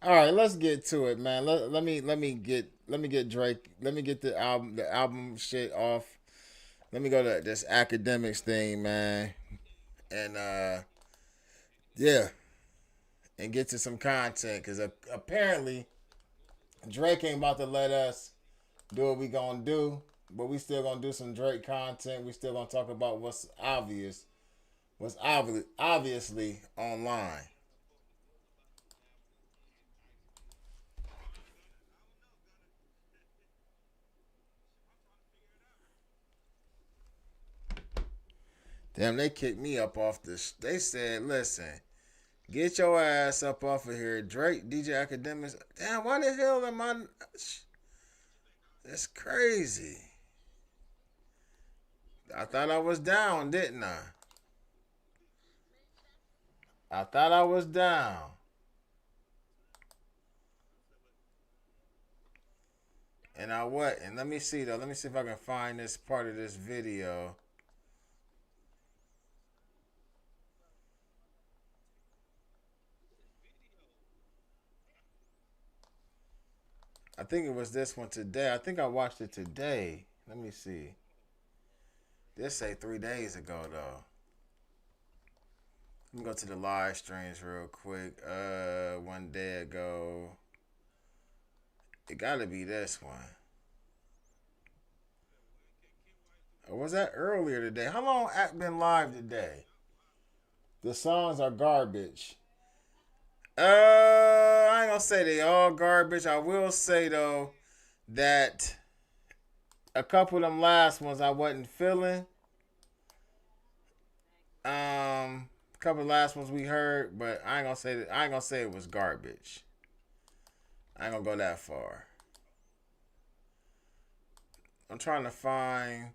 All right, let's get to it, man. Let me get Drake. Let me get the album shit off. Let me go to this academics thing, man, and yeah, and get to some content because apparently Drake ain't about to let us do what we gonna do, but we still gonna do some Drake content. We still gonna talk about what's obviously online. Damn, they kicked me up off this. They said, "Listen, get your ass up off of here, Drake, DJ Academics." Damn, why the hell am I? That's crazy. I thought I was down, didn't I? I thought I was down. And I what? And let me see though. Let me see if I can find this part of this video. I think it was this one today. I think I watched it today. Let me see. This say 3 days ago though. Let me go to the live streams real quick. One day ago. It gotta be this one. Or was that earlier today? How long Act been live today? The songs are garbage. I ain't gonna say they all garbage. I will say though that a couple of them last ones I wasn't feeling. A couple of last ones we heard, but I ain't gonna say that. I ain't gonna say it was garbage. I ain't gonna go that far. I'm trying to find.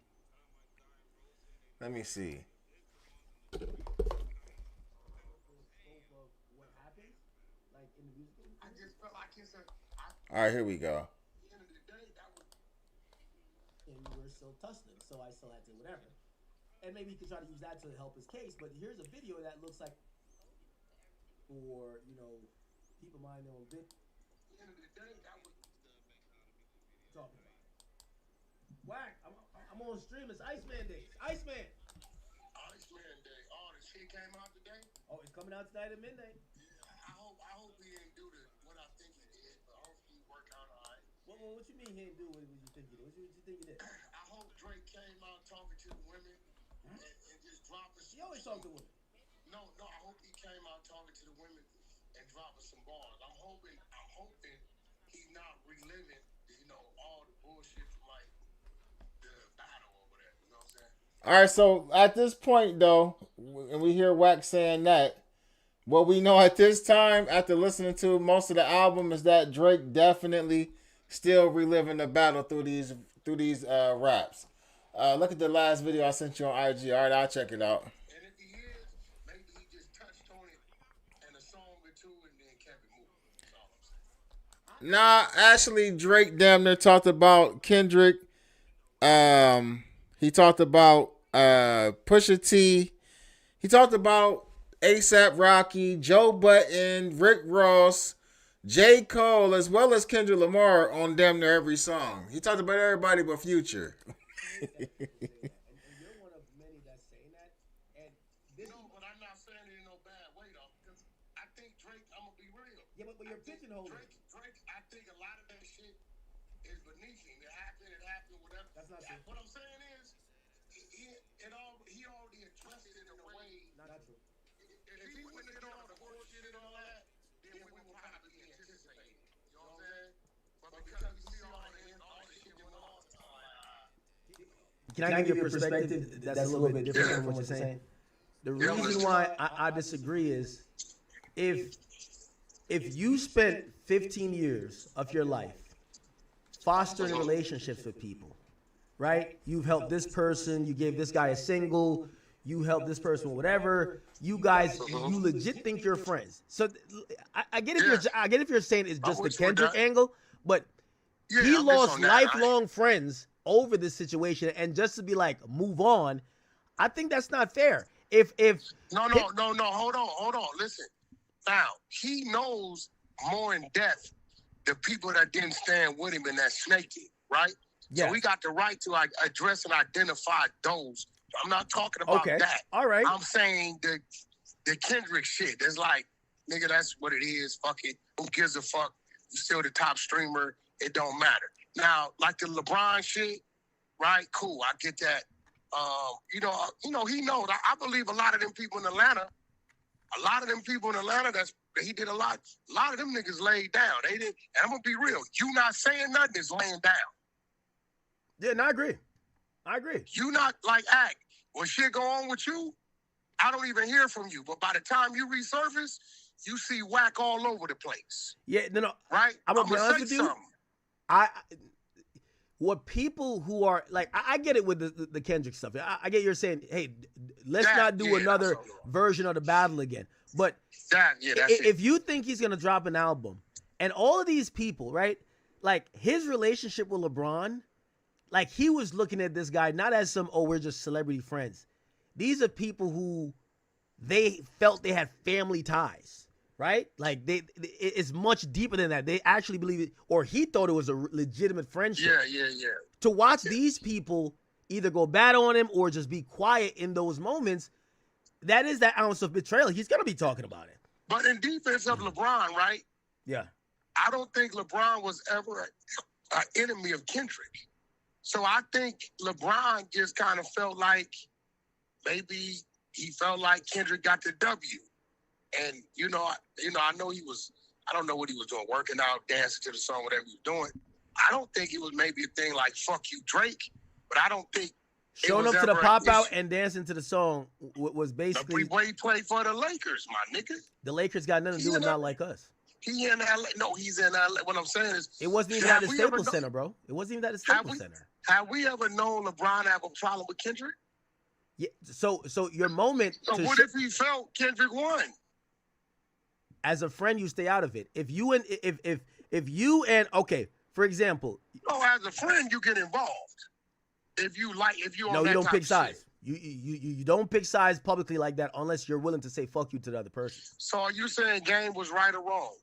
Let me see. All right, here we go. And we were still tussling, so I still had to whatever. And maybe he could try to use that to help his case. But here's a video that looks like for people mind their own bit. Talking about Wack. I'm on stream. It's Iceman Day. Iceman. Iceman Day. Oh, the shit came out today. Oh, it's coming out tonight at midnight. Yeah, I hope he didn't do what I think he did, but I hope he worked out all right. What you mean he didn't do what you think he did? What you think he did? I hope Drake came out talking to the women and just dropping. He always talk to women. No, I hope he came out talking to the women and dropping some bars. I'm hoping he's not reliving, all the bullshit from like the battle or whatever. You know what I'm saying? All right, so at this point though, and we hear Wax saying that, what we know at this time, after listening to most of the album, is that Drake definitely still reliving the battle through these raps. Look at the last video I sent you on IG. All right, I'll check it out. And if he is, maybe he just touched on it in a song or two and then kept it moving. That's all I'm saying. Nah, actually, Drake damn near talked about Kendrick. He talked about Pusha T. He talked about ASAP Rocky, Joe Button, Rick Ross, J. Cole, as well as Kendrick Lamar on damn near every song. He talked about everybody but Future. And you're one of many that's saying that. And this, No, but I'm not saying it in no bad way though, because I think Drake. I'm gonna be real. yeah, but you're pigeonholing. Drake. I think a lot of that shit is beneath him. It happened. Whatever. That's not true. What I'm saying is, he already addressed it in a way. Not true. If he wouldn't have done all the bullshit and all that, then we would probably be anticipating. You know what I'm saying? But because we see all the shit going on, Can I give you a perspective that's a little bit different from what you're saying? The reason why I disagree is if you spent 15 years of your life fostering relationships with people, right? You've helped this person, you gave this guy a single, you helped this person with whatever. You guys, you legit think you're friends. So I get if you're saying it's just the Kendrick angle, but he lost lifelong friends over this situation, and just to be like move on, I think that's not fair. If No. Hold on. Listen. Now he knows more in depth the people that didn't stand with him and that snaked him, right? Yeah. So we got the right to address and identify those. I'm not talking about that. All right. I'm saying the Kendrick shit. It's like, nigga, that's what it is. Fuck it. Who gives a fuck? You still the top streamer. It don't matter. Now, like the LeBron shit, right? Cool. I get that. He knows. I believe a lot of them people in Atlanta, he did a lot of them niggas laid down. They didn't, and I'm gonna be real. You not saying nothing is laying down. Yeah, no, I agree. You not like act. When shit go on with you, I don't even hear from you. But by the time you resurface, you see Wack all over the place. Yeah, no. Right? I'm gonna be honest with you. Something. What people who are like, I get it with the Kendrick stuff. I get you're saying, hey, let's not do another version of the battle again. But if you think he's gonna drop an album, and all of these people, right, like his relationship with LeBron, like he was looking at this guy not as some, oh, we're just celebrity friends. These are people who they felt they had family ties, right? Like it's much deeper than that. They actually believe it, or he thought it was a legitimate friendship. Yeah. To watch these people either go bad on him or just be quiet in those moments, that is that ounce of betrayal. He's gonna be talking about it. But in defense of LeBron, right? Yeah. I don't think LeBron was ever an enemy of Kendrick. So I think LeBron just kind of felt like maybe he felt like Kendrick got the W. And, I know he was, I don't know what he was doing, working out, dancing to the song, whatever he was doing. I don't think it was maybe a thing like, fuck you, Drake. But I don't think showing up to the pop out and dancing to the song was basically the way he played for the Lakers, my nigga. The Lakers got nothing to do with Not Like Us. He in LA. No, he's in LA. What I'm saying is, it wasn't even at the Staples Center, bro. It wasn't even at the Staples Center. Have we ever known LeBron have a problem with Kendrick? Yeah. So your moment. So what if he felt Kendrick won? As a friend, you stay out of it. If you and okay, for example. No, as a friend, you get involved. If you no, you don't pick sides. You don't pick sides publicly like that unless you're willing to say fuck you to the other person. So are you saying Game was right or wrong?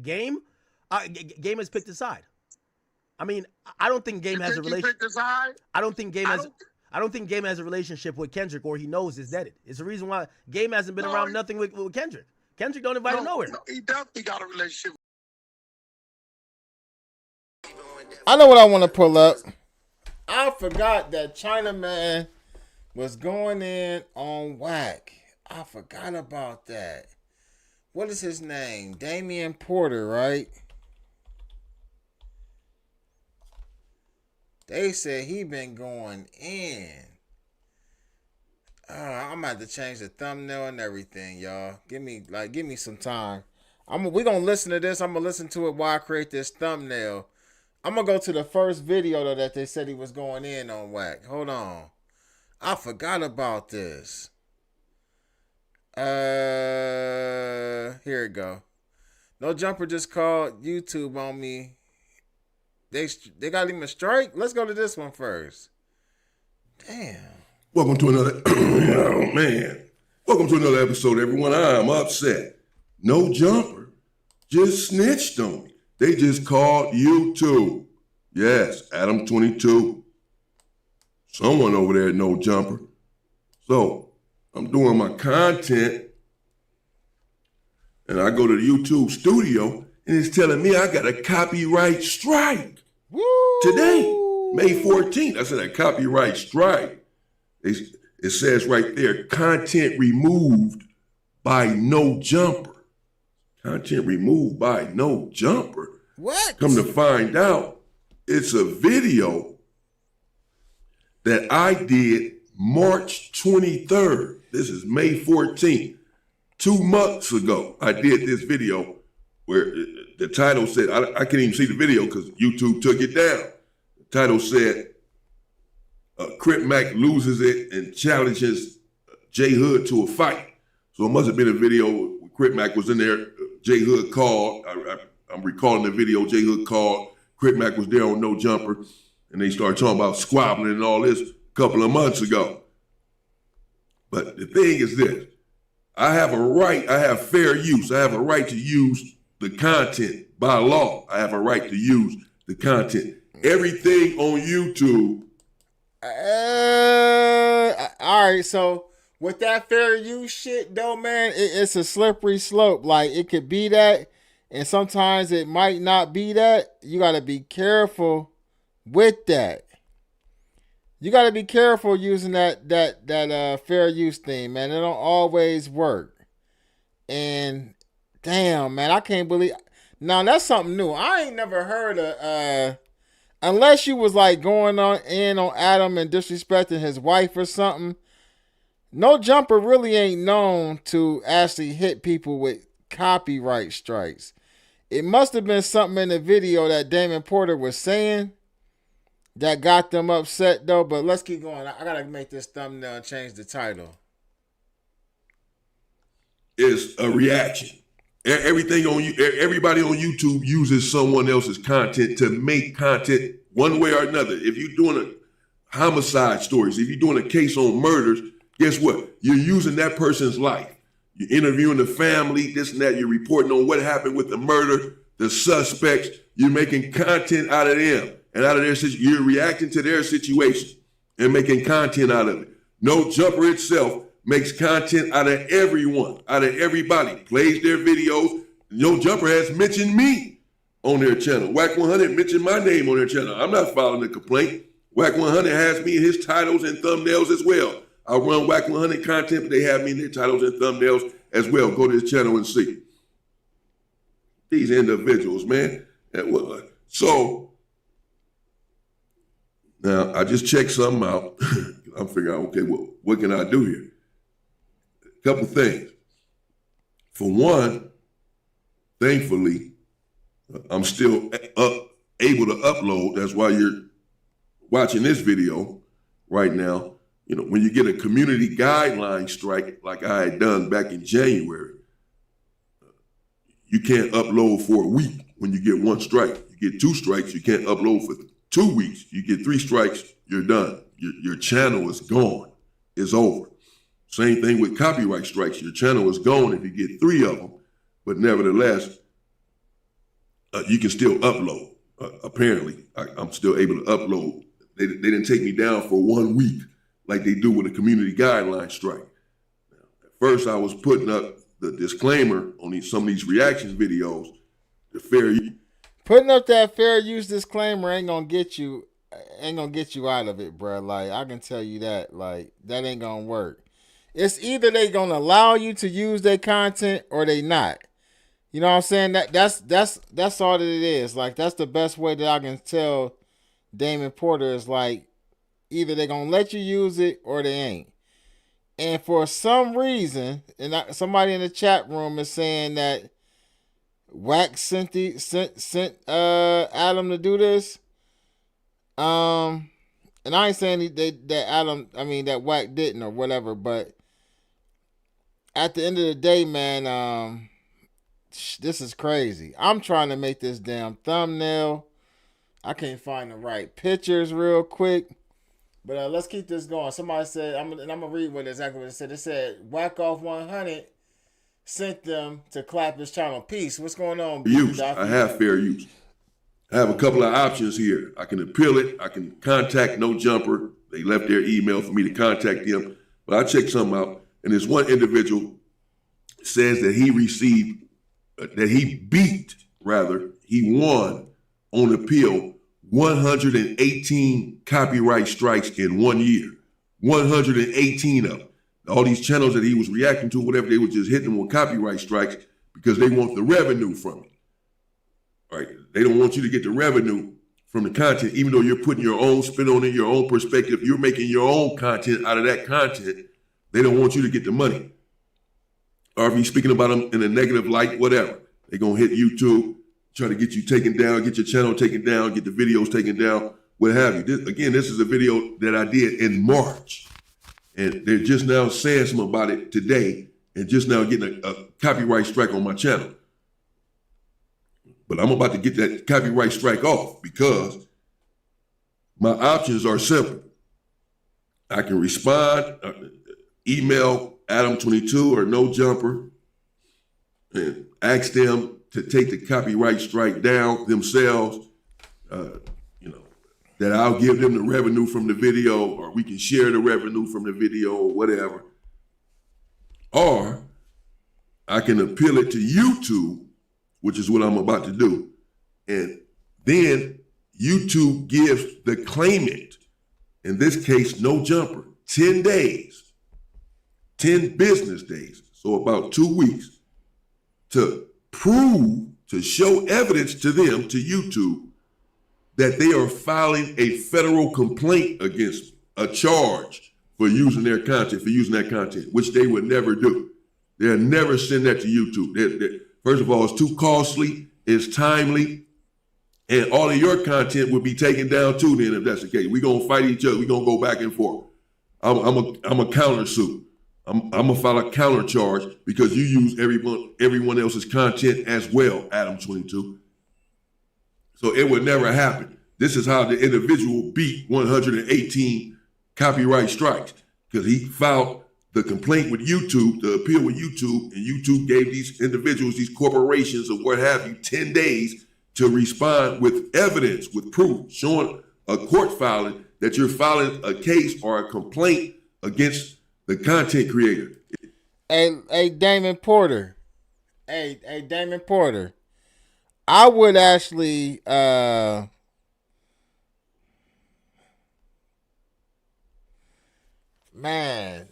Game has picked a side. I mean, I don't think Game has a relationship. I don't think Game has a relationship with Kendrick, or he knows it's dead. It's the reason why Game hasn't been around nothing with Kendrick. Kendrick don't invite him nowhere. No, he definitely got a relationship. I know what I want to pull up. I forgot that Chinaman was going in on Wack. I forgot about that. What is his name? Damion Porter, right? They said he been going in. I'm about to change the thumbnail and everything, y'all. Give me some time. We gonna listen to this. I'm gonna listen to it while I create this thumbnail. I'm gonna go to the first video though that they said he was going in on Wack. Hold on. I forgot about this. Here we go. No Jumper just called YouTube on me. They got him a strike? Let's go to this one first. Damn. Welcome to another oh man. Welcome to another episode, everyone. I'm upset. No Jumper just snitched on me. They just called YouTube. Yes, Adam 22. Someone over there at No Jumper. So I'm doing my content and I go to the YouTube studio and it's telling me I got a copyright strike. Woo! Today, May 14th. I said a copyright strike. It says right there, content removed by No Jumper. Content removed by No Jumper. What? Come to find out, it's a video that I did March 23rd. This is May 14th. 2 months ago, I did this video where the title said, I can't even see the video because YouTube took it down. The title said, Crip Mac loses it and challenges J Hood to a fight. So it must have been a video where Crip Mac was in there. J Hood called. I'm recalling the video. J Hood called. Crip Mac was there on No Jumper. And they started talking about squabbling and all this a couple of months ago. But the thing is this. I have a right, I have fair use. I have a right to use the content by law. I have a right to use the content. Everything on YouTube. All right, so with that fair use shit though, man, it's a slippery slope. Like it could be that, and sometimes it might not be that. You gotta be careful with that. You gotta be careful using that fair use thing, man. It don't always work. And damn, man, I can't believe. Now that's something new. I ain't never heard of. Unless you was like going on Adam and disrespecting his wife or something. No Jumper really ain't known to actually hit people with copyright strikes. It must have been something in the video that Damion Porter was saying that got them upset though. But let's keep going. I gotta make this thumbnail and change the title. Is a reaction. Everything on you, everybody on YouTube uses someone else's content to make content one way or another. If you're doing a homicide stories, if you're doing a case on murders, guess what? You're using that person's life. You're interviewing the family, this and that. You're reporting on what happened with the murder, the suspects. You're making content out of them and out of their situation. You're reacting to their situation and making content out of it. No Jumper itself makes content out of everyone, out of everybody, plays their videos. No Jumper has mentioned me on their channel. Wack 100 mentioned my name on their channel. I'm not filing a complaint. Wack 100 has me in his titles and thumbnails as well. I run Wack 100 content, but they have me in their titles and thumbnails as well. Go to his channel and see. These individuals, man. So, now I just checked something out. I'm figuring out, okay, well, what can I do here? Couple things. For one, thankfully, I'm still able to upload. That's why you're watching this video right now. You know, when you get a community guideline strike like I had done back in January, you can't upload for a week when you get one strike. You get two strikes, you can't upload for 2 weeks. You get 3 strikes, you're done. Your channel is gone. It's over. Same thing with copyright strikes. Your channel is gone if you get 3 of them, but nevertheless, you can still upload. Apparently, I'm still able to upload. They didn't take me down for 1 week like they do with a community guideline strike. Now, at first, I was putting up the disclaimer on some of these reaction videos. The fair Putting up that fair use disclaimer ain't gonna get you out of it, bro. Like I can tell you that. Like that ain't gonna work. It's either they gonna allow you to use their content or they not. You know what I'm saying? That's all that it is. Like that's the best way that I can tell Damion Porter is like either they gonna let you use it or they ain't. And for some reason, somebody in the chat room is saying that Wack sent Adam to do this. And I ain't saying that Wack didn't or whatever, but at the end of the day, man, this is crazy. I'm trying to make this damn thumbnail. I can't find the right pictures real quick. But let's keep this going. Somebody said, I'm gonna read exactly what it said. It said, Wack off 100 sent them to clap his channel. Peace. What's going on? I have fair use. I have a couple of options here. I can appeal it. I can contact No Jumper. They left their email for me to contact them. But I checked something out. And this one individual says that he won on appeal 118 copyright strikes in 1 year. 118 of them. All these channels that he was reacting to, whatever, they were just hitting him with copyright strikes because they want the revenue from it. Right? They don't want you to get the revenue from the content, even though you're putting your own spin on it, your own perspective. You're making your own content out of that content. They don't want you to get the money. Or if you're speaking about them in a negative light, whatever. They're going to hit YouTube, try to get you taken down, get your channel taken down, get the videos taken down, what have you. This is a video that I did in March. And they're just now saying something about it today and just now getting a copyright strike on my channel. But I'm about to get that copyright strike off because my options are simple. I can respond, email Adam 22 or No Jumper and ask them to take the copyright strike down themselves, that I'll give them the revenue from the video, or we can share the revenue from the video or whatever. Or I can appeal it to YouTube, which is what I'm about to do. And then YouTube gives the claimant, in this case, No Jumper, 10 days, 10 business days, so about 2 weeks, to prove, to show evidence to them, to YouTube, that they are filing a federal complaint against me, a charge for using their content, for using that content, which they would never do. They'll never send that to YouTube. First of all, it's too costly, it's timely, and all of your content would be taken down too then if that's the case. We're going to fight each other. We're going to go back and forth. I'm a countersuit. I'm going to file a counter charge because you use everyone else's content as well, Adam 22. So it would never happen. This is how the individual beat 118 copyright strikes, because he filed the complaint with YouTube, the appeal with YouTube, and YouTube gave these individuals, these corporations or what have you, 10 days to respond with evidence, with proof, showing a court filing that you're filing a case or a complaint against the content creator. Hey, Damon Porter. Hey, Damon Porter. I would actually, man,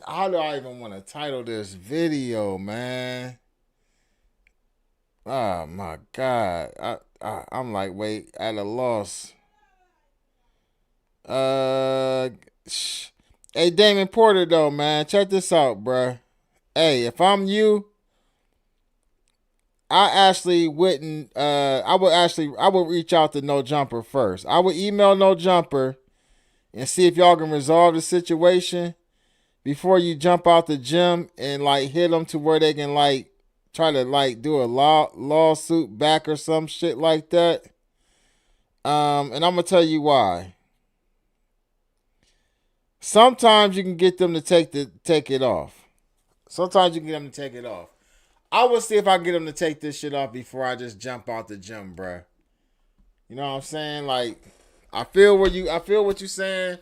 how do I even want to title this video, man? Oh my God, I'm like, wait, at a loss. Hey, Damon Porter, though, man, check this out, bruh. Hey, if I'm you, I would reach out to No Jumper first. I would email No Jumper and see if y'all can resolve the situation before you jump out the gym and like hit them to where they can like try to like do a lawsuit back or some shit like that. And I'm gonna tell you why. Sometimes you can get them to take it off. Sometimes you can get them to take it off. I will see if I can get them to take this shit off before I just jump out the gym, bruh. You know what I'm saying? Like, I feel what you're saying.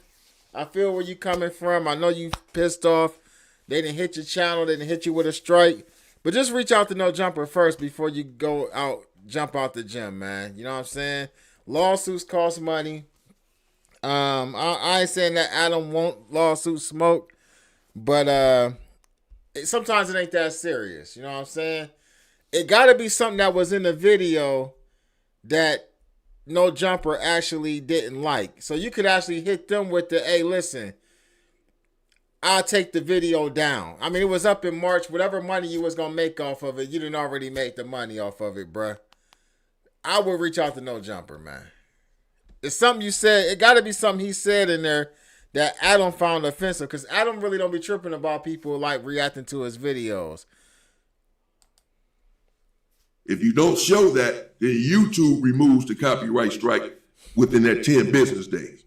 I feel where you coming from. I know you pissed off. They didn't hit your channel. They didn't hit you with a strike. But just reach out to No Jumper first before you go out, jump out the gym, man. You know what I'm saying? Lawsuits cost money. I ain't saying that Adam won't lawsuit smoke, but sometimes it ain't that serious. You know what I'm saying? It got to be something that was in the video that No Jumper actually didn't like. So you could actually hit them with the, hey, listen, I'll take the video down. I mean, it was up in March. Whatever money you was going to make off of it, you didn't already make the money off of it, bruh. I would reach out to No Jumper, man. It's something you said. It got to be something he said in there that Adam found offensive, because Adam really don't be tripping about people like reacting to his videos. If you don't show that, then YouTube removes the copyright strike within that 10 business days.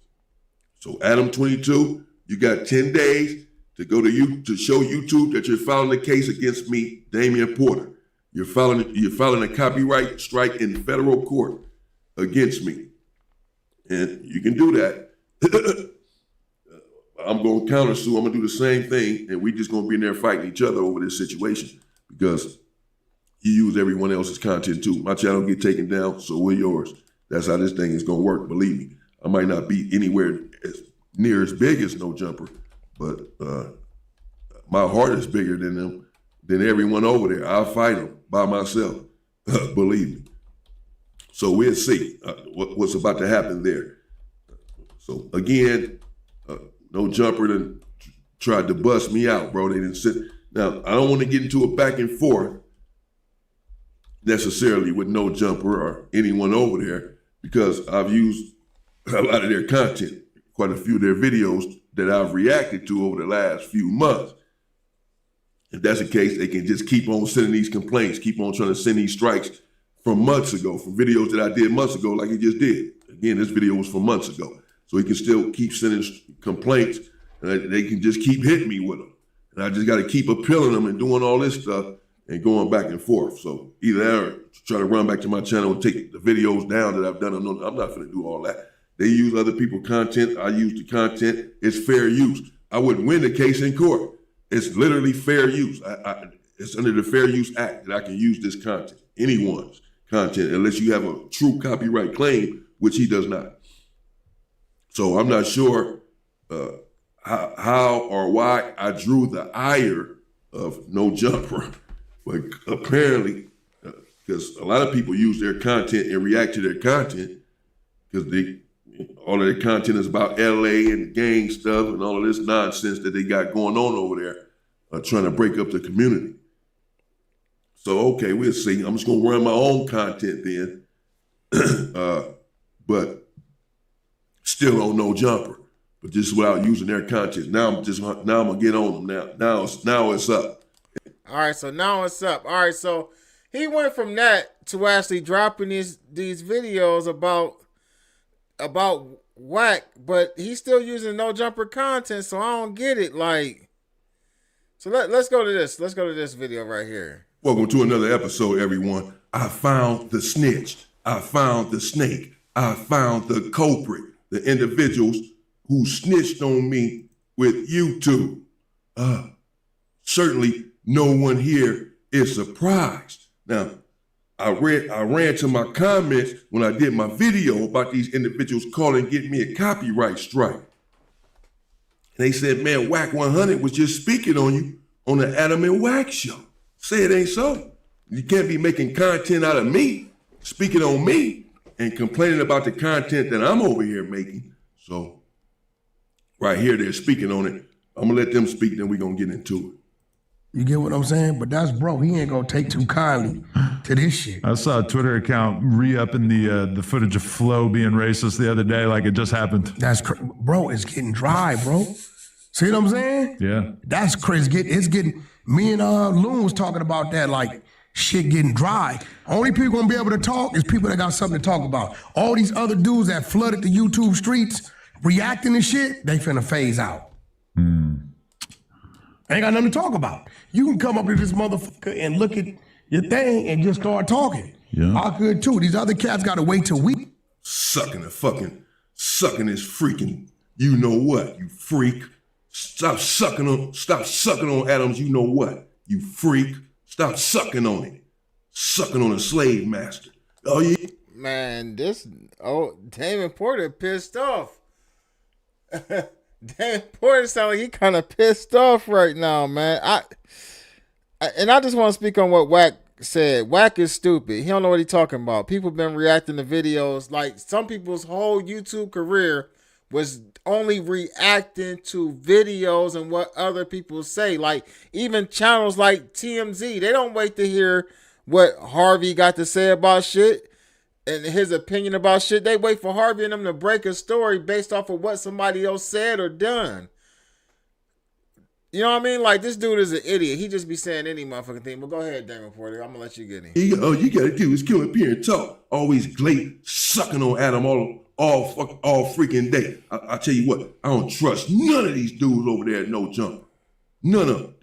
So Adam 22, you got 10 days to go to you to show YouTube that you're filing a case against me, Damion Porter. You're filing a copyright strike in federal court against me. And you can do that. I'm going to counter sue. I'm going to do the same thing. And we just going to be in there fighting each other over this situation because you use everyone else's content too. My channel get taken down, so will yours. That's how this thing is going to work. Believe me. I might not be anywhere as near as big as No Jumper, but my heart is bigger than them, than everyone over there. I'll fight them by myself. Believe me. So we'll see what's about to happen there. So again, No Jumper done tried to bust me out, bro. They didn't sit. Now, I don't want to get into a back and forth necessarily with No Jumper or anyone over there because I've used a lot of their content, quite a few of their videos that I've reacted to over the last few months. If that's the case, they can just keep on sending these complaints, keep on trying to send these strikes from months ago, from videos that I did months ago like he just did. Again, this video was from months ago. So he can still keep sending complaints and they can just keep hitting me with them. And I just got to keep appealing them and doing all this stuff and going back and forth. So either that or try to run back to my channel and take the videos down that I've done. I'm not going to do all that. They use other people's content. I use the content. It's fair use. I wouldn't win the case in court. It's literally fair use. It's under the Fair Use Act that I can use this content, anyone's content, unless you have a true copyright claim, which he does not. So I'm not sure how or why I drew the ire of No Jumper, but apparently, because a lot of people use their content and react to their content, because all of their content is about LA and gang stuff and all of this nonsense that they got going on over there, trying to break up the community. So, okay, we'll see. I'm just going to run my own content then, but still on No Jumper, but just without using their content. Now I'm going to get on them now. Now it's up. All right, so now it's up. All right, so he went from that to actually dropping these videos about Wack, but he's still using No Jumper content, so I don't get it. Like, so let's go to this. Let's go to this video right here. Welcome to another episode, everyone. I found the snitch. I found the snake. I found the culprit, the individuals who snitched on me with YouTube. Certainly no one here is surprised. Now, I ran to my comments when I did my video about these individuals calling and getting me a copyright strike. And they said, man, Wack 100 was just speaking on you on the Adam and Wack show. Say it ain't so. You can't be making content out of me, speaking on me, and complaining about the content that I'm over here making. So right here, they're speaking on it. I'm gonna let them speak, then we're gonna get into it. You get what I'm saying? But that's bro. He ain't gonna take too kindly to this shit. I saw a Twitter account re-upping the footage of Flo being racist the other day, like it just happened. That's bro. It's getting dry, bro. See what I'm saying? Yeah. That's crazy. It's getting. Me and Loon was talking about that, like shit getting dry. Only people gonna be able to talk is people that got something to talk about. All these other dudes that flooded the YouTube streets reacting to shit, they finna phase out. Ain't got nothing to talk about. You can come up to this motherfucker and look at your thing and just start talking. Yeah. I could too. These other cats gotta wait till we Sucking this freaking, you know what, you freak. Stop sucking on Adams, you know what, you freak. Stop sucking on it. Sucking on a slave master. Oh, yeah. Man, Damion Porter pissed off. Damion Porter sound like he kind of pissed off right now, man. I just want to speak on what Wack said. Wack is stupid. He don't know what he's talking about. People been reacting to videos. Like, some people's whole YouTube career was only reacting to videos and what other people say. Like, even channels like TMZ, they don't wait to hear what Harvey got to say about shit and his opinion about shit. They wait for Harvey and them to break a story based off of what somebody else said or done. You know what I mean? Like, this dude is an idiot. He just be saying any motherfucking thing. But go ahead, Damion Porter. I'm gonna let you get in. All you gotta do is come up here and talk. Always glate, sucking on Adam all freaking day. I tell you what, I don't trust none of these dudes over there at No Jumper. None of them.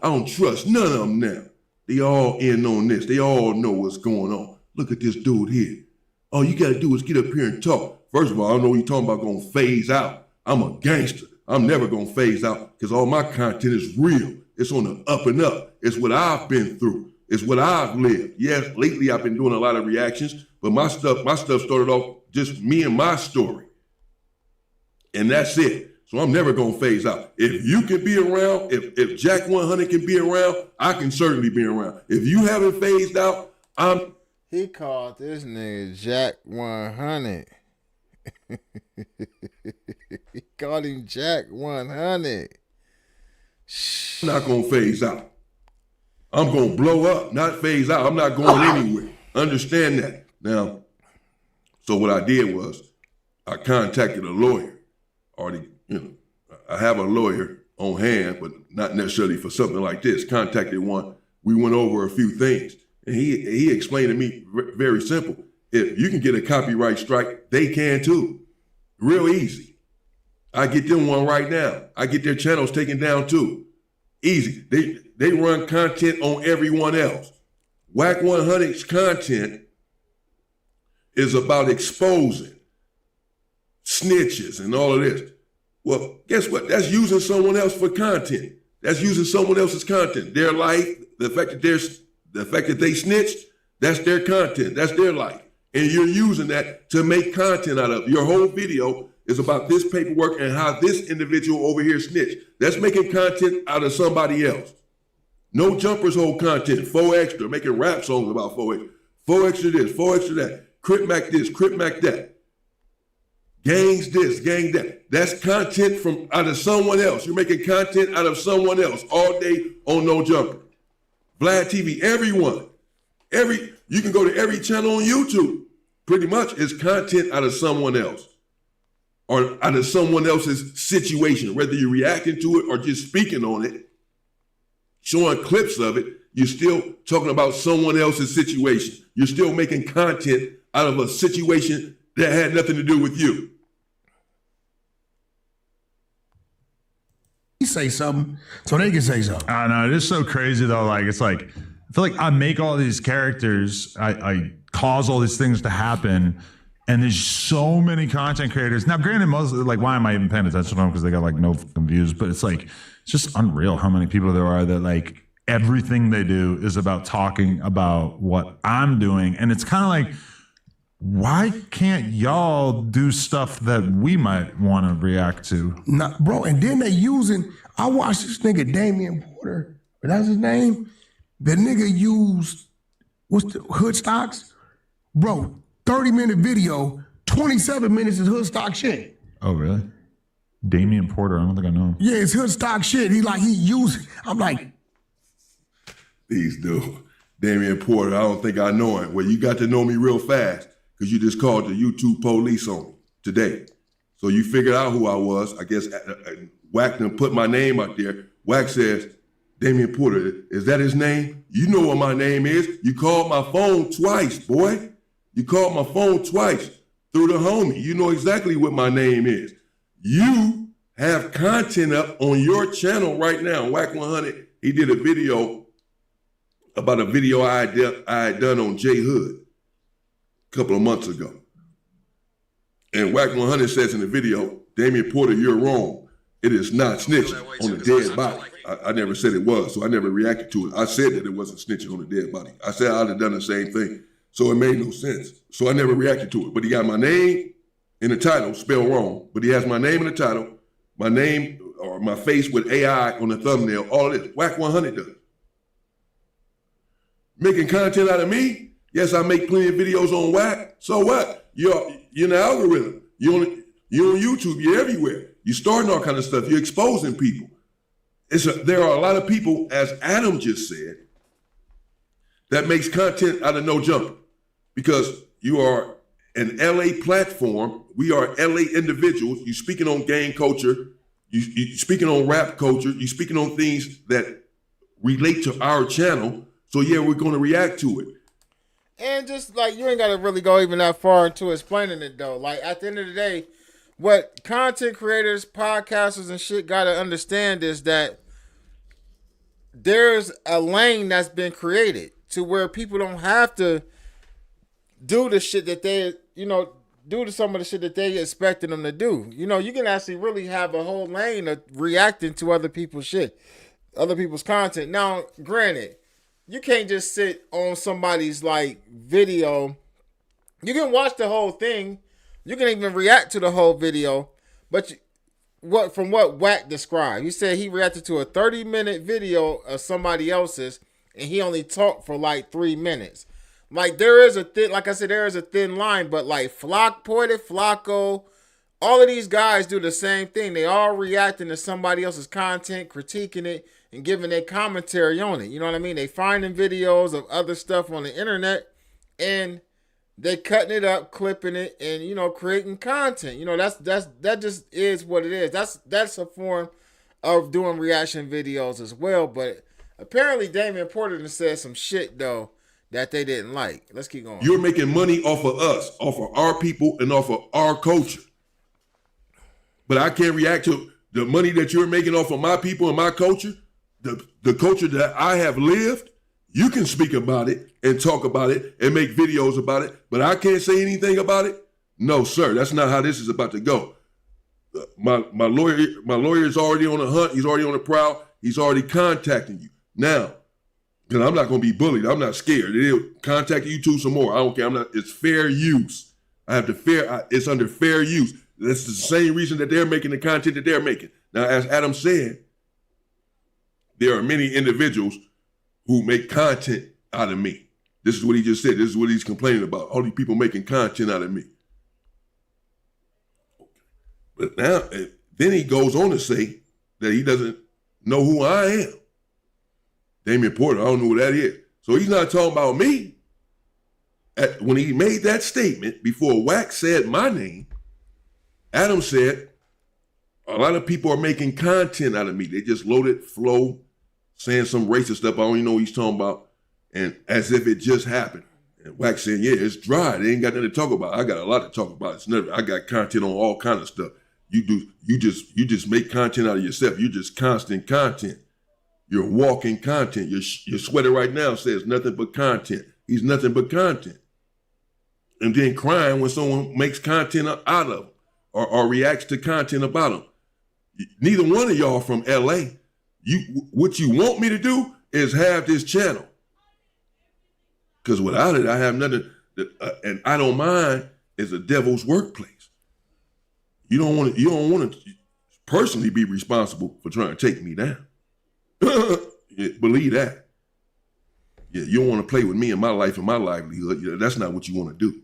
I don't trust none of them now. They all in on this. They all know what's going on. Look at this dude here. All you gotta do is get up here and talk. First of all, I don't know what you're talking about gonna phase out. I'm a gangster. I'm never gonna phase out because all my content is real. It's on the up and up. It's what I've been through. It's what I've lived. Yes, lately I've been doing a lot of reactions, but my stuff started off just me and my story. And that's it. So I'm never gonna phase out. If you can be around, if Jack 100 can be around, I can certainly be around. If you haven't phased out, He called this nigga Jack 100. He called him Jack 100. I'm not gonna phase out. I'm gonna blow up, not phase out. I'm not going anywhere. Understand that. Now, so what I did was I contacted a lawyer. I have a lawyer on hand, but not necessarily for something like this. Contacted one. We went over a few things. And he explained to me very simple. If you can get a copyright strike, they can too. Real easy. I get them one right now. I get their channels taken down too. Easy. They run content on everyone else. Wack 100's content is about exposing snitches and all of this. Well, guess what? That's using someone else for content. That's using someone else's content. Their life, the fact that they snitched, that's their content. That's their life. And you're using that to make content out of. Your whole video is about this paperwork and how this individual over here snitched. That's making content out of somebody else. No Jumpers whole content, 4 Extra, making rap songs about 4 Extra. 4 Extra this, 4 Extra that. Crip Mac this, Crip Mac that. Gangs this, gang that. That's content from out of someone else. You're making content out of someone else all day on No Jumper. Vlad TV, everyone. You can go to every channel on YouTube. Pretty much is content out of someone else or out of someone else's situation, whether you're reacting to it or just speaking on it, showing clips of it, you're still talking about someone else's situation. You're still making content out of a situation that had nothing to do with you. He say something so they can say something. I know, it is so crazy though. Like, it's like, I feel like I make all these characters, I cause all these things to happen, and there's so many content creators. Now, granted, most like, why am I even paying attention to them? Because they got like no fucking views. But it's like, it's just unreal how many people there are that like everything they do is about talking about what I'm doing, and it's kind of like, why can't y'all do stuff that we might want to react to? Nah, bro, and then they using, I watched this nigga Damion Porter, but that's his name. The nigga used, what's the, Hood Stocks? Bro, 30-minute video, 27 minutes is Hood Stock shit. Oh, really? Damion Porter, I don't think I know him. Yeah, it's Hood Stock shit. He using, I'm like. These dudes, Damion Porter, I don't think I know him. Well, you got to know me real fast because you just called the YouTube police on me today. So you figured out who I was. I guess Wack done put my name out there. Wack says, Damion Porter, is that his name? You know what my name is. You called my phone twice, boy. You called my phone twice through the homie. You know exactly what my name is. You have content up on your channel right now. Wack 100, he did a video about a video I had done on J Hood a couple of months ago. And Wack 100 says in the video, Damion Porter, you're wrong. It is not snitching on a dead body. I never said it was, so I never reacted to it. I said that it wasn't snitching on a dead body. I said I'd have done the same thing. So it made no sense. So I never reacted to it. But he got my name in the title, spelled wrong. But he has my name in the title, my name or my face with AI on the thumbnail, all of this. Wack 100 does. Making content out of me? Yes, I make plenty of videos on Wack. So what? You're in the algorithm. You're on YouTube. You're everywhere. You're starting all kind of stuff. You're exposing people. There are a lot of people, as Adam just said, that makes content out of No Jumper because you are an LA platform. We are LA individuals. You're speaking on gang culture. You're speaking on rap culture. You're speaking on things that relate to our channel. So yeah, we're going to react to it. And just like, you ain't got to really go even that far into explaining it though. Like at the end of the day, what content creators, podcasters and shit got to understand is that there's a lane that's been created to where people don't have to do the shit that they, do to some of the shit that they expected them to do. You can actually really have a whole lane of reacting to other people's shit, other people's content. Now, granted, you can't just sit on somebody's like video. You can watch the whole thing. You can even react to the whole video. But from what Wack described, he said he reacted to a 30-minute video of somebody else's, and he only talked for like 3 minutes. Like there is a thin line, but like Flacco, all of these guys do the same thing. They all reacting to somebody else's content, critiquing it, and giving their commentary on it. You know what I mean? They finding videos of other stuff on the internet, and they cutting it up, clipping it, and creating content. That just is what it is. That's a form of doing reaction videos as well. But apparently Damion Porter said some shit though that they didn't like. Let's keep going. You're making money off of us, off of our people, and off of our culture. But I can't react to the money that you're making off of my people and my culture. the culture that I have lived, you can speak about it and talk about it and make videos about it, but I can't say anything about it? No, sir. That's not how this is about to go. My lawyer is already on the hunt. He's already on the prowl. He's already contacting you. Now, because I'm not going to be bullied. I'm not scared. They'll contact you too some more. I don't care. It's fair use. It's under fair use. That's the same reason that they're making the content that they're making. Now, as Adam said, there are many individuals who make content out of me. This is what he just said. This is what he's complaining about. All these people making content out of me. But now, then he goes on to say that he doesn't know who I am. Damion Porter, I don't know who that is. So he's not talking about me. When he made that statement, before Wack said my name, Adam said, a lot of people are making content out of me. They just loaded Flow, saying some racist stuff I don't even know what he's talking about, and as if it just happened. And Wack said, yeah, it's dry. They ain't got nothing to talk about. I got a lot to talk about. I got content on all kind of stuff. You just make content out of yourself. You're just constant content. You're walking content. Your sweater right now says nothing but content. He's nothing but content. And then crying when someone makes content out of him or reacts to content about him. Neither one of y'all from LA. What you want me to do is have this channel. Because without it, I have nothing. And I don't mind is a devil's workplace. You don't want to personally be responsible for trying to take me down. Yeah, believe that. Yeah, you don't want to play with me and my life and my livelihood. Yeah, that's not what you want to do.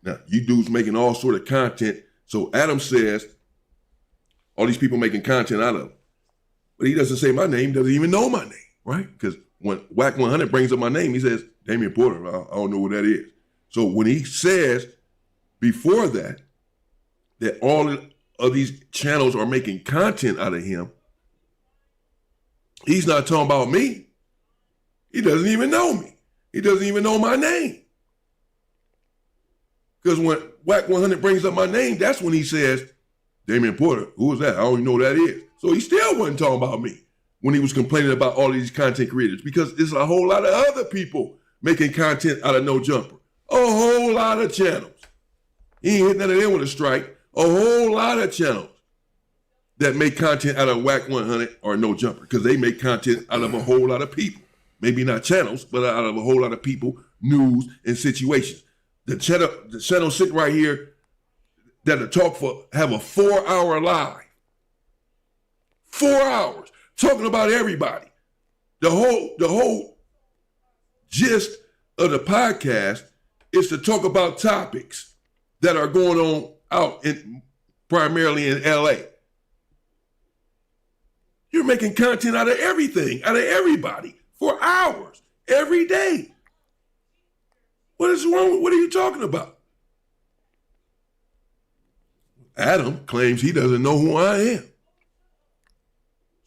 Now, you dudes making all sort of content. So Adam says, all these people making content out of him. But he doesn't say my name, doesn't even know my name, right? Because when Wack 100 brings up my name, he says, Damion Porter, I don't know what that is. So when he says before that all of these channels are making content out of him, he's not talking about me. He doesn't even know me. He doesn't even know my name. Because when Wack 100 brings up my name, that's when he says, Damion Porter, who is that? I don't even know who that is. So he still wasn't talking about me when he was complaining about all these content creators, because there's a whole lot of other people making content out of No Jumper. A whole lot of channels. He ain't hit none of them with a strike. A whole lot of channels that make content out of Wack 100 or No Jumper, because they make content out of a whole lot of people. Maybe not channels, but out of a whole lot of people, news, and situations. The channel sitting right here that have a 4-hour live. 4 hours talking about everybody. The whole gist of the podcast is to talk about topics that are going on out primarily in LA. You're making content out of everything, out of everybody, for hours, every day. What is wrong? What are you talking about? Adam claims he doesn't know who I am.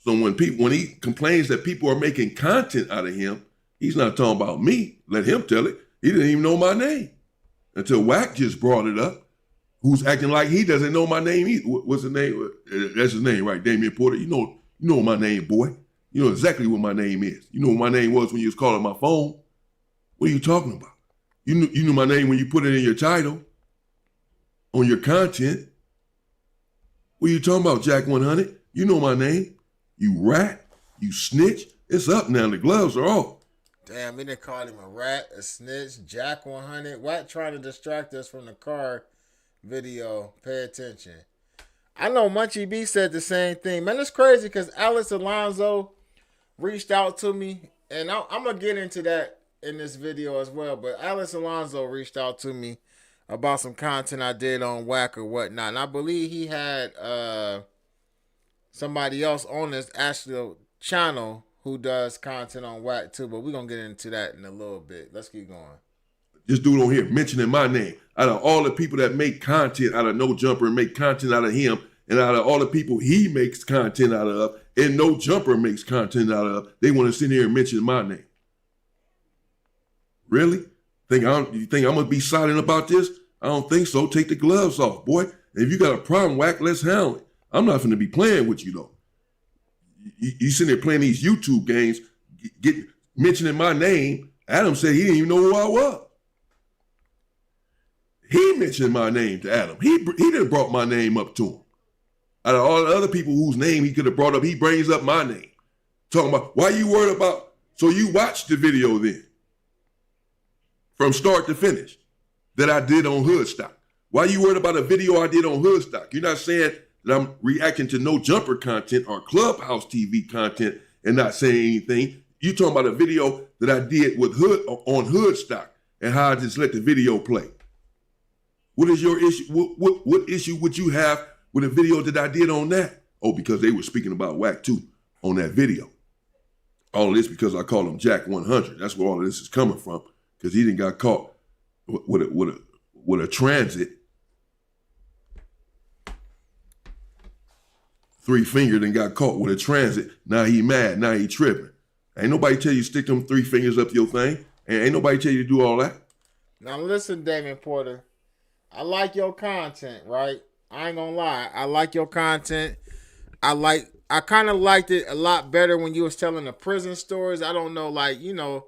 So when he complains that people are making content out of him, he's not talking about me. Let him tell it. He didn't even know my name until Wack just brought it up. Who's acting like he doesn't know my name either. What's his name? That's his name, right? Damion Porter. You know my name, boy. You know exactly what my name is. You know what my name was when you was calling my phone. What are you talking about? You knew my name when you put it in your title, on your content. What are you talking about, Jack 100? You know my name. You rat. You snitch. It's up now. The gloves are off. Damn, we didn't call him a rat, a snitch, Jack 100. Wack trying to distract us from the car video. Pay attention. I know Munchie B said the same thing. Man, it's crazy because Alex Alonso reached out to me, and I'm going to get into that in this video as well, but Alex Alonso reached out to me about some content I did on Wack or whatnot, and I believe he had somebody else on this actual channel who does content on Wack too, but we're going to get into that in a little bit. Let's keep going. This dude on here mentioning my name. Out of all the people that make content out of No Jumper and make content out of him, and out of all the people he makes content out of, and No Jumper makes content out of, they want to sit here and mention my name. Really? You think I'm going to be silent about this? I don't think so. Take the gloves off, boy. And if you got a problem, Wack, let's handle it. I'm not going to be playing with you, though. You sitting there playing these YouTube games, get mentioning my name. Adam said he didn't even know who I was. He mentioned my name to Adam. He done brought my name up to him. Out of all the other people whose name he could have brought up, he brings up my name. Talking about, why you worried about, so you watched the video then, from start to finish, that I did on Hoodstock. Why you worried about a video I did on Hoodstock? You're not saying that I'm reacting to no jumper content or Clubhouse TV content and not saying anything. You talking about a video that I did with on Hoodstock and how I just let the video play. What is your issue? What issue would you have with a video that I did on that? Oh, because they were speaking about Wack too on that video. All of this because I call him Jack 100. That's where all of this is coming from, because he didn't got caught with a transit. 3-fingered and got caught with a transit. Now he mad. Now he tripping. Ain't nobody tell you stick them 3 fingers up your thing. And ain't nobody tell you to do all that. Now listen, Damion Porter. I like your content, right? I ain't gonna lie. I like your content. I kind of liked it a lot better when you was telling the prison stories. I don't know, like, you know,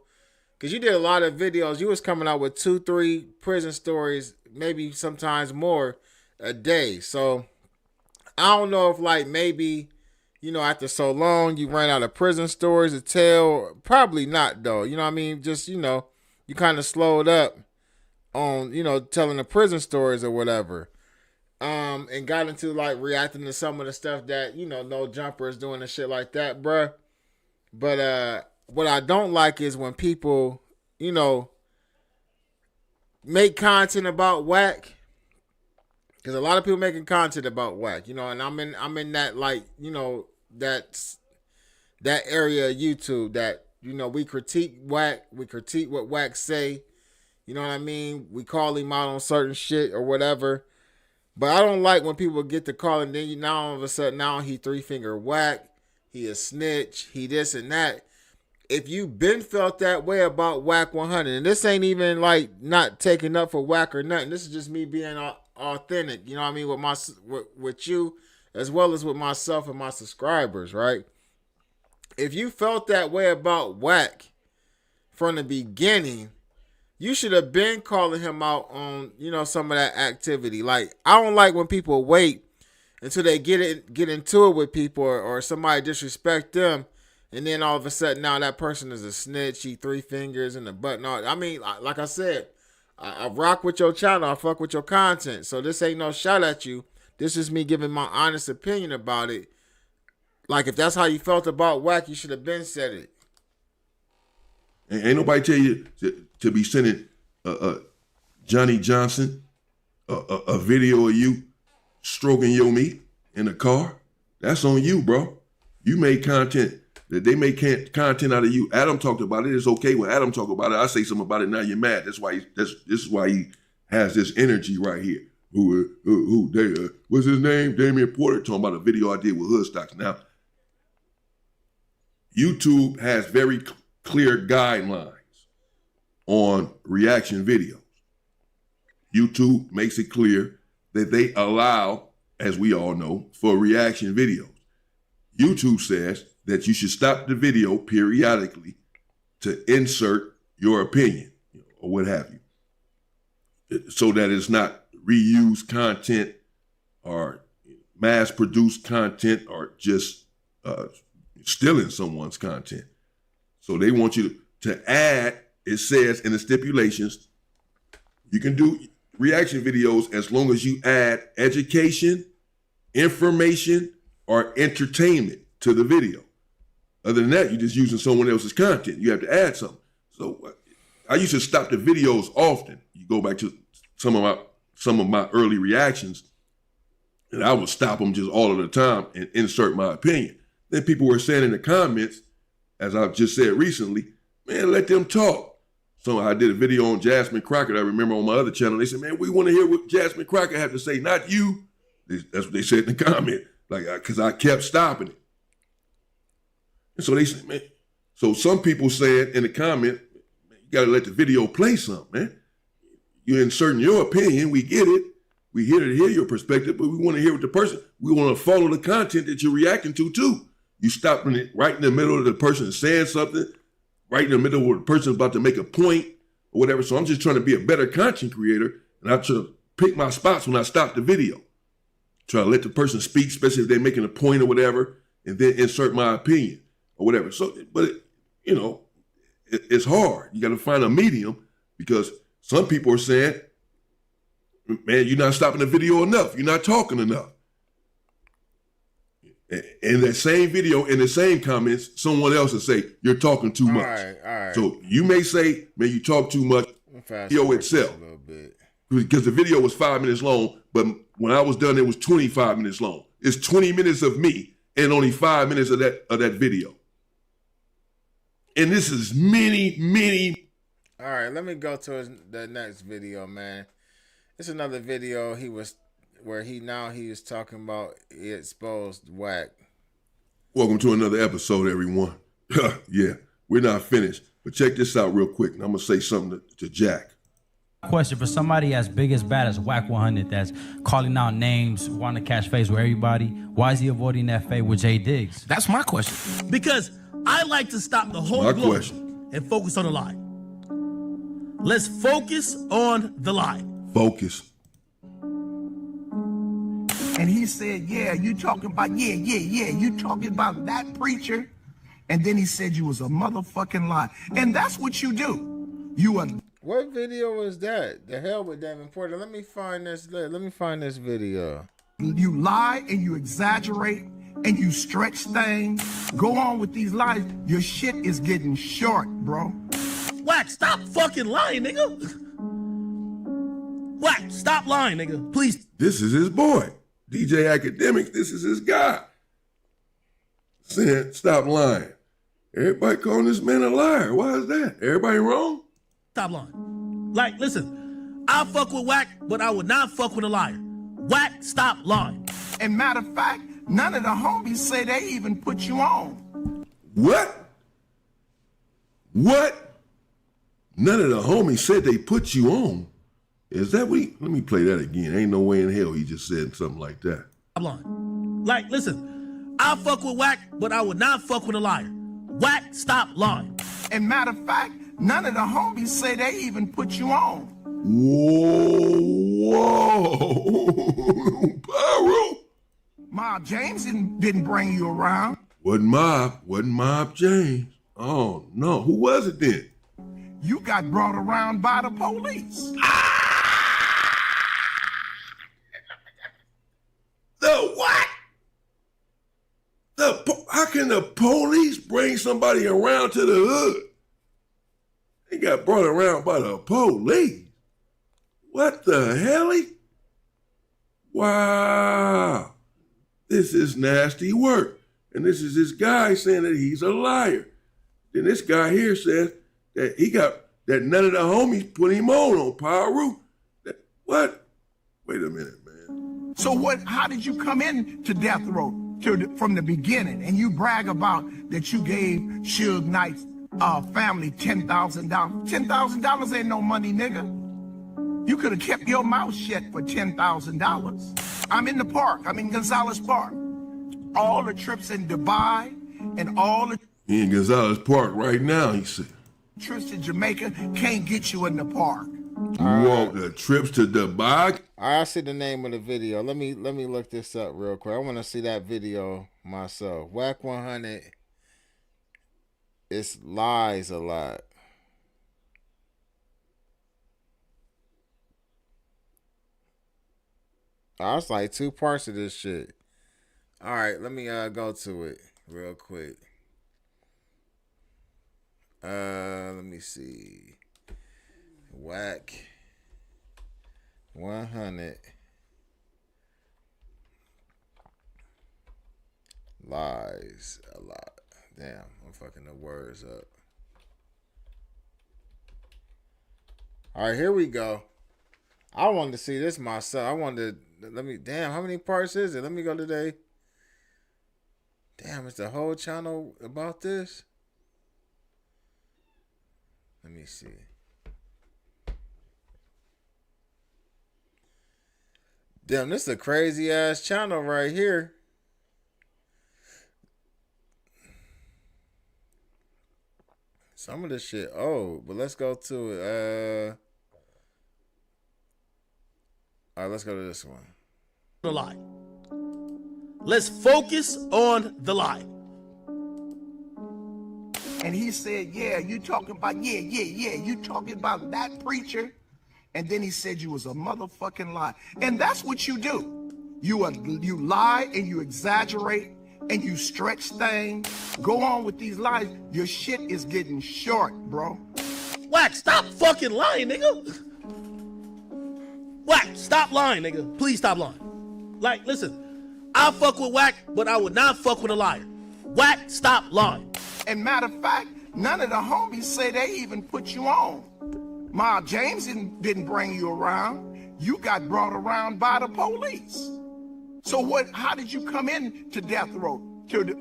because you did a lot of videos. You was coming out with 2-3 prison stories, maybe sometimes more a day. So I don't know if, like, maybe, you know, after so long you ran out of prison stories to tell. Probably not, though. You know what I mean? Just, you know, you kind of slowed up on, you know, telling the prison stories or whatever. And got into, like, reacting to some of the stuff that, you know, No Jumper is doing and shit like that, bruh. But what I don't like is when people, you know, make content about Wack. Because a lot of people making content about Wack, you know, and I'm in that, like, you know, that area of YouTube that, you know, we critique Wack, we critique what Wack say, you know what I mean? We call him out on certain shit or whatever. But I don't like when people get to call and then you now all of a sudden now he 3-finger Wack, he a snitch, he this and that. If you been felt that way about Wack 100, and this ain't even like not taking up for Wack or nothing. This is just me being authentic, you know what I mean, with you as well as with myself and my subscribers, right? If you felt that way about Wack from the beginning, you should have been calling him out on, you know, some of that activity. Like, I don't like when people wait until they get into it with people or somebody disrespect them, and then all of a sudden now that person is a snitch, he 3 fingers in the butt. No, I mean, like I said, I rock with your channel, I fuck with your content. So this ain't no shot at you. This is me giving my honest opinion about it. Like, if that's how you felt about Wack, you should have been said it. Ain't nobody tell you to be sending Johnny Johnson a video of you stroking your meat in the car. That's on you, bro. You made content. That they make content out of you. Adam talked about it. It's okay when Adam talk about it. I say something about it. Now you're mad. That's why this is why he has this energy right here. What's his name? Damion Porter talking about a video I did with Hoodstocks. Now, YouTube has very clear guidelines on reaction videos. YouTube makes it clear that they allow, as we all know, for reaction videos. YouTube says that you should stop the video periodically to insert your opinion or what have you, so that it's not reused content or mass-produced content or just stealing someone's content. So they want you to add, it says in the stipulations, you can do reaction videos as long as you add education, information, or entertainment to the video. Other than that, you're just using someone else's content. You have to add something. So I used to stop the videos often. You go back to some of my early reactions, and I would stop them just all of the time and insert my opinion. Then people were saying in the comments, as I've just said recently, man, let them talk. So I did a video on Jasmine Crockett. I remember on my other channel, they said, man, we want to hear what Jasmine Crockett had to say, not you. That's what they said in the comment, like, because I kept stopping it. And so they said, man, so some people said in the comment, man, you got to let the video play something, man. You're inserting your opinion. We get it. We're here to hear your perspective, but we want to hear what the person, we want to follow the content that you're reacting to too. You stop right in the middle of the person saying something, right in the middle where the person's about to make a point or whatever. So I'm just trying to be a better content creator, and I try to pick my spots when I stop the video. Try to let the person speak, especially if they're making a point or whatever, and then insert my opinion or whatever. So, but it's hard. You got to find a medium, because some people are saying, man, you're not stopping the video enough. You're not talking enough. In that same video, in the same comments, someone else will say, you're talking too much. All right. So you may say, man, you talk too much. Video itself. A little bit. Because the video was 5 minutes long, but when I was done, it was 25 minutes long. It's 20 minutes of me and only 5 minutes of that video. And this is many. All right, let me go to the next video, man. It's another video where he is talking about he exposed Wack. Welcome to another episode, everyone. Yeah, we're not finished, but check this out real quick. And I'm gonna say something to Jack. Question for somebody as big as bad as Wack 100 that's calling out names, wanting to catch face with everybody. Why is he avoiding that fade with Jay Diggs? That's my question. Because I like to stop the whole My globe question. and focus on the lie. Let's focus on the lie. Focus. And he said, yeah, you talking about, you talking about that preacher. And then he said you was a motherfucking lie. And that's what you do. You are. What video was that? The hell with Damion Porter. Let me find this video. You lie and you exaggerate and you stretch things. Go on with these lies. Your shit is getting short, bro. Wack, stop fucking lying, nigga. Wack, stop lying, nigga. Please. This is his boy. DJ Academics, this is his guy. Saying, stop lying. Everybody calling this man a liar. Why is that? Everybody wrong? Stop lying. Like, listen, I fuck with Wack, but I would not fuck with a liar. Wack, stop lying. And matter of fact, none of the homies say they even put you on. What? What? None of the homies said they put you on. Is that what let me play that again. Ain't no way in hell he just said something like that. Stop lying. Like, listen, I fuck with Wack, but I would not fuck with a liar. Wack, stop lying. And matter of fact, none of the homies say they even put you on. Whoa. Pyro. Mob James didn't bring you around. Wasn't Mob James. Oh, no. Who was it then? You got brought around by the police. The what? How can the police bring somebody around to the hood? They got brought around by the police. What the hell? Wow. This is nasty work. And this is this guy saying that he's a liar. Then this guy here says that none of the homies put him on Pyro. What? Wait a minute, man. So how did you come in to death row from the beginning? And you brag about that you gave Suge Knight's family $10,000. $10,000 ain't no money, nigga. You could have kept your mouth shut for $10,000. I'm in the park. I'm in Gonzales Park. All the trips in Dubai and all the He in Gonzales Park right now, he said. trips to Jamaica can't get you in the park. You want the trips to Dubai? I see the name of the video. Let me look this up real quick. I want to see that video myself. Wack 100. It's lies a lot. Oh, it's like 2 parts of this shit. All right, let me go to it real quick. Let me see. Wack 100 lies a lot. Damn, I'm fucking the words up. All right, here we go. I wanted to see this myself. I wanted to, damn, how many parts is it? Let me go today. Damn, it's the whole channel about this? Let me see. Damn, this is a crazy ass channel right here. Some of this shit old, but let's go to it. All right, let's go to this one. The lie. Let's focus on the lie. And he said, yeah, you talking about, yeah, you talking about that preacher? And then he said you was a motherfucking lie. And that's what you do. You lie and you exaggerate and you stretch things. Go on with these lies. Your shit is getting short, bro. Wack, stop fucking lying, nigga. Wack, stop lying, nigga. Please stop lying. Like, listen, I fuck with Wack, but I would not fuck with a liar. Wack, stop lying. And matter of fact, none of the homies say they even put you on. Ma James didn't bring you around. You got brought around by the police. So how did you come in to death row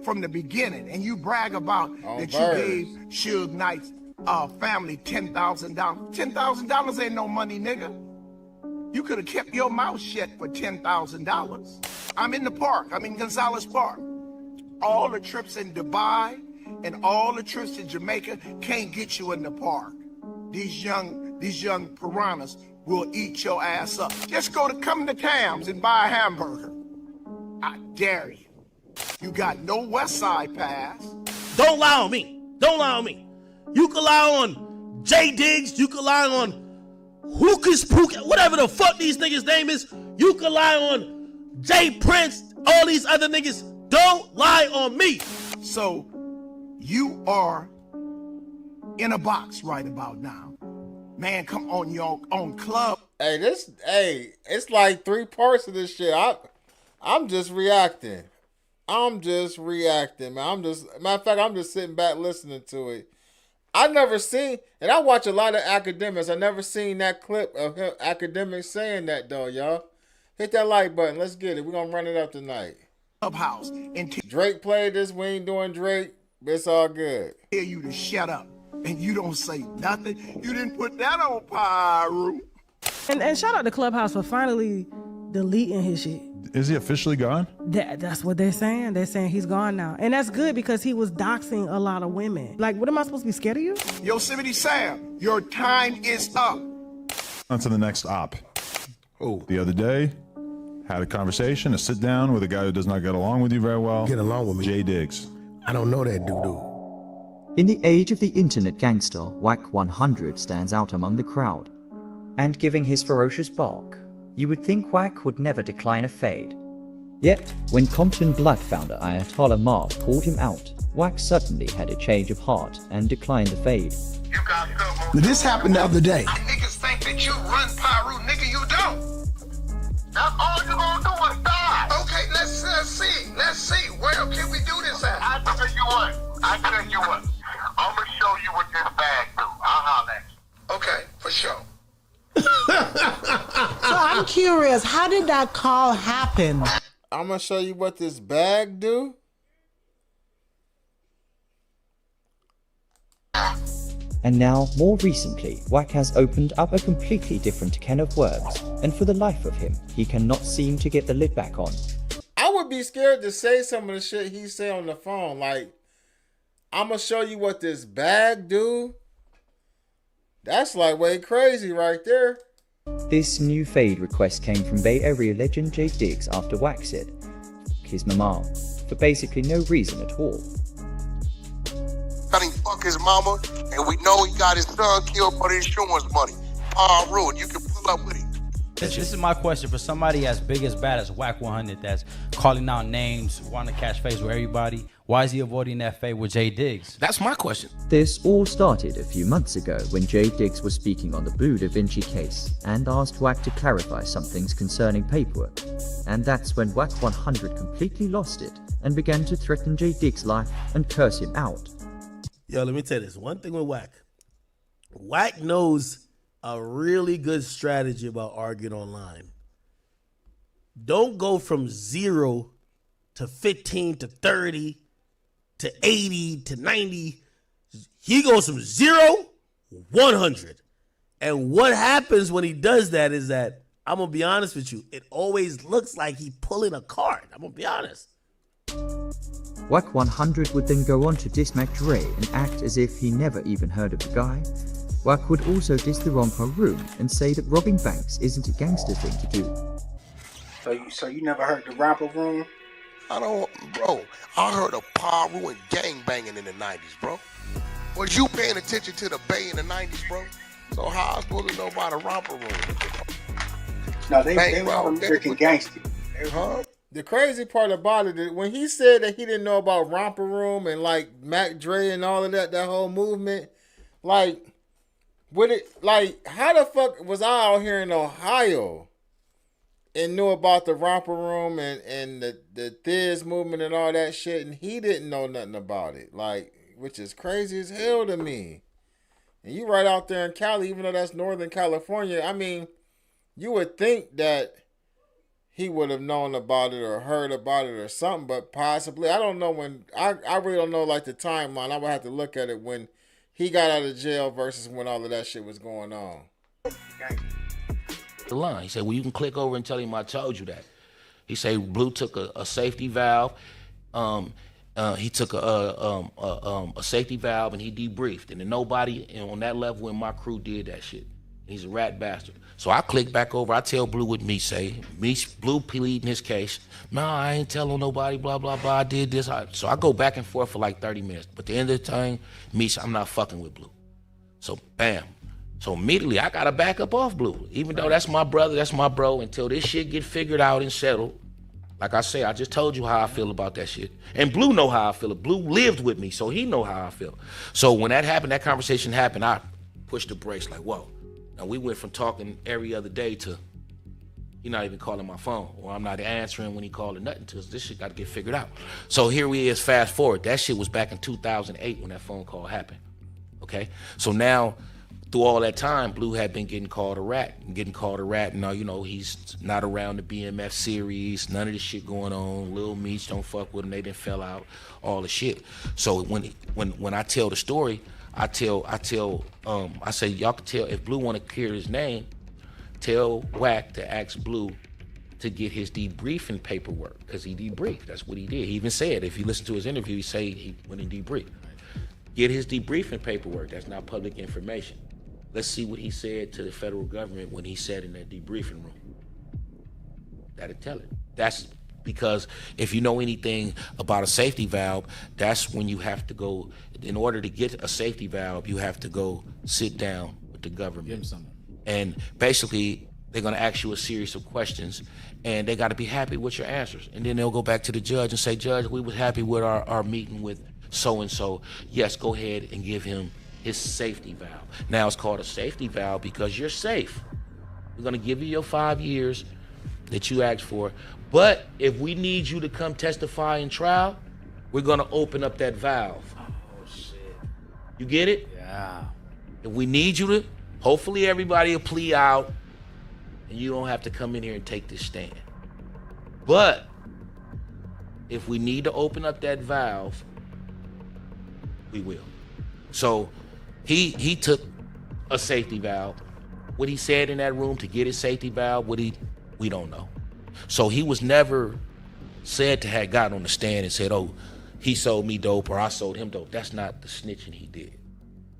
from the beginning? And you brag about that you gave Suge Knight's family $10,000. $10,000 ain't no money, nigga. You could have kept your mouth shut for $10,000. I'm in the park. I'm in Gonzales Park. All the trips in Dubai and all the trips to Jamaica can't get you in the park. These young piranhas will eat your ass up. Just come to Cam's and buy a hamburger. I dare you. You got no West Side pass. Don't lie on me. Don't lie on me. You can lie on Jay Diggs. You can lie on Hookus Pook, whatever the fuck these niggas' name is. You can lie on Jay Prince, all these other niggas. Don't lie on me. So you are in a box right about now. Man, come on your own club. It's like 3 parts of this shit. I'm just reacting. Man. Matter of fact, I'm just sitting back listening to it. I never seen, and I watch a lot of academics. I never seen that clip of him academics saying that though, y'all. Hit that like button. Let's get it. We're gonna run it up tonight. Clubhouse and Drake played this. We ain't doing Drake. But it's all good. Tell you to shut up, and you don't say nothing. You didn't put that on Pyro. And shout out to Clubhouse for finally deleting his shit. Is he officially gone? That's what they're saying. They're saying he's gone now. And that's good because he was doxing a lot of women. Like, what am I supposed to be scared of you? Yosemite Sam, your time is up. On to the next op. Oh, The other day, had a conversation, a sit down with a guy who does not get along with you very well. get along with me. Jay Diggs. I don't know that dude. In the age of the internet gangster, Wack 100 stands out among the crowd. And giving his ferocious bark, you would think Wack would never decline a fade. Yet, when Compton Blood founder Ayatollah Marv called him out, Wack suddenly had a change of heart and declined the fade. You got This happened the other day. niggas think that you run Pyro, nigga, you don't. That's all you gonna do is die. Okay, let's see. Let's see. Where can we do this at? I tell you what. I'm gonna show you what this bag do. I'll holler at you. Okay, for sure. So I'm curious, how did that call happen? I'm gonna show you what this bag do. And now, more recently, Wack has opened up a completely different can of worms, and for the life of him, he cannot seem to get the lid back on. I would be scared to say some of the shit he say on the phone. Like, I'm gonna show you what this bag do. That's like way crazy right there. This new fade request came from Bay Area legend Jay Diggs after Wack said, "F his mama," for basically no reason at all. He fuck his mama, and we know he got his son killed for the insurance money. Rude, you can pull up with him. This is my question for somebody as big as bad as Wack 100 that's calling out names, wanting to catch face with everybody. Why is he avoiding that fade with Jay Diggs? That's my question. This all started a few months ago when Jay Diggs was speaking on the Blue Da Vinci case and asked Wack to clarify some things concerning paperwork. And that's when Wack 100 completely lost it and began to threaten Jay Diggs' life and curse him out. Yo, let me tell you this. One thing with Wack. Wack knows a really good strategy about arguing online. Don't go from 0 to 15 to 30 to 80 to 90. He goes from 0, 100. And what happens when he does that is that, I'm going to be honest with you, it always looks like he pulling a card. I'm going to be honest. Wack 100 would then go on to diss Mac Dre and act as if he never even heard of the guy. Wack would also diss the Romper Room and say that robbing banks isn't a gangster thing to do. So you never heard the Romper Room? Bro, I heard of Paru and gang banging in the 90s, bro. Was you paying attention to the Bay in the 90s, bro? So how I supposed to know about the Romper Room? No, they were American gangsters. Huh? The crazy part about it is when he said that he didn't know about Romper Room and like Mac Dre and all of that whole movement, like, how the fuck was I out here in Ohio and knew about the Romper Room and the Thiz movement and all that shit, and he didn't know nothing about it, like, which is crazy as hell to me. And you right out there in Cali, even though that's Northern California, I mean, you would think that he would have known about it or heard about it or something, but possibly. I don't know when. I really don't know, like, the timeline. I would have to look at it when he got out of jail versus when all of that shit was going on. The line. He said, well, you can click over and tell him I told you that. He said Blue took a safety valve. He took a safety valve and he debriefed. And then nobody on that level in my crew did that shit. He's a rat bastard. So I click back over. I tell Blue what me say. Blue pleading his case. No, I ain't telling nobody, blah, blah, blah. I did this. So I go back and forth for like 30 minutes. But at the end of the time, I'm not fucking with Blue. So bam. So immediately I got to back up off Blue. Even though that's my brother, that's my bro. Until this shit get figured out and settled. Like I say, I just told you how I feel about that shit. And Blue know how I feel. Blue lived with me, so he know how I feel. So when that happened, that conversation happened, I pushed the brakes like, whoa. Now we went from talking every other day to he not even calling my phone, or I'm not answering when he called or nothing, because this shit got to get figured out. So here we is, fast forward. That shit was back in 2008 when that phone call happened. Okay? So now, through all that time, Blue had been getting called a rat. And now, you know, he's not around the BMF series, none of this shit going on. Lil Meech don't fuck with him, they done fell out, all the shit. So when I tell the story, I say, y'all can tell, if Blue want to clear his name, tell Wack to ask Blue to get his debriefing paperwork, because he debriefed. That's what he did. He even said, if you listen to his interview, he say he went and debriefed. Get his debriefing paperwork. That's not public information. Let's see what he said to the federal government when he sat in that debriefing room. That'll tell it. That's because if you know anything about a safety valve, that's when you have to go, in order to get a safety valve, you have to go sit down with the government. Give him something. And basically, they're gonna ask you a series of questions, and they gotta be happy with your answers. And then they'll go back to the judge and say, Judge, we was happy with our meeting with so-and-so. Yes, go ahead and give him his safety valve. Now it's called a safety valve because you're safe. We're gonna give you your 5 years that you asked for, but if we need you to come testify in trial, we're gonna open up that valve. Oh shit. You get it? Yeah. If we need you to, hopefully everybody will plea out and you don't have to come in here and take this stand. But if we need to open up that valve, we will. So he took a safety valve. What he said in that room to get his safety valve, we don't know. So he was never said to have got on the stand and said, oh, he sold me dope or I sold him dope. That's not the snitching he did.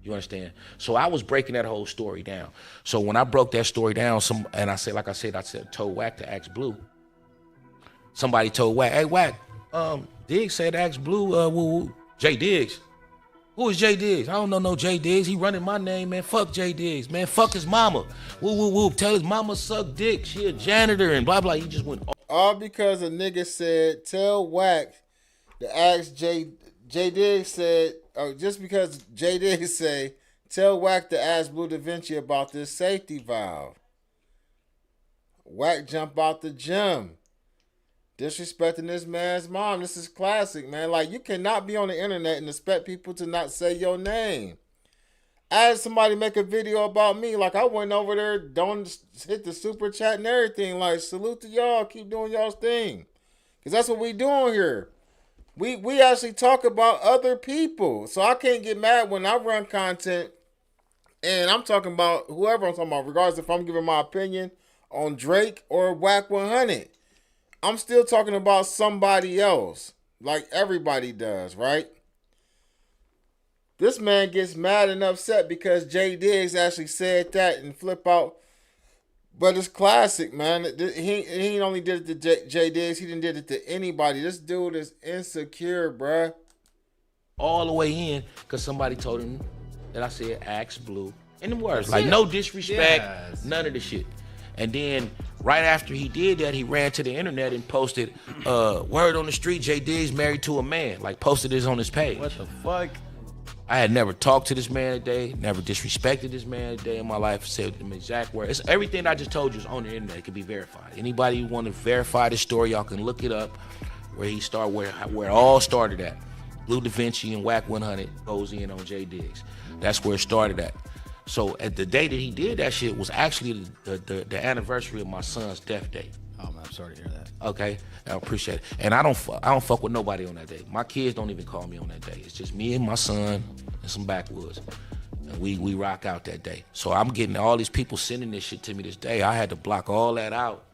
You understand? So I was breaking that whole story down. So when I broke that story down, told Wack to ask Blue. Somebody told Wack, hey Wack, Diggs said ask Blue, Jay Diggs. Who is Jay Diggs? I don't know no Jay Diggs. He running my name, man. Fuck Jay Diggs, man. Fuck his mama. Woo, woo, woo. Tell his mama suck dick. She a janitor and blah, blah. He just went. All because a nigga said, tell Wack to ask Jay Diggs said, just because Jay Diggs say, tell Wack to ask Blue Da Vinci about this safety valve. Wack jump out the gym. Disrespecting this man's mom. This is classic, man. Like, you cannot be on the internet and expect people to not say your name. I had somebody make a video about me. Like, I went over there, don't hit the super chat and everything. Like, salute to y'all. Keep doing y'all's thing. Because that's what we doing here. We actually talk about other people. So I can't get mad when I run content and I'm talking about whoever I'm talking about, regardless if I'm giving my opinion on Drake or Wack 100. I'm still talking about somebody else. like everybody does, right? This man gets mad and upset because Jay Diggs actually said that and flip out. But it's classic, man. He only did it to Jay Diggs. He didn't did it to anybody. This dude is insecure, bruh. All the way in because somebody told him that I said ask Blue. In the words, like no disrespect, none of the shit. And then right after he did that, he ran to the internet and posted, word on the street, Jay Diggs married to a man. Like posted this on his page. What the fuck? I had never talked to this man a day, never disrespected this man a day in my life, said them exact words. It's everything I just told you is on the internet. It can be verified. Anybody who want to verify this story, y'all can look it up where he started, where it all started at. Blue Da Vinci and Wack 100 goes in on Jay Diggs. That's where it started at. So at the day that he did that shit was actually the anniversary of my son's death date. Oh man, I'm sorry to hear that. Okay, I appreciate it. And I don't fuck with nobody on that day. My kids don't even call me on that day. It's just me and my son and some backwoods. And we rock out that day. So I'm getting all these people sending this shit to me this day. I had to block all that out.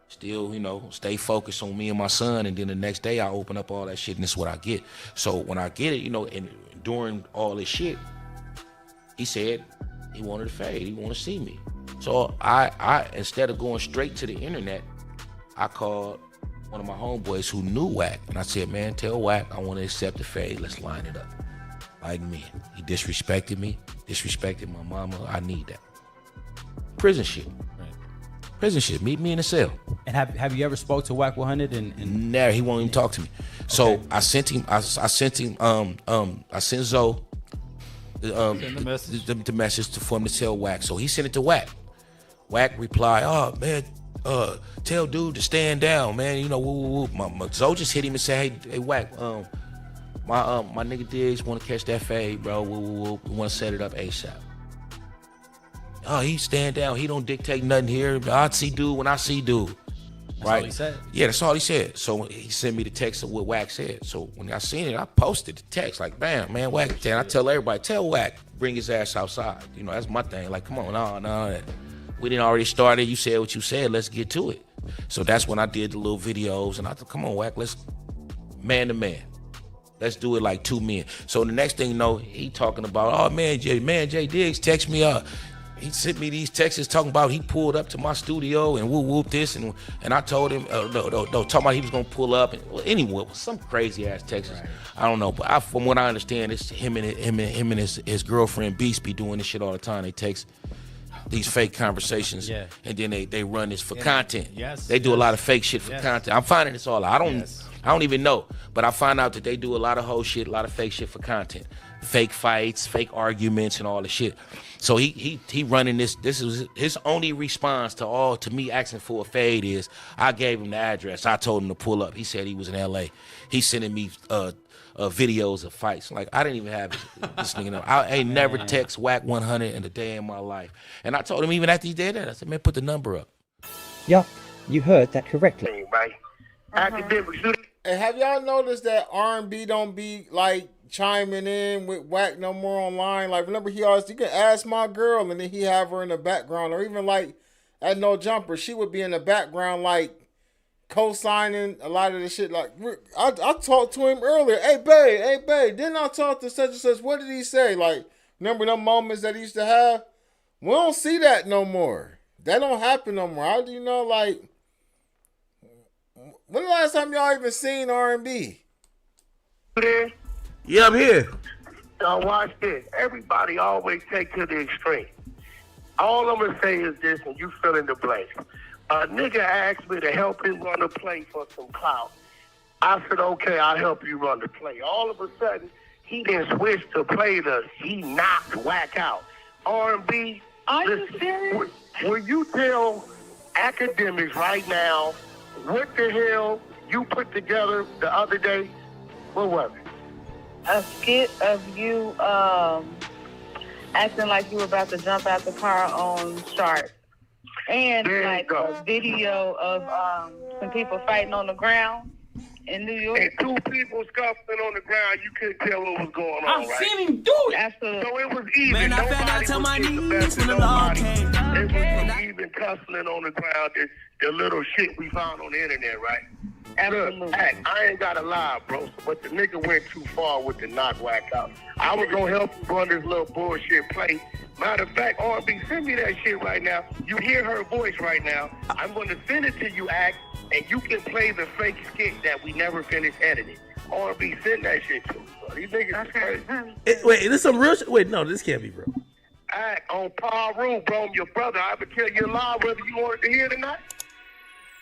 Still, stay focused on me and my son. And then the next day I open up all that shit and this is what I get. So when I get it, and during all this shit, he said he wanted to fade. He wanted to see me. So I instead of going straight to the internet, I called one of my homeboys who knew Wack. And I said, man, tell Wack I want to accept the fade. Let's line it up. Like me. He disrespected me, disrespected my mama. I need that. Prison shit. Right. Prison shit. Meet me in a cell. And have you ever spoke to Wack 100 and Never. He won't even talk to me. So okay. I sent Zoe the message for him to tell Wack. So he sent it to Wack. Wack replied, oh man, tell dude to stand down, man. Woo. My Zoe just hit him and said, hey Wack, my nigga Diggs want to catch that fade, bro. Woo. We want to set it up ASAP. Oh, he stand down. He don't dictate nothing here. I see dude when I see dude. That's all he said? Yeah, that's all he said. So he sent me the text of what Wack said. So when I seen it, I posted the text like, bam, man, Wack. And I tell everybody, tell Wack, bring his ass outside. That's my thing. Like, come on, no. We didn't already started. You said what you said. Let's get to it. So that's when I did the little videos. And I thought, come on, Wack, let's man to man. Let's do it like two men. So the next thing you know, he talking about, oh, man, Jay Diggs text me up. He sent me these texts talking about he pulled up to my studio and whoop this and I told him no talking about he was gonna pull up and anyway some crazy ass texts. Right. I don't know, but from what I understand, it's him and his girlfriend Beast be doing this shit all the time. They text these fake conversations and then they run this for content. Yes, they do a lot of fake shit for content. I'm finding this all out. I don't even know, but I find out that they do a lot of whole shit, a lot of fake shit for content. Fake fights, fake arguments, and all the shit. So he running this. This is his only response to me asking for a fade is I gave him the address. I told him to pull up. He said he was in L.A. He's sending me videos of fights. Like I didn't even have this nigga. I ain't never text Wack 100 in a day in my life. And I told him even after he did that, I said, man, put the number up. Yup, you heard that correctly. Right. And have y'all noticed that R&B don't be like chiming in with Wack no more online? Like remember you can ask my girl and then he have her in the background, or even like at No Jumper, she would be in the background like co-signing a lot of the shit. Like I talked to him earlier. Hey babe, didn't I talk to such and such? What did he say? Like remember them moments that he used to have? We don't see that no more. That don't happen no more. How do you know? Like when the last time y'all even seen R&B? Yeah, I'm here. Now watch this. Everybody always take to the extreme. All I'm gonna say is this, and you fill in the blank. A nigga asked me to help him run a play for some clout. I said, okay, I'll help you run the play. All of a sudden, he didn't switch to play he knocked Wack out. R&B. Are you serious? Will you tell academics right now what the hell you put together the other day? What was it? A skit of you acting like you were about to jump out the car on Shark. And like a video of some people fighting on the ground in New York. And two people scuffling on the ground, you couldn't tell what was going on, I've seen him do it. Absolutely. So it was even. Man, I fell down to my knees when the law came. It was even tussling on the ground, the little shit we found on the internet, right? Absolutely. Hey, I ain't gotta lie, bro, but the nigga went too far with the knock Wack out. I was gonna help him run this little bullshit play. Matter of fact, R&B, send me that shit right now. You hear her voice right now. I'm gonna send it to you, Act, and you can play the fake skit that we never finished editing. R&B, send that shit to me, bro. These niggas is crazy. Wait, is this some real shit? Wait, no, this can't be real. Act on Paul Rule, bro. I'm your brother. I would tell you live whether you wanted to hear it or not.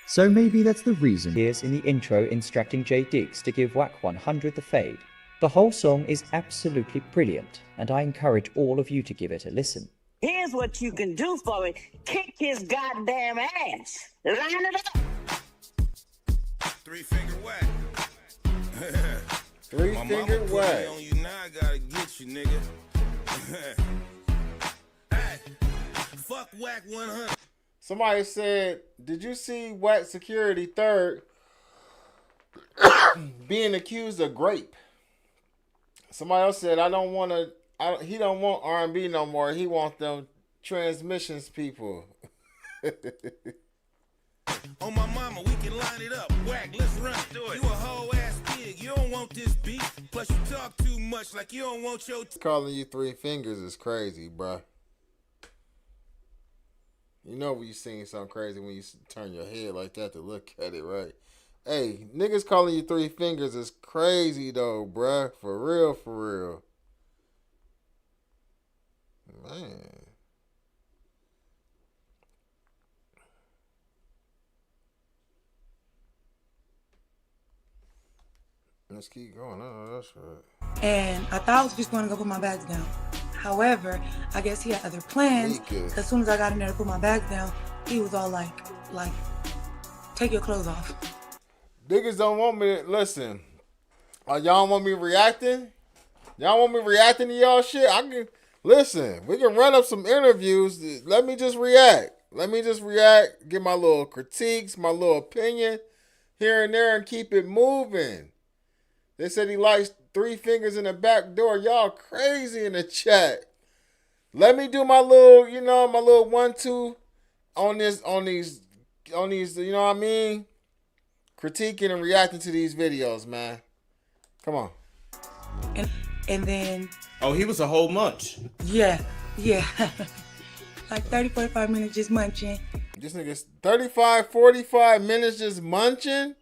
So maybe that's the reason here's in the intro instructing Jay Diggs to give Wack 100 the fade. The whole song is absolutely brilliant, and I encourage all of you to give it a listen. Here's what you can do for me. Kick his goddamn ass. Line it up. 3-finger Wack. 3-finger Wack. On you now, I gotta get you, nigga. Hey, fuck Wack 100. Somebody said, did you see Wack Security Third being accused of grape? Somebody else said, he don't want R&B no more. He want them transmissions people. On my mama, we can line it up. Wack, let's run it. Do it. You a whole ass pig. You don't want this beat. Plus you talk too much like you don't want your... Calling you 3 fingers is crazy, bruh. You know when you sing something crazy when you turn your head like that to look at it, right? Hey, niggas calling you 3 fingers is crazy though, bruh. For real, for real. Man. Let's keep going. Oh, that's right. And I thought I was just going to go put my bags down. However, I guess he had other plans. As soon as I got in there to put my bags down, he was all like, take your clothes off. Niggas don't want me to listen. Y'all want me reacting? Y'all want me reacting to y'all shit? I can listen. We can run up some interviews. Let me just react. Give my little critiques, my little opinion here and there, and keep it moving. They said he likes 3 fingers in the back door. Y'all crazy in the chat. Let me do my little, my little 1-2 on these, you know what I mean? Critiquing and reacting to these videos, man. Come on. And then... Oh, he was a whole munch. Yeah. Like 30, 45 minutes just munching. This nigga's 35, 45 minutes just munching?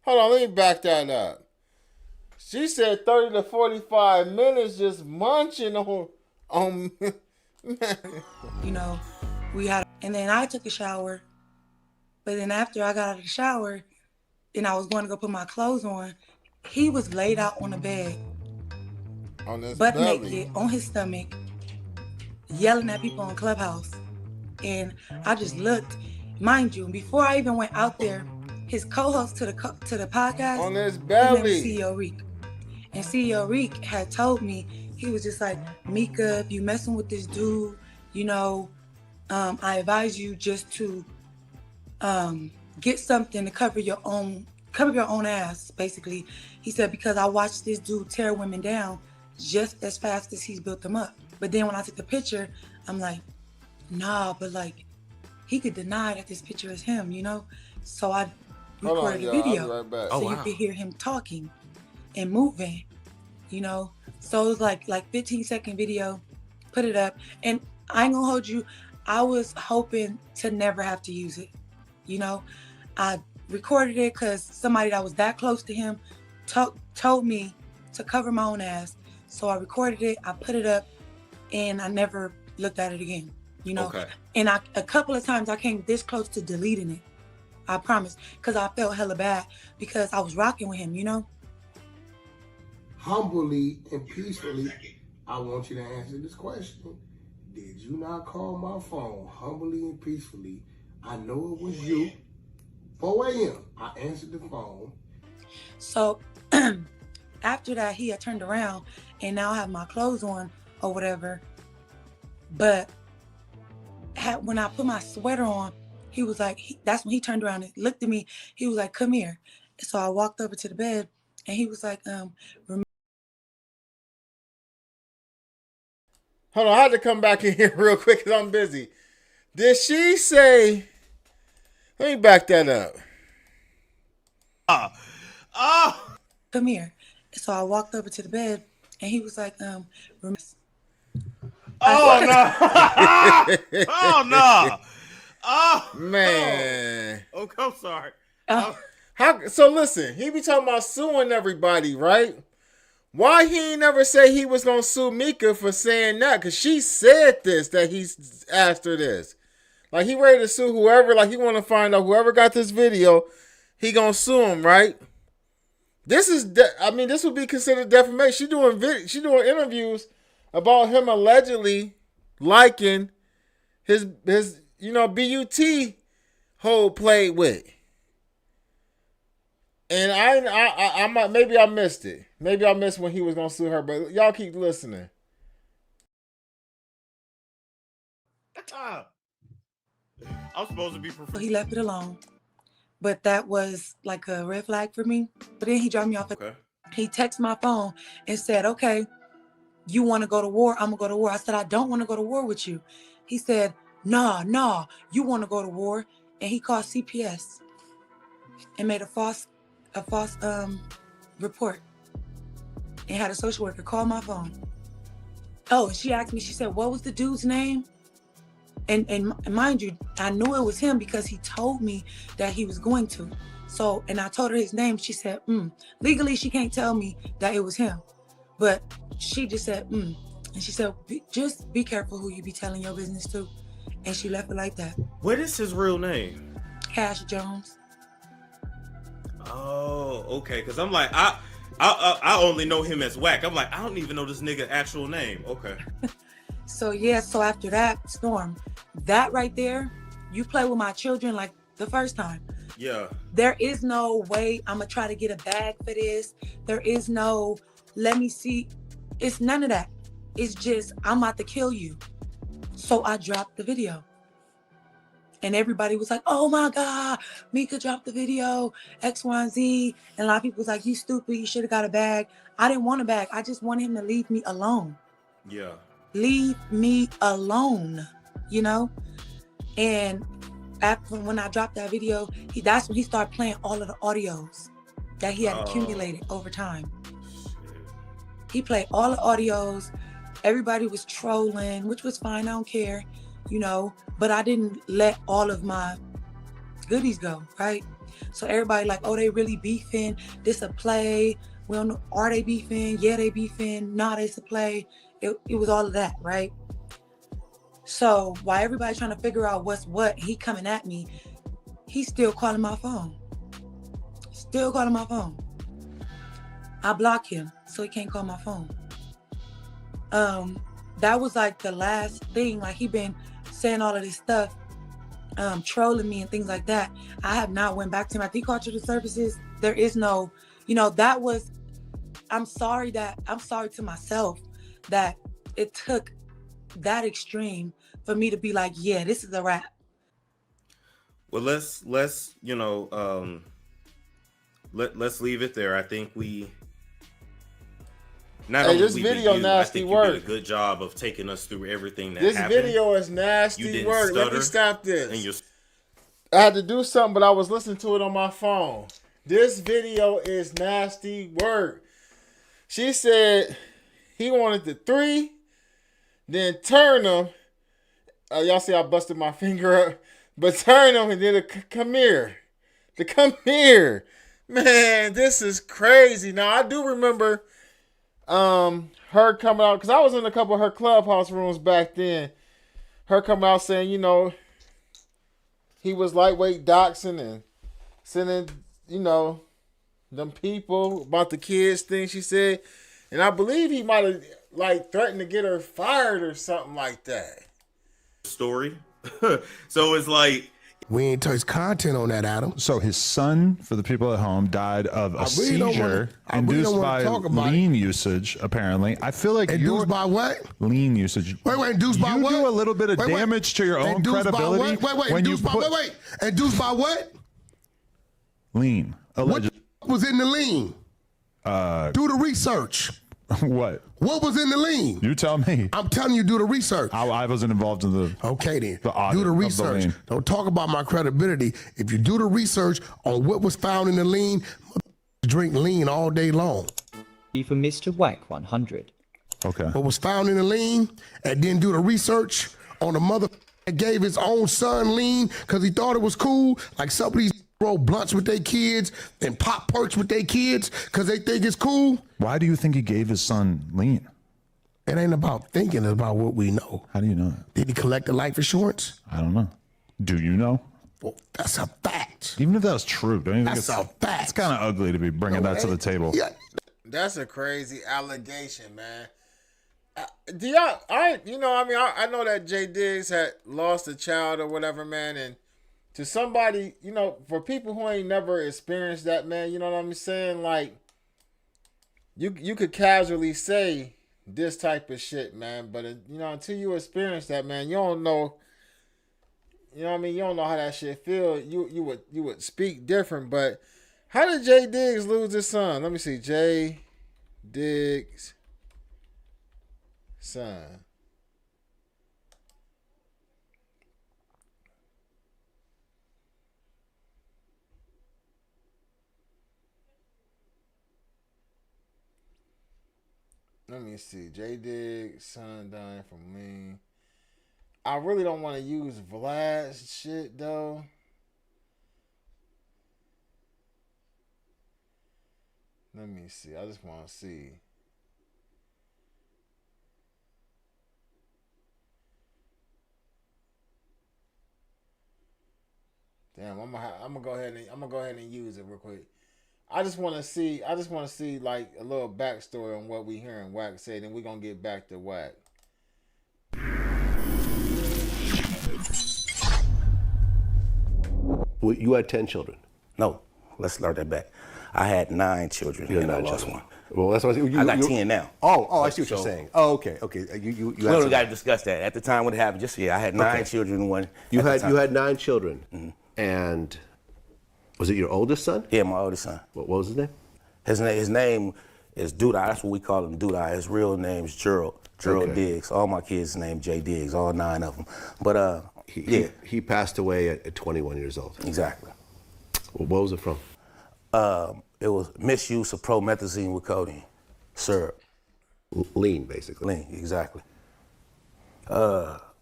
Hold on, let me back that up. She said 30 to 45 minutes just munching on we had, and then I took a shower. But then after I got out of the shower and I was going to go put my clothes on, he was laid out on the bed, on his butt belly, naked, on his stomach, yelling at people on Clubhouse. And I just looked, mind you, before I even went out there, his co-host to the podcast, on his belly, his name is CEO Reek. And CEO Reek had told me, he was just like, Mika, if you messing with this dude, I advise you just to get something to cover your own ass, basically. He said, because I watched this dude tear women down just as fast as he's built them up. But then when I took the picture, I'm like, nah, but like, he could deny that this picture is him, So I recorded a video right so you could hear him talking and moving, So it was like 15-second video, put it up. And I ain't gonna hold you, I was hoping to never have to use it. I recorded it because somebody that was that close to him told me to cover my own ass. So I recorded it, I put it up, and I never looked at it again, Okay. And a couple of times I came this close to deleting it. I promise, because I felt hella bad because I was rocking with him, Humbly and peacefully, I want you to answer this question. Did you not call my phone humbly and peacefully? I know it was you. 4 a.m. I answered the phone. So after that, he had turned around and now I have my clothes on or whatever. But when I put my sweater on, he was like, that's when he turned around and looked at me. He was like, come here. So I walked over to the bed and he was like, Hold on, I had to come back in here real quick because I'm busy. Did she say... Let me back that up. Come here. So I walked over to the bed, and he was like, remember. Oh no! Oh no! Oh man. Oh, I'm sorry. How? So listen, he be talking about suing everybody, right? Why he ain't never say he was gonna sue Mika for saying that? Cause she said this, that he's asked her this. Like he ready to sue whoever. Like he want to find out whoever got this video, he gonna sue him, right? This is, this would be considered defamation. She doing interviews about him allegedly liking his BUT whole played with. And I might, maybe I missed it. Maybe I missed when he was gonna sue her, but y'all keep listening. I'm supposed to be So he left it alone. But that was like a red flag for me. But then he dropped me off. Okay. He texted my phone and said, okay, you want to go to war? I'm going to go to war. I said, I don't want to go to war with you. He said, nah, you want to go to war. And he called CPS and made a false report. And had a social worker call my phone. Oh, she asked me, she said, what was the dude's name? And mind you, I knew it was him because he told me that he was going to. So, and I told her his name. She said, legally, she can't tell me that it was him. But she just said, And she said, just be careful who you be telling your business to. And she left it like that. What is his real name? Cash Jones. Oh, okay. Because I'm like, I only know him as Wack. I'm like, I don't even know this nigga actual name. Okay. So yeah, so after that, Storm, that right there, you play with my children like the first time. Yeah. There is no way I'm gonna try to get a bag for this. There is no, let me see. It's none of that. It's just, I'm about to kill you. So I dropped the video. And everybody was like, oh my God, Mika dropped the video, X, Y, and Z. And a lot of people was like, you stupid, you should have got a bag. I didn't want a bag. I just wanted him to leave me alone. Yeah. Leave me alone, you know? And after, when I dropped that video, that's when he started playing all of the audios that he had accumulated over time. He played all the audios. Everybody was trolling, which was fine. I don't care, you know? But I didn't let all of my goodies go, right? So everybody like, oh, they really beefing. This a play. We don't know, are they beefing? Yeah, they beefing. Nah, it's a play. It was all of that, right? So while everybody's trying to figure out what's what, he coming at me, he's still calling my phone. Still calling my phone. I block him so he can't call my phone. That was like the last thing. Like he been saying all of this stuff, trolling me and things like that. I have not went back to him. I think cultural services, there is no, that was, I'm sorry to myself that it took that extreme for me to be like, yeah, this is a wrap. Well, let's let's leave it there. I think we not only this we video you, nasty I think work. You did a good job of taking us through everything that this happened. This video is nasty work. Let me stop this. And I had to do something, but I was listening to it on my phone. This video is nasty work. She said he wanted the 3, then turn him. Y'all see I busted my finger up. But turn him and then come here. The come here. Man, this is crazy. Now, I do remember her coming out, because I was in a couple of her clubhouse rooms back then. Her coming out saying, he was lightweight doxing and sending, them people about the kids thing, she said. And I believe he might have, threatened to get her fired or something like that. Story. So it's like, we ain't touched content on that, Adam. So his son, for the people at home, died of a seizure induced by lean usage, apparently. I feel like induced by what? Lean usage. Wait, induced by what? You do a little bit of damage to your own credibility. Induced by what? Lean. Allegedly. What was in the lean? Do the research. What? What was in the lean? You tell me. I'm telling you, do the research. I wasn't involved in the. Okay then. The audit Do the of research. lean. Don't talk about my credibility. If you do the research on what was found in the lean, drink lean all day long. For Mr. Wack 100. Okay. What was found in the lean, and then do the research on the mother that gave his own son lean because he thought it was cool. Like some of these roll blunts with their kids and pop perks with their kids because they think it's cool. Why do you think he gave his son lean? It ain't about thinking, it's about what we know. How do you know that? Did he collect the life insurance? I don't know. Do you know? Well, that's a fact. Even if that was true, don't you think That's a fact. It's kind of ugly to be bringing that to the table. Yeah. That's a crazy allegation, man. Do y'all? I know that Jay Diggs had lost a child or whatever, man, and to somebody, for people who ain't never experienced that, man, you know what I'm saying? Like, you could casually say this type of shit, man, but until you experience that, man, you don't know. You know what I mean? You don't know how that shit feel. You would speak different, but how did Jay Diggs lose his son? Let me see. Jay Diggs' son. Let me see. Jay Diggs' son dying from lean. I really don't want to use Vlad's shit, though. Let me see. I just want to see. Damn, I'm gonna go ahead and use it real quick. I just want to see like a little backstory on what we hearing Wack say, then we're gonna get back to Wack. Well, you had 10 children. No, let's start that back. I had 9 children You had and I 9 lost children. one. Well, that's what I got 10 now. Oh, I see what you're So- saying. Oh, okay. You We don't got to discuss that. At the time when it happened, I had 9 children and one. You at the had time. you had 9 children, and was it your oldest son? Yeah, my oldest son. What was his name? His name is Duda. That's what we call him, Duda. His real name is Gerald Diggs. All my kids named Jay Diggs, all 9 of them. But He passed away at 21 years old. Exactly. Well, what was it from? It was misuse of promethazine with codeine syrup. Lean, basically. Lean, exactly.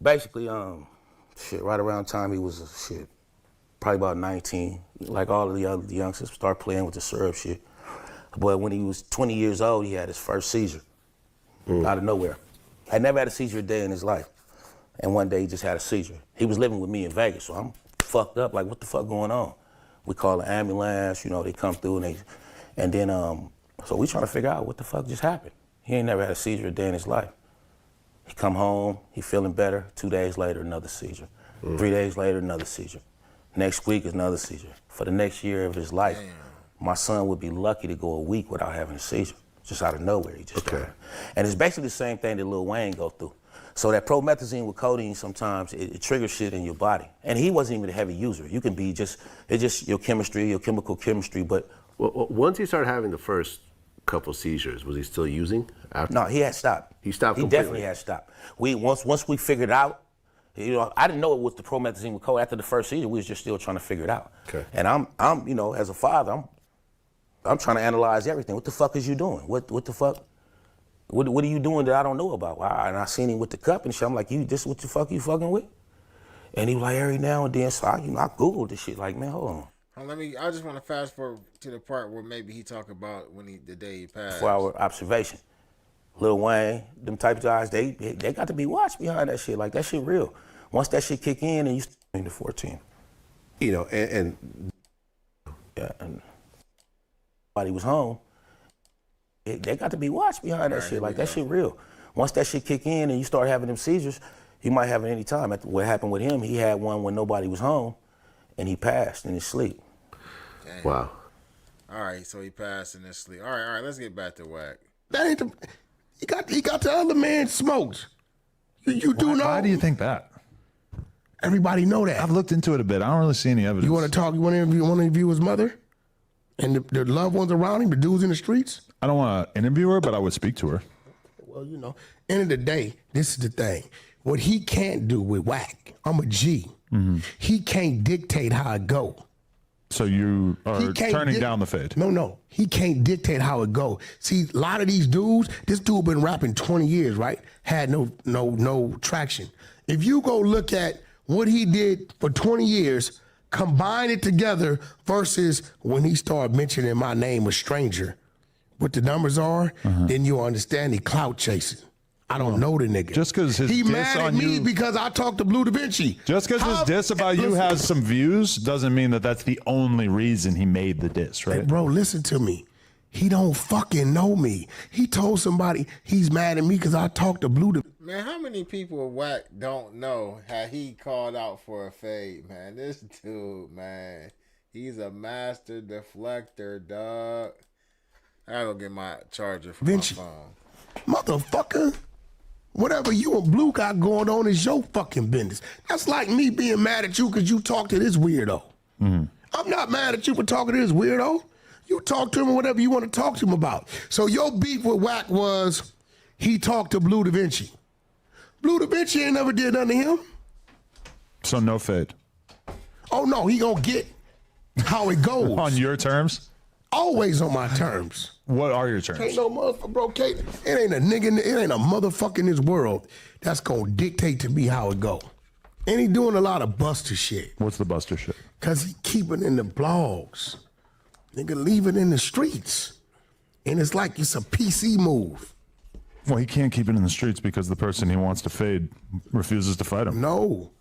Basically, right around the time he was probably about 19, like all of the other youngsters, start playing with the syrup shit. But when he was 20 years old, he had his first seizure out of nowhere. Had never had a seizure a day in his life. And one day he just had a seizure. He was living with me in Vegas, so I'm fucked up, like what the fuck going on? We call the ambulance, they come through and then so we trying to figure out what the fuck just happened. He ain't never had a seizure a day in his life. He come home, he feeling better. 2 days later, another seizure. 3 days later, another seizure. Next week is another seizure. For the next year of his life, my son would be lucky to go a week without having a seizure. Just out of nowhere, he just started. And it's basically the same thing that Lil Wayne go through. So that promethazine with codeine, sometimes it triggers shit in your body. And he wasn't even a heavy user. You can be it's just your chemistry, your chemical chemistry, but. Well, once he started having the first couple seizures, was he still using? No, he had stopped. He stopped He completely? definitely had stopped. Once we figured out, I didn't know it was the promethazine with codeine. After the first seizure, we was just still trying to figure it out. Okay. And I'm as a father, I'm trying to analyze everything. What the fuck is you doing? What the fuck? What are you doing that I don't know about? And I seen him with the cup and shit. I'm like, this what the fuck you fucking with? And he was like, every now and then. So I Googled this shit. Like, man, hold on. I just want to fast forward to the part where maybe he talk about the day he passed. For our observation, Lil Wayne, them type of guys, they got to be watched behind that shit. Like, that shit real. Once that shit kick in, and you into 14. And nobody was home. They got to be watched behind that shit. Like, that shit real. Once that shit kick in and you start having them seizures, you might have it any time. What happened with him, he had one when nobody was home, and he passed in his sleep. Damn. Wow. All right, so he passed in his sleep. All right, let's get back to Wack. That ain't he got the other man smoked. You do know. Why do you think that? Everybody know that. I've looked into it a bit. I don't really see any evidence. You want to talk? You want to interview his mother? And the loved ones around him, the dudes in the streets? I don't want to interview her, but I would speak to her. Well, you know, end of the day, this is the thing. What he can't do with Wack, I'm a G. He can't dictate how it go. So you are turning down the fade? No. He can't dictate how it go. See, a lot of these dudes, this dude been rapping 20 years, right? Had no traction. If you go look at what he did for 20 years, combine it together versus when he started mentioning my name, a stranger, what the numbers are, then you'll understand he clout chasing. I don't know the nigga. Just because his he diss mad at on me you, because I talked to Blue Da Vinci. just because his diss about you has some views doesn't mean that that's the only reason he made the diss, right? Hey, bro, listen to me. He don't fucking know me. He told somebody he's mad at me because I talked to Blue Da. Man, how many people at Wack don't know how he called out for a fade, man? This dude, man, he's a master deflector, dog. I gotta go get my charger from Vinci. my phone. Motherfucker. Whatever you and Blue got going on is your fucking business. That's like me being mad at you because you talk to this weirdo. I'm not mad at you for talking to this weirdo. You talk to him whatever you want to talk to him about. So your beef with Wack was he talked to Blue Da Vinci. Blue Da Vinci ain't never did nothing to him. So no fade. Oh no, he gonna get how it goes. On your terms? Always on my terms. What are your terms? Ain't no motherfucker, bro. It ain't a nigga, it ain't a motherfucker in this world that's gonna dictate to me how it go. And he doing a lot of Buster shit. What's the Buster shit? Cause he keep it in the blogs. Nigga leave it in the streets. And it's like it's a PC move. Well, he can't keep it in the streets because the person he wants to fade refuses to fight him. No.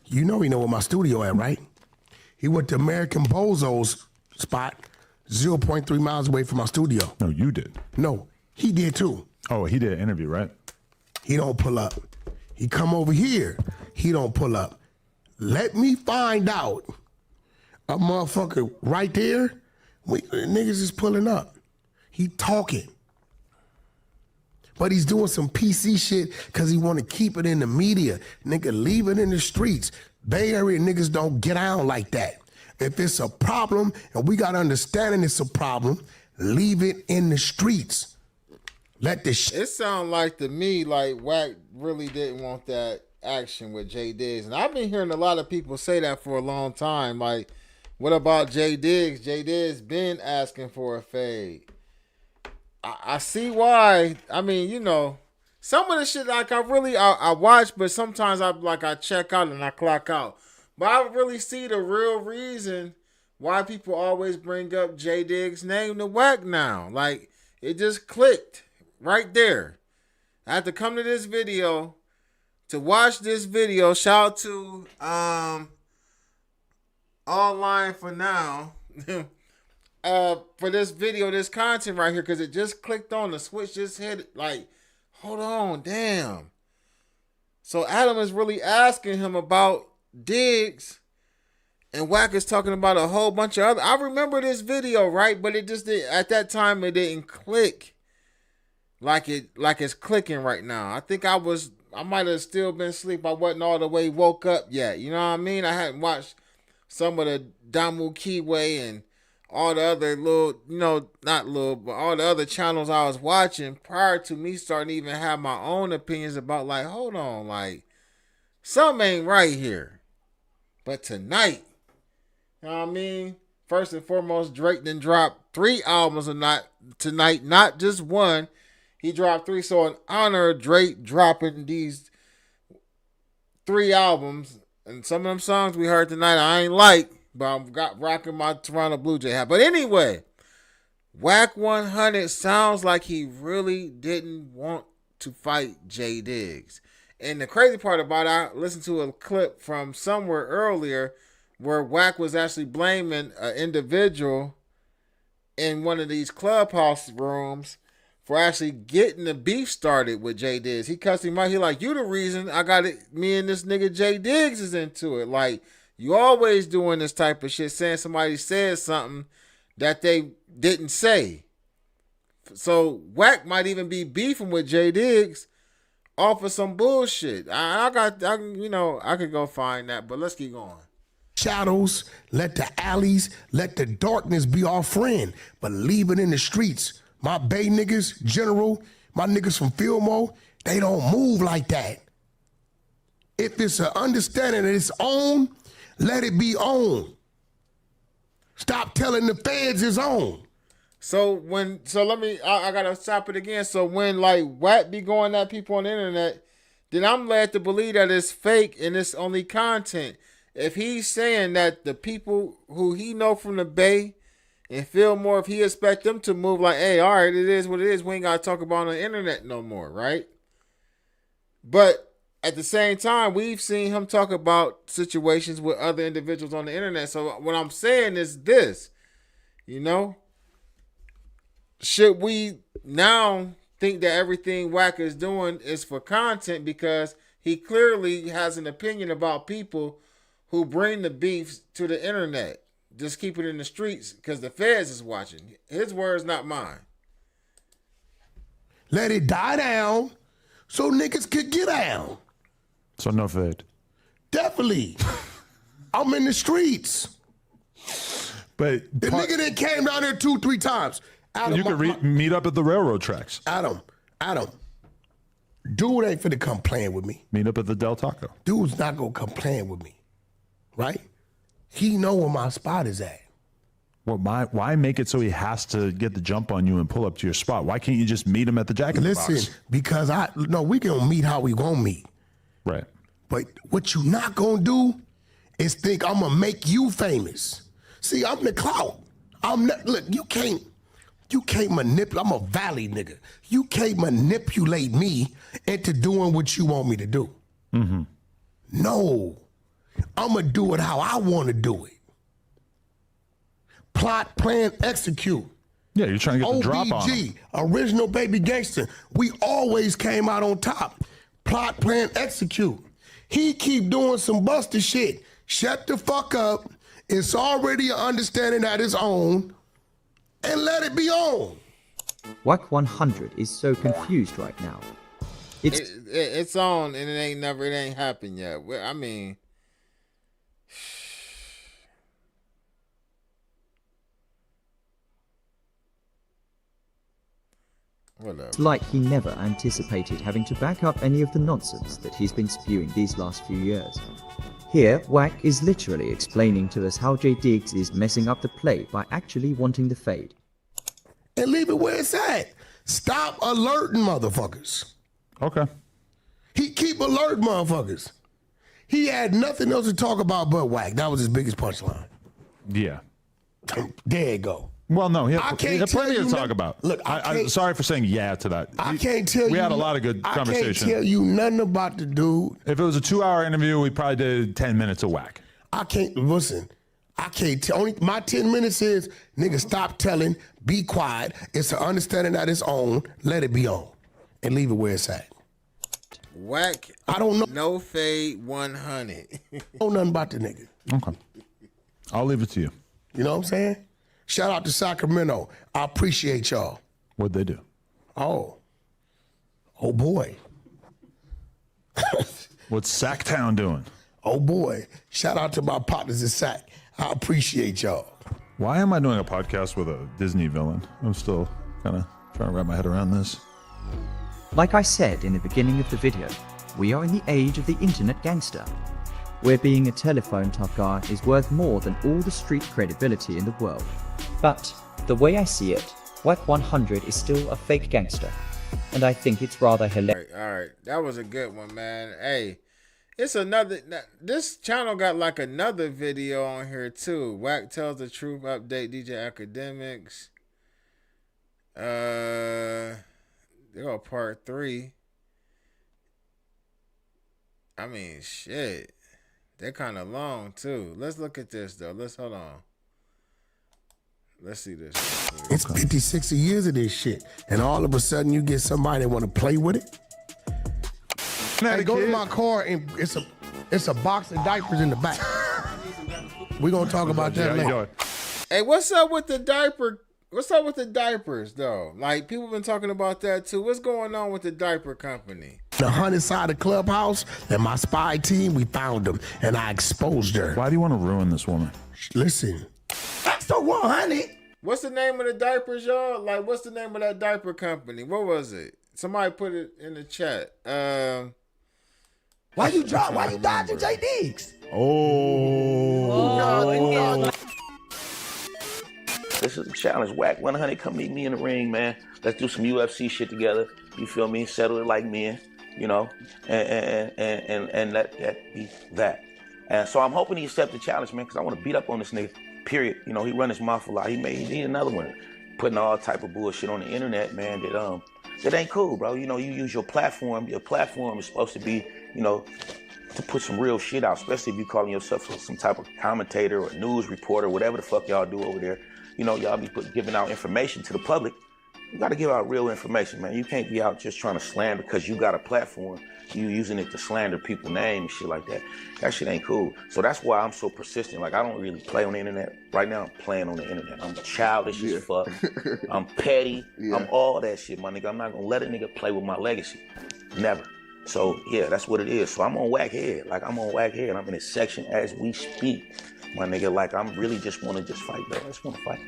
You know he know where my studio at, right? He went to American Bozo's spot 0.3 miles away from my studio. No, you did. No, he did too. Oh, he did an interview, right? He don't pull up. He come over here. He don't pull up. Let me find out a motherfucker right there. Niggas is pulling up. He talking. But he's doing some PC shit because he want to keep it in the media. Nigga, leave it in the streets. Bay Area niggas don't get out like that. If it's a problem and we got understanding it's a problem, leave it in the streets. Let the It sound like to me like Wack really didn't want that action with Jay Diggs. And I've been hearing a lot of people say that for a long time. Like, what about Jay Diggs? Jay Diggs been asking for a fade. I see why. I mean, you know, some of the shit like I watch, but sometimes I check out and I clock out. But I really see the real reason why people always bring up Jay Diggs' name to Wack now. Like, it just clicked right there. I had to come to this video to watch this video. Shout out to Online for Now for this video, this content right here, because it just clicked on the switch, just hit it. Like, hold on, damn. So Adam is really asking him about Diggs, and Wack is talking about a whole bunch of other. I remember this video, right? But it just did at that time. It didn't click like it's clicking right now. I think I might have still been asleep. I wasn't all the way woke up yet. You know what I mean? I hadn't watched some of the Damu Kiwe and all the other little, you know, not little, but all the other channels I was watching prior to me starting to even have my own opinions about, like, hold on, like, something ain't right here. But tonight, you know what I mean? First and foremost, Drake done dropped 3 albums tonight, not just one. He dropped 3. So in honor of Drake dropping these 3 albums, and some of them songs we heard tonight I ain't like, but I'm rocking my Toronto Blue Jay hat. But anyway, Wack 100 sounds like he really didn't want to fight Jay Diggs. And the crazy part about it, I listened to a clip from somewhere earlier where Wack was actually blaming an individual in one of these clubhouse rooms for actually getting the beef started with Jay Diggs. He cussed him out. He like, you the reason I got it. Me and this nigga Jay Diggs is into it. Like, you always doing this type of shit, saying somebody said something that they didn't say. So Wack might even be beefing with Jay Diggs off of some bullshit. I could go find that, but let's keep going. shadows, let the alleys, let the darkness be our friend, but leave it in the streets. My Bay niggas, General, my niggas from Fillmore, they don't move like that. If it's an understanding that it's on, let it be on. Stop telling the feds it's on. I gotta stop it again. So when like Wack be going at people on the internet, then I'm led to believe that it's fake and it's only content. If he's saying that the people who he know from the Bay and Fillmore, if he expect them to move like, hey, all right, it is what it is. We ain't gotta talk about it on the internet no more, right? But at the same time, we've seen him talk about situations with other individuals on the internet. So what I'm saying is this, should we now think that everything Wack is doing is for content because he clearly has an opinion about people who bring the beefs to the internet? Just keep it in the streets because the feds is watching. His words, not mine. Let it die down so niggas could get down. So no fade. Definitely. I'm in the streets. But the nigga that came down there 2-3 times. Adam, you could meet up at the railroad tracks. Adam, dude ain't finna come playing with me. Meet up at the Del Taco. Dude's not gonna come playing with me, right? He know where my spot is at. Well, why make it so he has to get the jump on you and pull up to your spot? Why can't you just meet him at the Jack in the Box? Listen, because we gonna meet how we gonna meet. Right. But what you not gonna do is think I'm gonna make you famous. See, I'm the clout. Look, you can't manipulate. I'm a valley nigga. You can't manipulate me into doing what you want me to do. Mm-hmm. No. I'm going to do it how I want to do it. Plot, plan, execute. Yeah, you're trying to get the drop on him. Original baby gangster. We always came out on top. Plot, plan, execute. He keep doing some busted shit. Shut the fuck up. It's already an understanding that it's on. And let it be on. Wack 100 is so confused right now. It's on and it ain't happened yet. I mean, whatever. It's like he never anticipated having to back up any of the nonsense that he's been spewing these last few years. Here, Wack is literally explaining to us how J Diggs is messing up the play by actually wanting the fade. And leave it where it's at. Stop alerting motherfuckers. Okay. He keep alerting motherfuckers. He had nothing else to talk about but Wack. That was his biggest punchline. Yeah. There you go. Well, no, he had plenty to talk about. Look, I'm sorry for saying yeah to that. I can't tell you. We had a lot of good conversation. I can't tell you nothing about the dude. If it was a 2-hour interview, we probably did 10 minutes of Wack. I can't tell. Only my 10 minutes is, nigga, stop telling, be quiet. It's an understanding that it's on. Let it be on. And leave it where it's at. Wack. I don't know. No fade 100. Know nothing about the nigga. Okay. I'll leave it to you. You know what I'm saying? Shout out to Sacramento. I appreciate y'all. What'd they do? Oh boy. What's Sacktown doing? Oh boy. Shout out to my partners at Sac. I appreciate y'all. Why am I doing a podcast with a Disney villain? I'm still kind of trying to wrap my head around this. Like I said in the beginning of the video, we are in the age of the internet gangster, where being a telephone tough guy is worth more than all the street credibility in the world. But the way I see it, Wack 100 is still a fake gangster, and I think it's rather hilarious. All right, that was a good one, man. Hey, it's another. This channel got like another video on here too. Wack tells the truth. Update DJ Academics. They go part 3. I mean, shit. They're kind of long too. Let's look at this though. Hold on. Let's see this. It's 50, 60 years of this shit. And all of a sudden you get somebody that want to play with it. Hey, go to my car and it's a box of diapers in the back. We're going to talk about that later. Hey, what's up with the diaper? What's up with the diapers though? Like people been talking about that too. What's going on with the diaper company? the hunted side of Clubhouse, and my spy team, we found them, and I exposed her. Why do you want to ruin this woman? Listen. Extra 100. What's the name of the diapers, y'all? Like, what's the name of that diaper company? What was it? Somebody put it in the chat. Why you dodging J Diggs? This is a challenge. Wack 100, come meet me in the ring, man. Let's do some UFC shit together. You feel me? Settle it like men, you know, and let that be that. And so I'm hoping he accepts the challenge, man, because I want to beat up on this nigga. Period. You know, he run his mouth a lot. He need another one. Putting all type of bullshit on the internet, man, that ain't cool, bro. You know, you use your platform. Your platform is supposed to be, you know, to put some real shit out, especially if you calling yourself some type of commentator or news reporter, whatever the fuck y'all do over there. You know, y'all be giving out information to the public. You got to give out real information, man. You can't be out just trying to slander because you got a platform. You using it to slander people's name and shit like that. That shit ain't cool. So that's why I'm so persistent. Like, I don't really play on the internet. Right now, I'm playing on the internet. I'm childish as fuck. I'm petty. I'm all that shit, my nigga. I'm not going to let a nigga play with my legacy. Never. So, yeah, that's what it is. So I'm on Wack Head. Like, I'm on Wack Head. I'm in this section as we speak. My nigga, like, I'm really just want to just fight, bro. I just want to fight.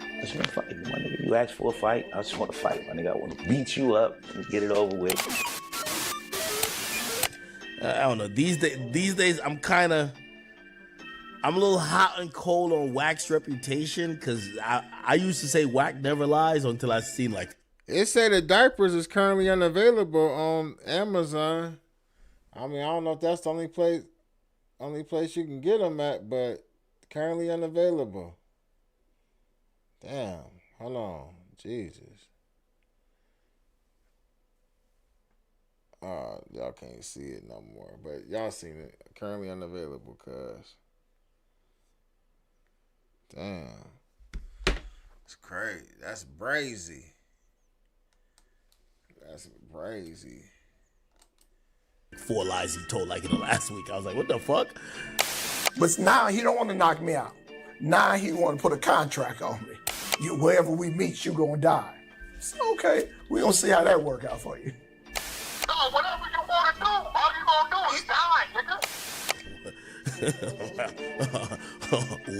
I just want to fight, my nigga. You asked for a fight. I just want to fight, my nigga. I want to beat you up and get it over with. I don't know. These days, I'm a little hot and cold on Wack's reputation because I used to say Wack never lies until I seen like. It say the diapers is currently unavailable on Amazon. I mean, I don't know if that's the only place you can get them at, but currently unavailable. Damn, hold on, Jesus. Y'all can't see it no more, but y'all seen it. Currently unavailable, cuz. Damn. It's crazy. That's brazy. That's brazy. 4 lies he told like in the last week. I was like, what the fuck? But now he don't want to knock me out. Now he want to put a contract on me. Wherever we meet, you gonna die. So, okay, we gonna see how that work out for you. No, whatever you want to do, all you gonna do is die, nigga.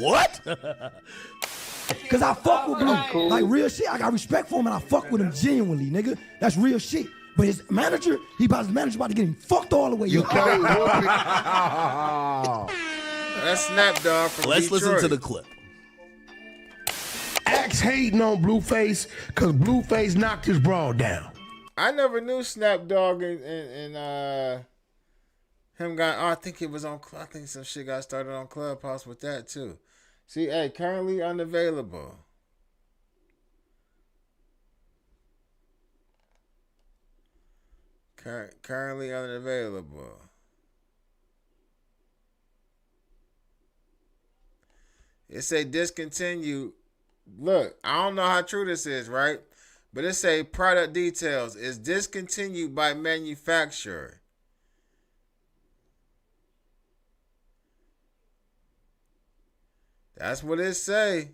What? Cause I fuck with Blue. Like real shit. I got respect for him and I fuck with him genuinely, nigga. That's real shit. But his manager, his manager about to get him fucked all the way. You can't That's Snap Dog from Let's Detroit. listen to the clip. Axe hating on Blueface because Blueface knocked his broad down. I never knew Snap Dog and him got. Oh, I think it was on. I think some shit got started on Clubhouse with that too. See, hey, currently unavailable. Currently unavailable. It say discontinued. Look, I don't know how true this is, right? But it say product details is discontinued by manufacturer. That's what it say.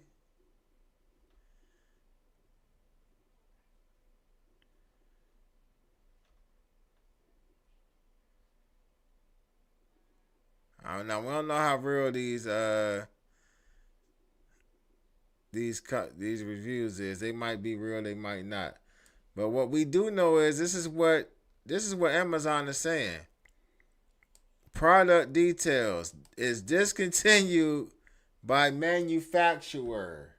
I don't know. We don't know how real these reviews is. They might be real, they might not. But what we do know is this is what Amazon is saying. Product details is discontinued by manufacturer.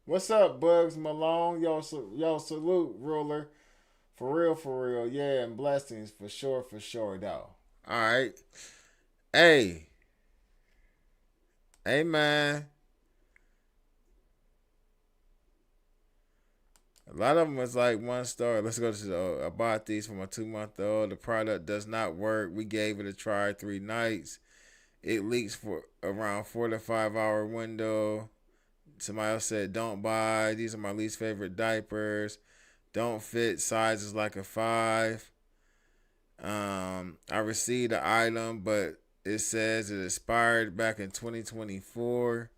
What's up, Bugs Malone? Yo, salute, ruler. For real. Yeah, and blessings for sure, though. All right. Hey, man. A lot of them was like 1 star. Let's go to I bought these from a 2-month-old. The product does not work. We gave it a try 3 nights. It leaks for around 4 to 5 hour window. Somebody else said, don't buy. These are my least favorite diapers. Don't fit. Size is like a 5. I received the item, but it says it expired back in 2024.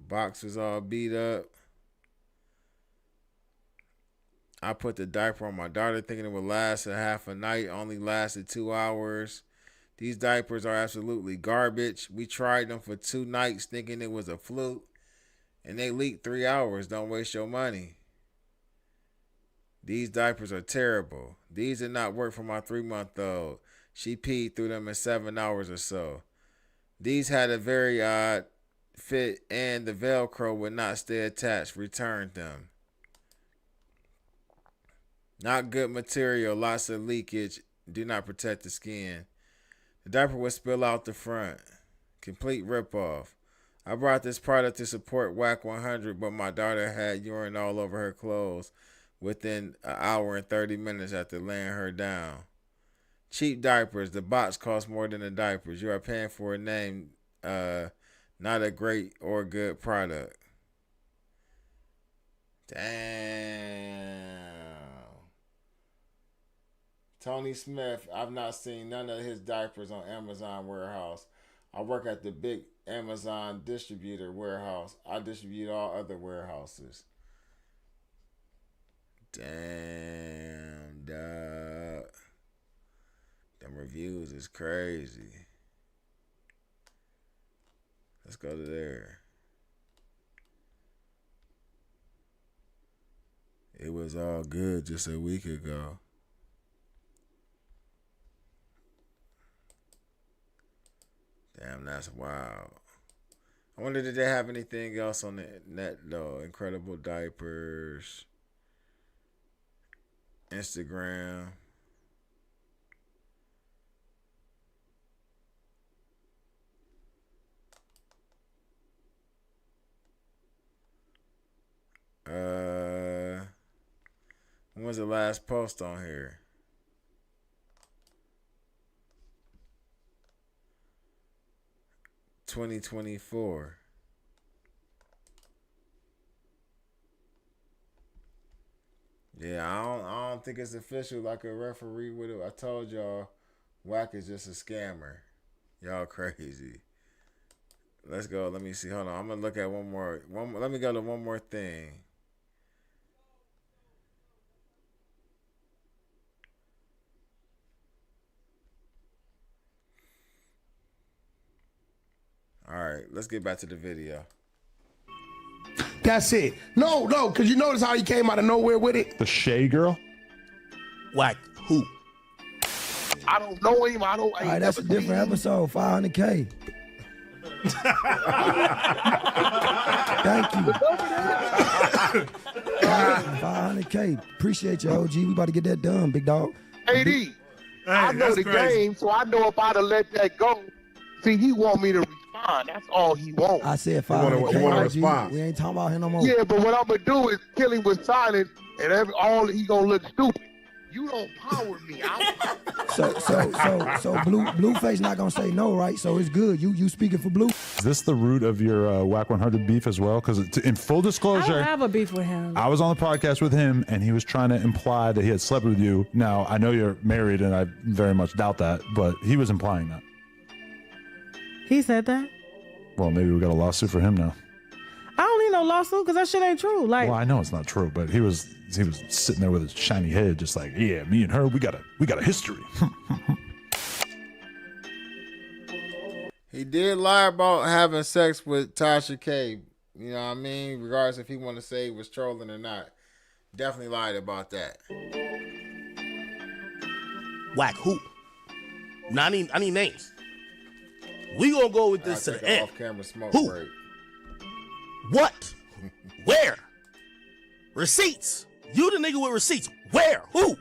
Box was all beat up. I put the diaper on my daughter thinking it would last a half a night. Only lasted 2 hours. These diapers are absolutely garbage. We tried them for 2 nights thinking it was a fluke. And they leaked 3 hours. Don't waste your money. These diapers are terrible. These did not work for my 3-month-old. She peed through them in 7 hours or so. These had a very odd fit and the Velcro would not stay attached. Returned them. Not good material. Lots of leakage. Do not protect the skin. The diaper would spill out the front. Complete ripoff. I brought this product to support Wack 100, but my daughter had urine all over her clothes within an hour and 30 minutes after laying her down. Cheap diapers. The box costs more than the diapers. You are paying for a name, not a great or good product. Damn. Tony Smith, I've not seen none of his diapers on Amazon warehouse. I work at the big Amazon distributor warehouse. I distribute all other warehouses. Damn, dog. Them reviews is crazy. Let's go to there. It was all good just a week ago. Damn, that's wild. I wonder did they have anything else on the net though? Incredible diapers. Instagram. When was the last post on here? $2024. Yeah, I don't think it's official like a referee would have. I told y'all, Wack is just a scammer. Y'all crazy. Let's go. Let me see. Hold on. I'm gonna look at one more. Let me go to one more thing. All right, let's get back to the video. That's it. No, because you notice how he came out of nowhere with it? The Shay girl? Wack who? I don't know him. I All right, that's a different episode. 500K. Thank you. 500K. Appreciate you, OG. We about to get that done, big dog. AD, I know the game, so I know if I'd have let that go. See, he want me to respond. That's all he wants. I said 500K, OG. We ain't talking about him no more. Yeah, but what I'm going to do is kill him with silence, and he going to look stupid. You don't power me. So Blueface not gonna say no, right? So it's good. You speaking for Blue? Is this the root of your Wack 100 beef as well? Because in full disclosure, I don't have a beef with him. I was on the podcast with him, and he was trying to imply that he had slept with you. Now I know you're married, and I very much doubt that, but he was implying that. He said that? Well, maybe we got a lawsuit for him now. I don't need no lawsuit because that shit ain't true. Like, well, I know it's not true, but he was sitting there with his shiny head, just like, yeah, me and her, we got a history. He did lie about having sex with Tasha K. You know what I mean? Regardless if he want to say he was trolling or not. Definitely lied about that. Wack who? Now I need names. We gonna go with this to the end. Off-camera smoke Who? break. What? Where? Receipts. You the nigga with receipts. Where? Who?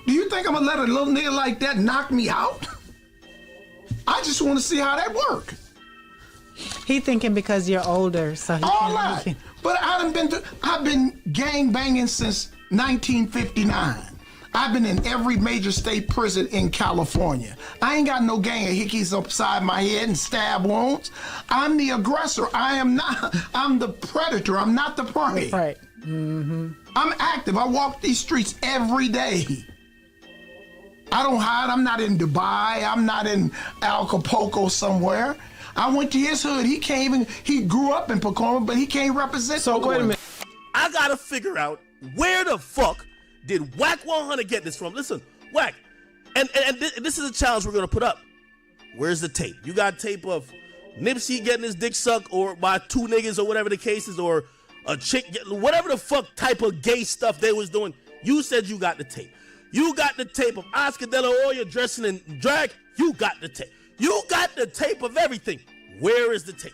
Do you think I'm gonna let a little nigga like that knock me out? I just want to see how that work. He thinking because you're older, so he all that. But I've been gang banging since 1959. I've been in every major state prison in California. I ain't got no gang of hickeys upside my head and stab wounds. I'm the aggressor. I'm the predator. I'm not the prey. Right. Mm-hmm. I'm active. I walk these streets every day. I don't hide. I'm not in Dubai. I'm not in Acapulco somewhere. I went to his hood. He grew up in Pacoima, but he can't represent. So wait a minute. I gotta figure out where the fuck did Wack 100 get this from? Listen, Wack, and this is a challenge we're gonna put up. Where's the tape? You got tape of Nipsey getting his dick sucked, or by two niggas, or whatever the case is, or a chick, whatever the fuck type of gay stuff they was doing. You said you got the tape. You got the tape of Oscar De La Hoya dressing in drag. You got the tape. You got the tape of everything. Where is the tape?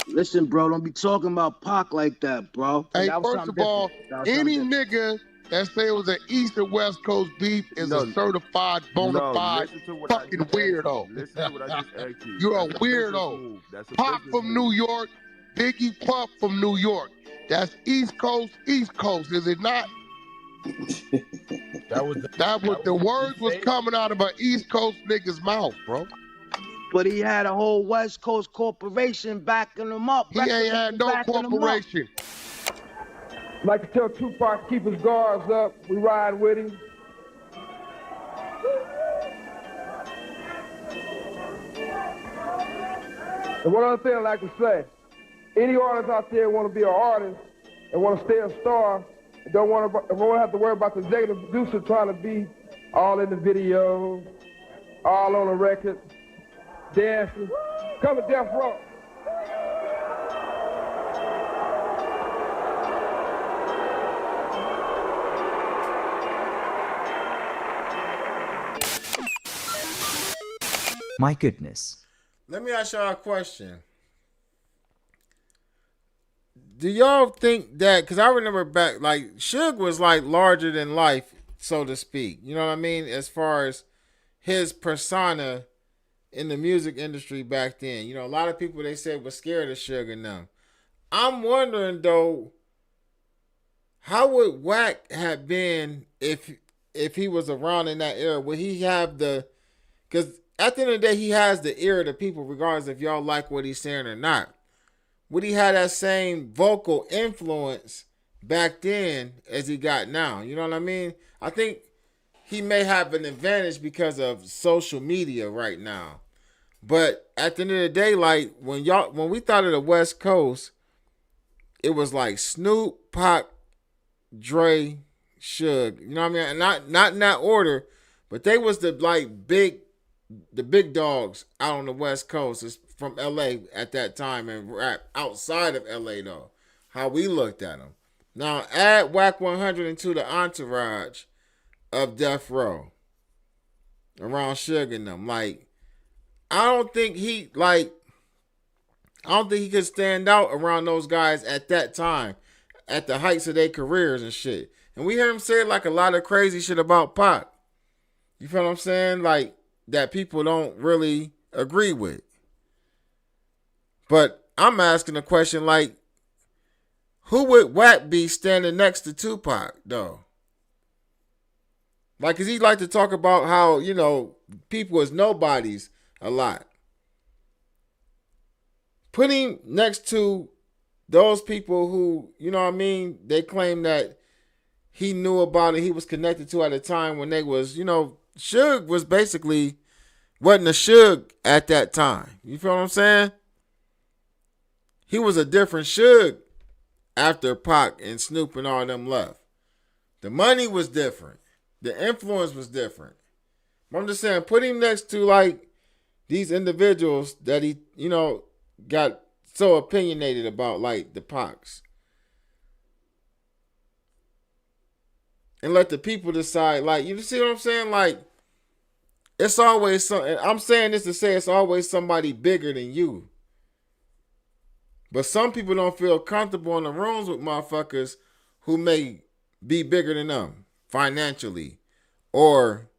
Listen, bro, don't be talking about Pac like that, bro. Hey, That was first something of all, different. any nigga that say it was an East or West Coast beef is a certified, bona fide fucking weirdo. Listen to what I just asked you. You're a That's weirdo. That's a Pac business from move. New York, Biggie Puff from New York. That's East Coast, is it not? The words was coming out of an East Coast nigga's mouth, bro. But he had a whole West Coast corporation backing him up. He ain't had no corporation. I'd like to tell Tupac keep his guards up. We ride with him. And one other thing I'd like to say, any artists out there want to be an artist and want to stay a star, and don't want to have to worry about the executive producer trying to be all in the video, all on the record, dancing. Come to Death Row. My goodness. Let me ask y'all a question. Do y'all think that, because I remember back, like, Suge was like larger than life, so to speak. You know what I mean? As far as his persona in the music industry back then. You know, a lot of people, they said, were scared of Suge and them. I'm wondering, though, how would Wack have been if he was around in that era? Would he have the, because at the end of the day, he has the ear of the people, regardless if y'all like what he's saying or not. Would he have that same vocal influence back then as he got now? You know what I mean? I think he may have an advantage because of social media right now. But at the end of the day, like when we thought of the West Coast, it was like Snoop, Pac, Dre, Suge. You know what I mean? Not in that order, but they was the big dogs out on the West Coast. It's from LA at that time and rap outside of LA though. How we looked at them. Now add Wack 100 into the entourage of Death Row around Suge and them. Like, I don't think he could stand out around those guys at that time, at the heights of their careers and shit. And we hear him say like a lot of crazy shit about Pac. You feel what I'm saying? Like, that people don't really agree with. But I'm asking a question like, who would Wack be standing next to Tupac, though? Like, cause he like to talk about how, you know, people is nobodies a lot. Put him next to those people who, you know what I mean, they claim that he knew about it, he was connected to at a time when they was, you know, Suge was basically, wasn't a Suge at that time. You feel what I'm saying? He was a different Suge after Pac and Snoop and all them left. The money was different. The influence was different. But I'm just saying, put him next to like these individuals that he, you know, got so opinionated about, like the Pacs. And let the people decide, like, you see what I'm saying? Like, it's always something. I'm saying this to say it's always somebody bigger than you. But some people don't feel comfortable in the rooms with motherfuckers who may be bigger than them financially or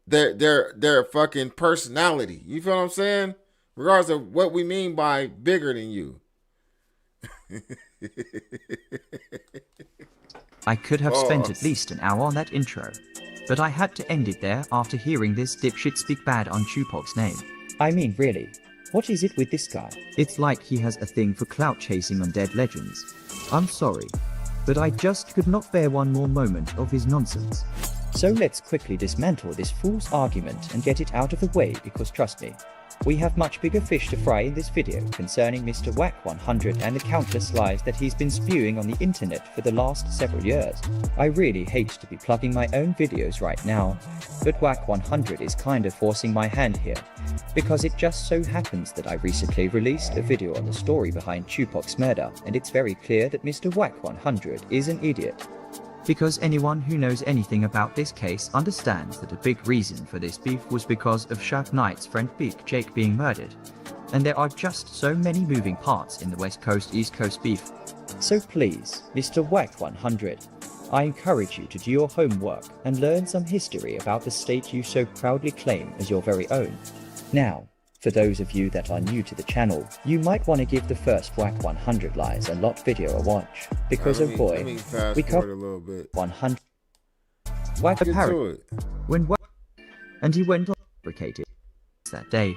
their fucking personality. You feel what I'm saying? Regardless of what we mean by bigger than you. I could have spent at least an hour on that intro, but I had to end it there after hearing this dipshit speak bad on Tupac's name. I mean, really, what is it with this guy? It's like he has a thing for clout chasing on dead legends. I'm sorry, but I just could not bear one more moment of his nonsense. So let's quickly dismantle this fool's argument and get it out of the way, because trust me, We have much bigger fish to fry in this video concerning Mr. Wack 100 and the countless lies that he's been spewing on the internet for the last several years. I really hate to be plugging my own videos right now, but Wack 100 is kind of forcing my hand here, because it just so happens that I recently released a video on the story behind Tupac's murder, and it's very clear that Mr. Wack 100 is an idiot. Because anyone who knows anything about this case understands that a big reason for this beef was because of Shaq Knight's friend Big Jake being murdered, and there are just so many moving parts in the West Coast East Coast beef. So please, Mr. Wack 100, I encourage you to do your homework and learn some history about the state you so proudly claim as your very own. Now, for those of you that are new to the channel, you might want to give the first Wack 100 lies a lot video a watch, because oh boy, we covered a little bit. 100. Wack apparently, when Wack, and he went on fabricated that day,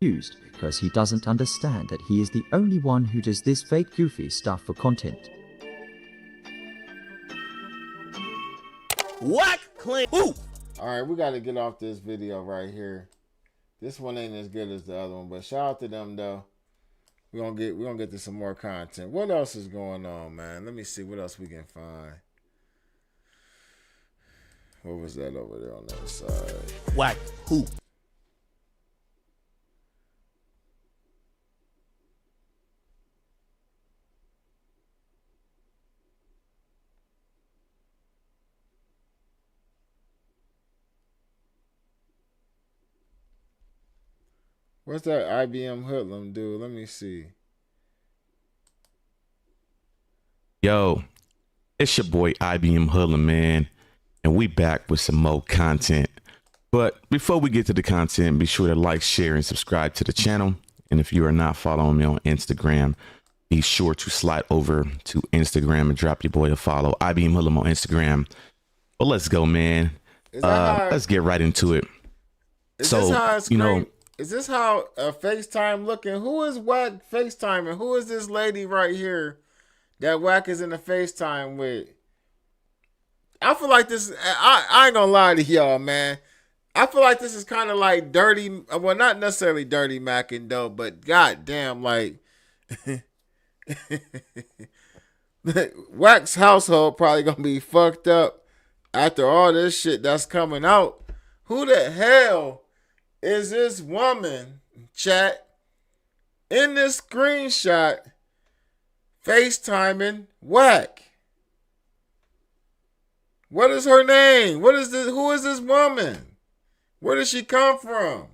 used because he doesn't understand that he is the only one who does this fake goofy stuff for content. Wack claim. Ooh. All right, we got to get off this video right here. This one ain't as good as the other one, but shout out to them though. We're gonna get to some more content. What else is going on, man? Let me see what else we can find. What was that over there on the other side? Wack who? What's that IBM hoodlum dude? Let me see. Yo, it's your boy IBM Hoodlum, man, and we back with some more content. But before we get to the content, be sure to like, share, and subscribe to the channel. And if you are not following me on Instagram, be sure to slide over to Instagram and drop your boy a follow. IBM Hoodlum on Instagram. But let's go, man. Let's get right into it. Is this how FaceTime looking? Who is Wack FaceTiming? Who is this lady right here that Wack is in the FaceTime with? I feel like this, I ain't gonna lie to y'all, man. I feel like this is kind of like dirty, well, not necessarily dirty macking though, but goddamn, like, Wack's household probably gonna be fucked up after all this shit that's coming out. Who the hell is this woman, chat, in this screenshot FaceTiming Wack? What is her name? What is this? Who is this woman? Where does she come from?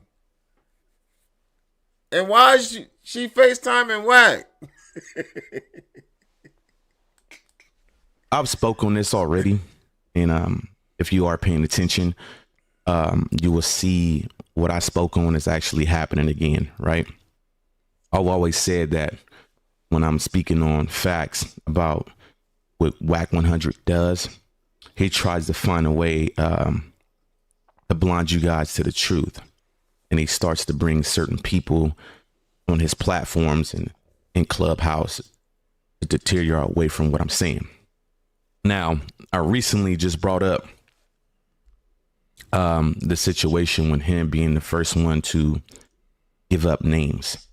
And why is she FaceTiming Wack? I've spoke on this already, and if you are paying attention, you will see what I spoke on is actually happening again, right? I've always said that when I'm speaking on facts about what Wack 100 does, he tries to find a way to blind you guys to the truth. And he starts to bring certain people on his platforms and in Clubhouse to deter you away from what I'm saying. Now, I recently just brought up the situation with him being the first one to give up names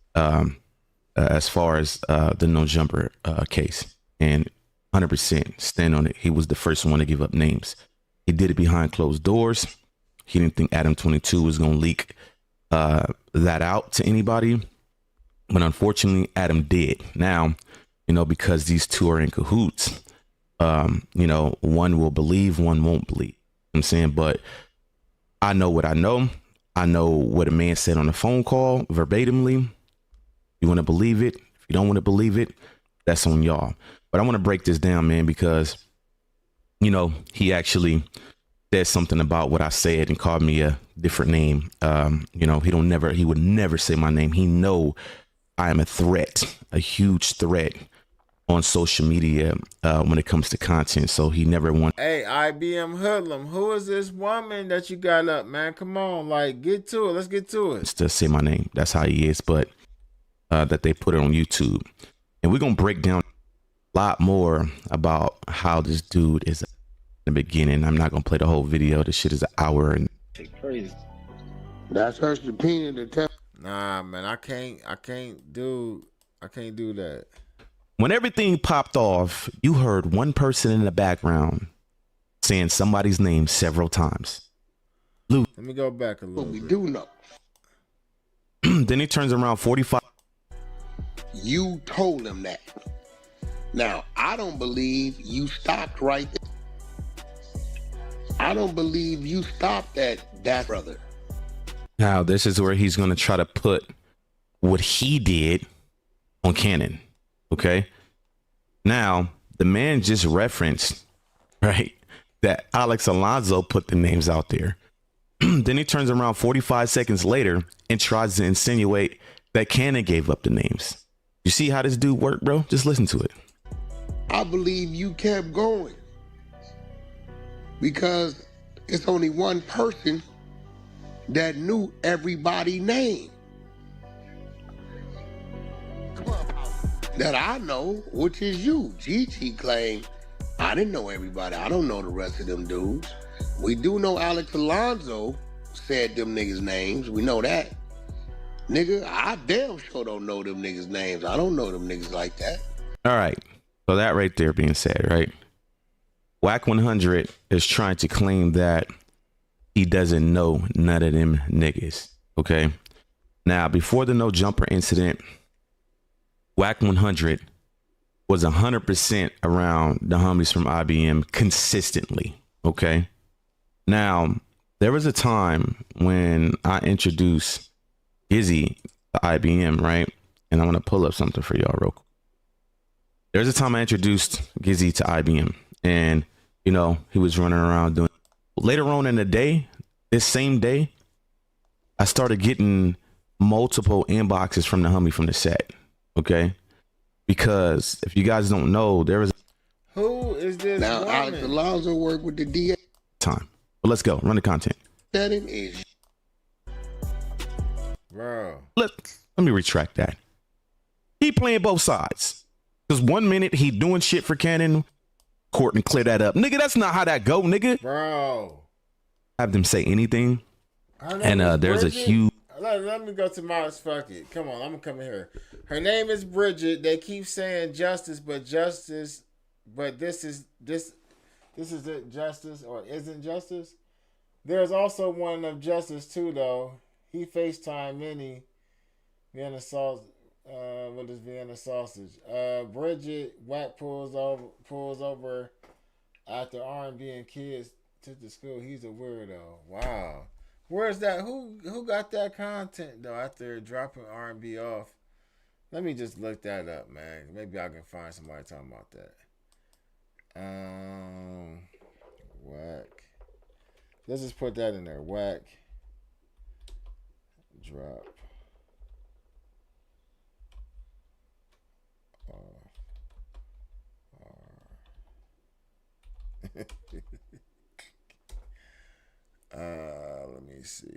as far as the No Jumper case, and 100% stand on it. He was the first one to give up names. He did it behind closed doors. He didn't think Adam 22 was going to leak that out to anybody, but unfortunately Adam did. Now, because these two are in cahoots, one will believe, one won't believe. I'm saying, but I know what I know. I know what a man said on the phone call verbatimly. You want to believe it? If you don't want to believe it, that's on y'all. But I want to break this down, man, because, he actually said something about what I said and called me a different name. He would never say my name. He know I am a threat, a huge threat on social media when it comes to content. So he never won. Hey, IBM Hoodlum, who is this woman that you got up, man? Come on, get to it. Let's get to it. To say my name. That's how he is. But that they put it on YouTube. And we're going to break down a lot more about how this dude is in the beginning. I'm not going to play the whole video. This shit is an hour. And crazy. That's her subpoena to tell. All Nah, man, I can't do that. When everything popped off, you heard one person in the background saying somebody's name several times. Lou. Let me go back a little bit. We do know. Then he turns around 45. You told him that. Now, I don't believe you stopped right there. I don't believe you stopped at that, brother. Now, this is where he's going to try to put what he did on Cannon. Okay. Now, the man just referenced, right, that Alex Alonso put the names out there. Then he turns around 45 seconds later and tries to insinuate that Cannon gave up the names. You see how this dude worked, bro? Just listen to it. I believe you kept going because it's only one person that knew everybody's name that I know, which is you. Gigi claimed, I didn't know everybody. I don't know the rest of them dudes. We do know Alex Alonso said them niggas' names. We know that. Nigga, I damn sure don't know them niggas' names. I don't know them niggas like that. All right. So that right there being said, right? Wack 100 is trying to claim that he doesn't know none of them niggas. Okay. Now, before the no jumper incident, Wack 100 was 100% around the homies from IBM consistently. Okay. Now, there was a time when I introduced Gizzy to IBM, right? And I'm going to pull up something for y'all real quick. There's a time I introduced Gizzy to IBM and, you know, he was running around doing. Later on in the day, this same day, I started getting multiple inboxes from the homie from the set. Okay. Because if you guys don't know, there was. Who is this? Now, woman? Alex Alonso worked with the DA. Time. But let's go. Run the content. Setting is. Bro. Let me retract that. He playing both sides. Because 1 minute he doing shit for Cannon, court and clear that up. Nigga, that's not how that go, nigga. Bro. Have them say anything. And there's a huge. Let me go to my fuck it. Come on, I'm gonna come in here. Her name is Bridget. They keep saying justice, but this is it justice or isn't justice? There's also one of justice too, though. He FaceTime Minnie. Vienna sausage. What is Vienna sausage? Bridget Wack pulls over after R&B and kids took to school. He's a weirdo. Wow. Where's that? Who got that content though? After dropping R&B off. Let me just look that up, man. Maybe I can find somebody talking about that. Wack. Let's just put that in there. Wack. Drop. Let me see.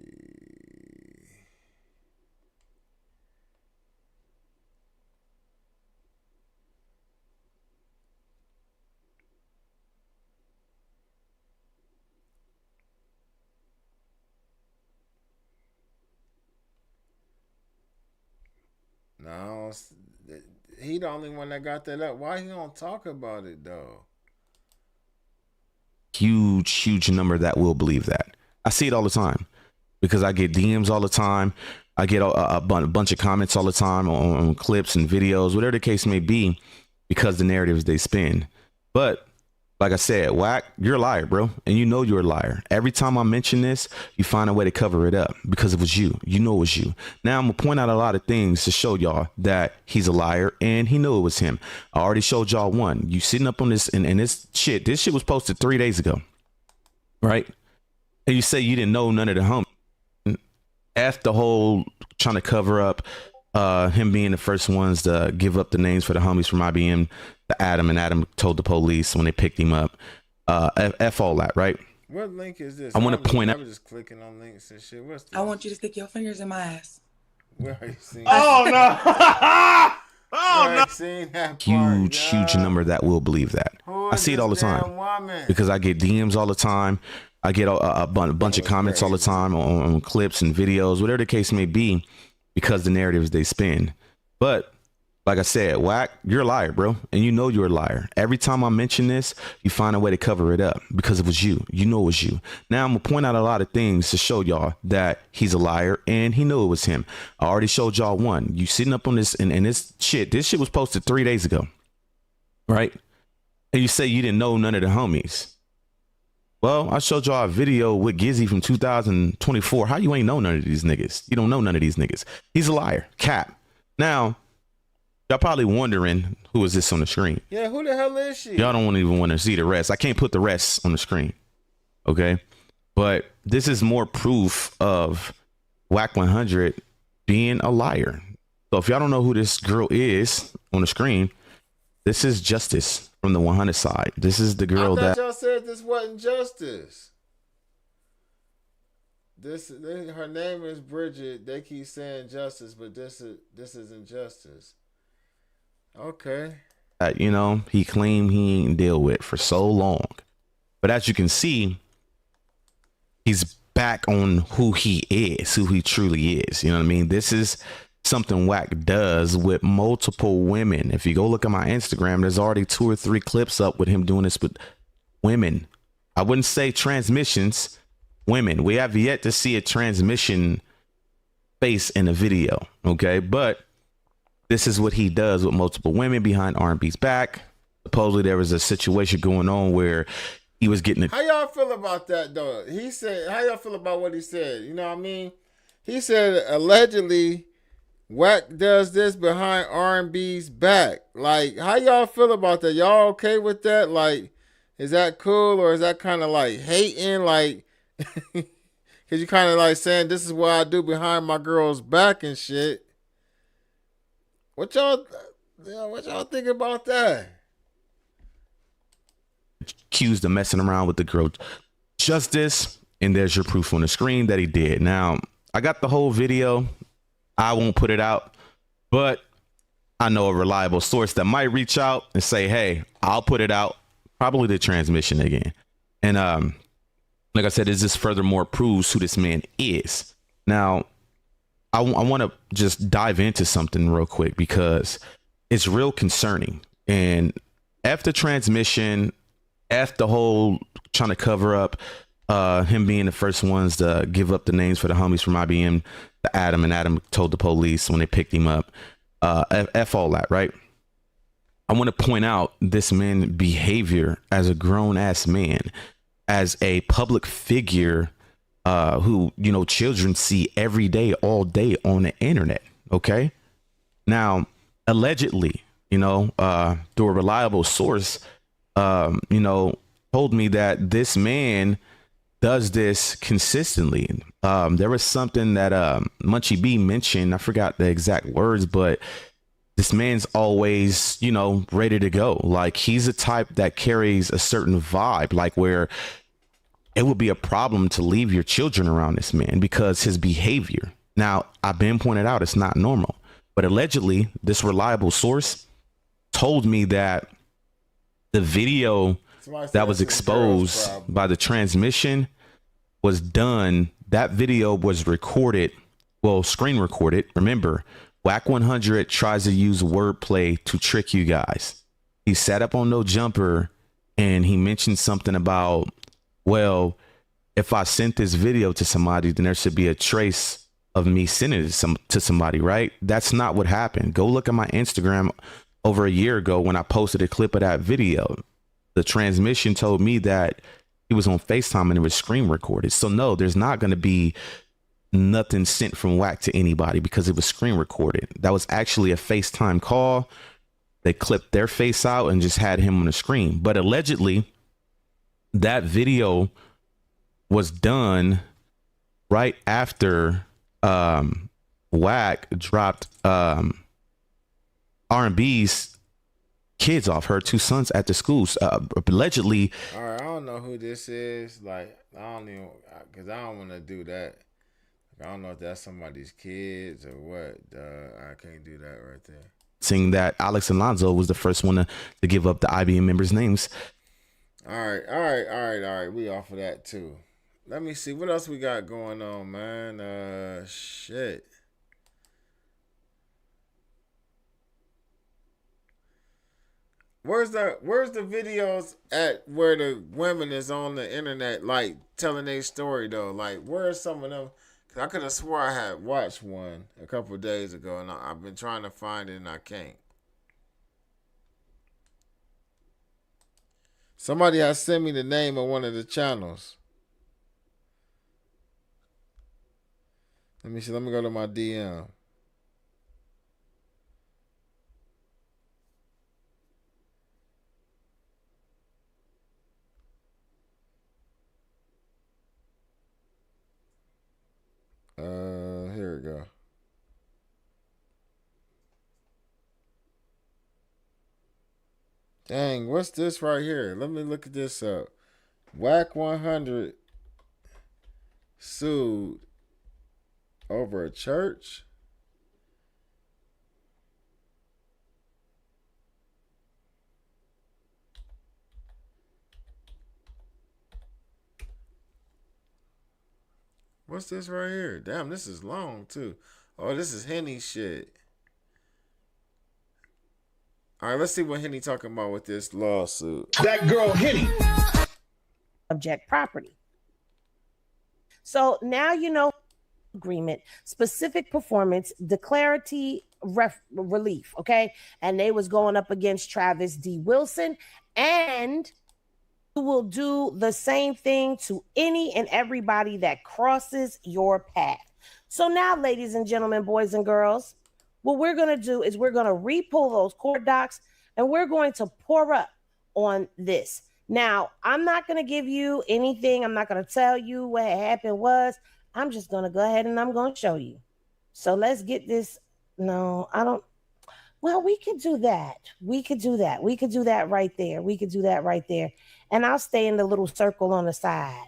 No, he the only one that got that up. Why he don't talk about it though? Huge number that will believe that. I see it all the time because I get DMs all the time. I get a bunch of comments all the time on clips and videos, whatever the case may be, because the narratives they spin. But like I said, Wack, you're a liar, bro. And you know you're a liar. Every time I mention this, you find a way to cover it up because it was you. You know it was you. Now I'm going to point out a lot of things to show y'all that he's a liar and he knew it was him. I already showed y'all one. You sitting up on this and this shit was posted 3 days ago. Right? And you say you didn't know none of the homies. F the whole trying to cover up him being the first ones to give up the names for the homies from IBM to Adam, and Adam told the police when they picked him up. F all that, right? What link is this? I want to point out. I'm just clicking on links and shit. What's this? I want you to stick your fingers in my ass. Where are you seeing? Oh no! Oh no! Seen that part, Huge number that will believe that. I see it all the time because I get DMs all the time. I get a bunch of comments all the time on clips and videos, whatever the case may be, because the narratives they spin. But like I said, Wack, you're a liar, bro. And you know you're a liar. Every time I mention this, you find a way to cover it up because it was you. You know it was you. Now I'm going to point out a lot of things to show y'all that he's a liar and he knew it was him. I already showed y'all one. You sitting up on this and this shit was posted 3 days ago, right? And you say you didn't know none of the homies. Well, I showed y'all a video with Gizzy from 2024. How you ain't know none of these niggas? You don't know none of these niggas. He's a liar. Cap. Now, y'all probably wondering who is this on the screen. Yeah, who the hell is she? Y'all don't even want to see the rest. I can't put the rest on the screen. Okay. But this is more proof of Wack 100 being a liar. So if y'all don't know who this girl is on the screen, this is Justice from the 100 side. This is the girl I thought that y'all said this wasn't Justice. Her name is Bridget. They keep saying Justice, but this isn't Justice. Okay. you know, he claimed he ain't deal with for so long. But as you can see, he's back on who he is, who he truly is. You know what I mean? This is something Wack does with multiple women. If you go look at my Instagram, there's already 2 or 3 clips up with him doing this with women. I wouldn't say transmissions, women. We have yet to see a transmission face in a video. Okay. But this is what he does with multiple women behind R&B's back. Supposedly there was a situation going on where he was getting How y'all feel about that though? He said, how y'all feel about what he said? You know what I mean? He said allegedly Wack does this behind R&B's back. Like, how y'all feel about that? Y'all okay with that? Like, is that cool or is that kind of like hating? Like, because you kind of like saying this is what I do behind my girl's back and shit. What y'all think about that? Accused of messing around with the girl Justice, and there's your proof on the screen that he did. Now, I got the whole video. I won't put it out, but I know a reliable source that might reach out and say, hey, I'll put it out. Probably the transmission again. And like I said, it just furthermore proves who this man is. Now, I want to just dive into something real quick because it's real concerning. And after transmission, after the whole trying to cover up him being the first ones to give up the names for the homies from IBM to Adam, and Adam told the police when they picked him up, F all that, right? I want to point out this man's behavior as a grown ass man, as a public figure who, you know, children see every day, all day on the internet. Okay. Now, allegedly, you know, through a reliable source, you know, told me that this man does this consistently. There was something that Munchie B mentioned. I forgot the exact words, but this man's always, you know, ready to go. Like, he's a type that carries a certain vibe, like where it would be a problem to leave your children around this man because his behavior. Now, I've been pointed out it's not normal, but allegedly this reliable source told me that the video that was exposed by the transmission was done. That video was recorded, well, screen recorded. Remember, Wack 100 tries to use wordplay to trick you guys. He sat up on No Jumper and he mentioned something about, well, if I sent this video to somebody, then there should be a trace of me sending it to somebody, right? That's not what happened. Go look at my Instagram over a year ago when I posted a clip of that video. The transmission told me that he was on FaceTime and it was screen recorded. So no, there's not going to be nothing sent from Wack to anybody because it was screen recorded. That was actually a FaceTime call. They clipped their face out and just had him on the screen. But allegedly, that video was done right after Wack dropped R&B's kids off, her 2 sons at the schools. Allegedly. All right, I don't know who this is. Like, I don't even, because I don't want to do that. I don't know if that's somebody's kids or what. I can't do that right there. Saying that Alex and Lonzo was the first one to give up the IBM members' names. All right. We off of that too. Let me see what else we got going on, man. Shit. Where's the videos at where the women is on the internet like telling their story though? Like where's some of them? 'Cause I could have swore I had watched one a couple of days ago, and I've been trying to find it and I can't. Somebody has sent me the name of one of the channels. Let me see. Let me go to my DM. Here we go. Dang, what's this right here? Let me look at this up. Wack 100 sued over a church. What's this right here? Damn, this is long too. Oh, this is Henny shit. All right, let's see what Henny talking about with this lawsuit. That girl Henny. Subject property. So now you know agreement, specific performance, declaratory relief, okay? And they was going up against Travis D. Wilson, and you will do the same thing to any and everybody that crosses your path. So now, ladies and gentlemen, boys and girls, what we're going to do is we're going to re-pull those court docs and we're going to pour up on this. Now, I'm not going to give you anything. I'm not going to tell you what happened was. I'm just going to go ahead and I'm going to show you. So let's get this. No, I don't. Well, we could do that. We could do that. We could do that right there. We could do that right there. And I'll stay in the little circle on the side.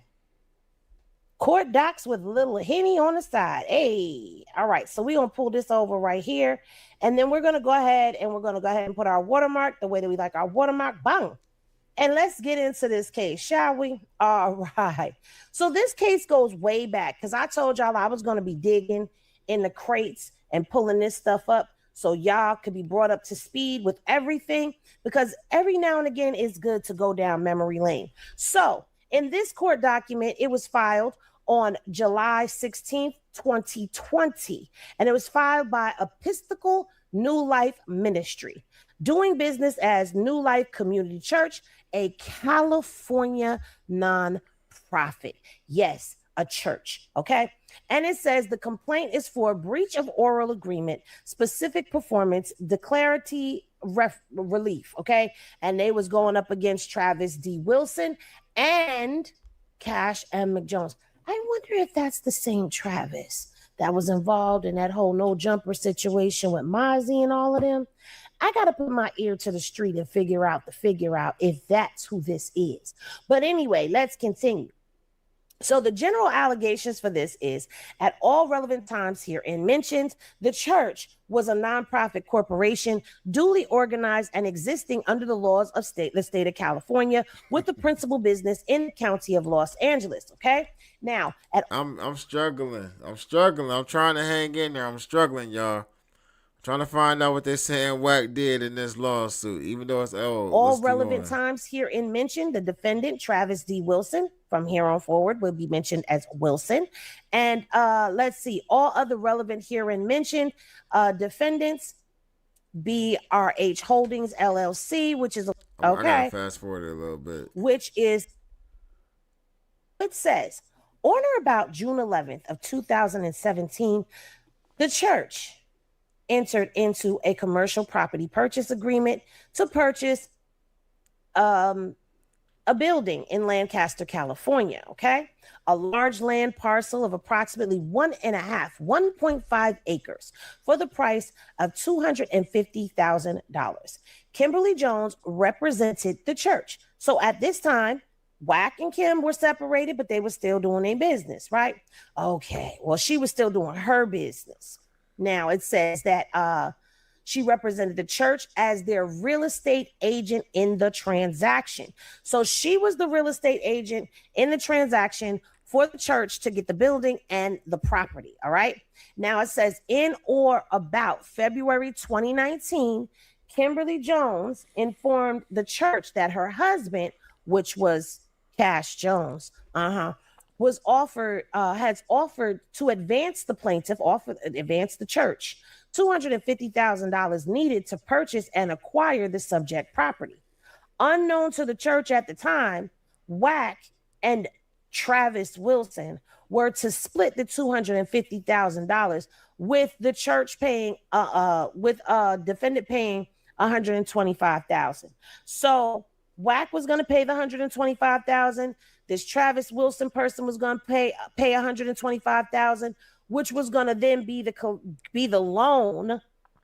Court docs with little Henny on the side. Hey, all right. So we're going to pull this over right here. And then we're going to go ahead and put our watermark the way that we like our watermark. Bang. And let's get into this case, shall we? All right. So this case goes way back because I told y'all I was going to be digging in the crates and pulling this stuff up so y'all could be brought up to speed with everything, because every now and again it's good to go down memory lane. So in this court document, it was filed on July 16th, 2020, and it was filed by Episcopal New Life Ministry, doing business as New Life Community Church, a California nonprofit. Yes, a church, okay? And it says the complaint is for breach of oral agreement, specific performance, declaratory relief, okay? And they was going up against Travis D. Wilson and Cash M. McJones. I wonder if that's the same Travis that was involved in that whole no jumper situation with Mozzie and all of them. I got to put my ear to the street and figure out if that's who this is. But anyway, let's continue. So the general allegations for this is, at all relevant times herein mentioned, the church was a nonprofit corporation duly organized and existing under the laws of the state of California, with the principal business in the county of Los Angeles. Okay. Now, I'm struggling. I'm trying to hang in there. I'm struggling, y'all. Trying to find out what they're saying Wack did in this lawsuit, even though it's old. All relevant times herein mentioned, the defendant, Travis D. Wilson, from here on forward will be mentioned as Wilson. And let's see, all other relevant herein mentioned defendants, BRH Holdings, LLC, which is, okay. I gotta fast forward a little bit. Which is, it says, on or about June 11th of 2017, the church entered into a commercial property purchase agreement to purchase a building in Lancaster, California, okay? A large land parcel of approximately 1.5 acres for the price of $250,000. Kimberly Jones represented the church. So at this time, Wack and Kim were separated, but they were still doing their business, right? Okay, well, she was still doing her business. Now, it says that she represented the church as their real estate agent in the transaction. So she was the real estate agent in the transaction for the church to get the building and the property, all right? Now, it says in or about February 2019, Kimberly Jones informed the church that her husband, which was Cash Jones, was has offered to advance the church $250,000 needed to purchase and acquire the subject property. Unknown to the church at the time, Wack and Travis Wilson were to split the $250,000, with the church paying with defendant paying $125,000. So Wack was going to pay the $125,000. This Travis Wilson person was going to pay $125,000, which was going to then be the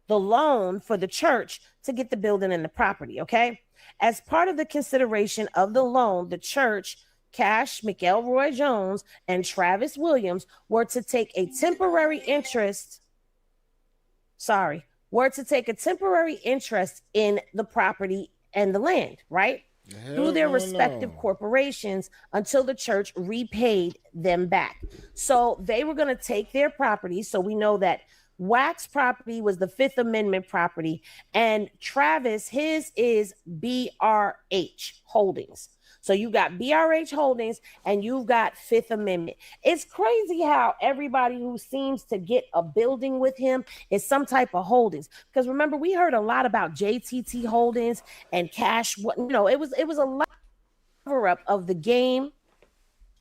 loan for the church to get the building and the property. Okay, as part of the consideration of the loan, the church, Cash McElroy Jones, and Travis Williams were to take a temporary interest in the property and the land, right? Through their respective corporations until the church repaid them back. So they were going to take their property. So we know that Wack's property was the Fifth Amendment property, and Travis, his is BRH Holdings. So you got BRH Holdings and you've got Fifth Amendment. It's crazy how everybody who seems to get a building with him is some type of holdings. Because remember, we heard a lot about JTT Holdings and Cash. It was a lot of cover up of the game,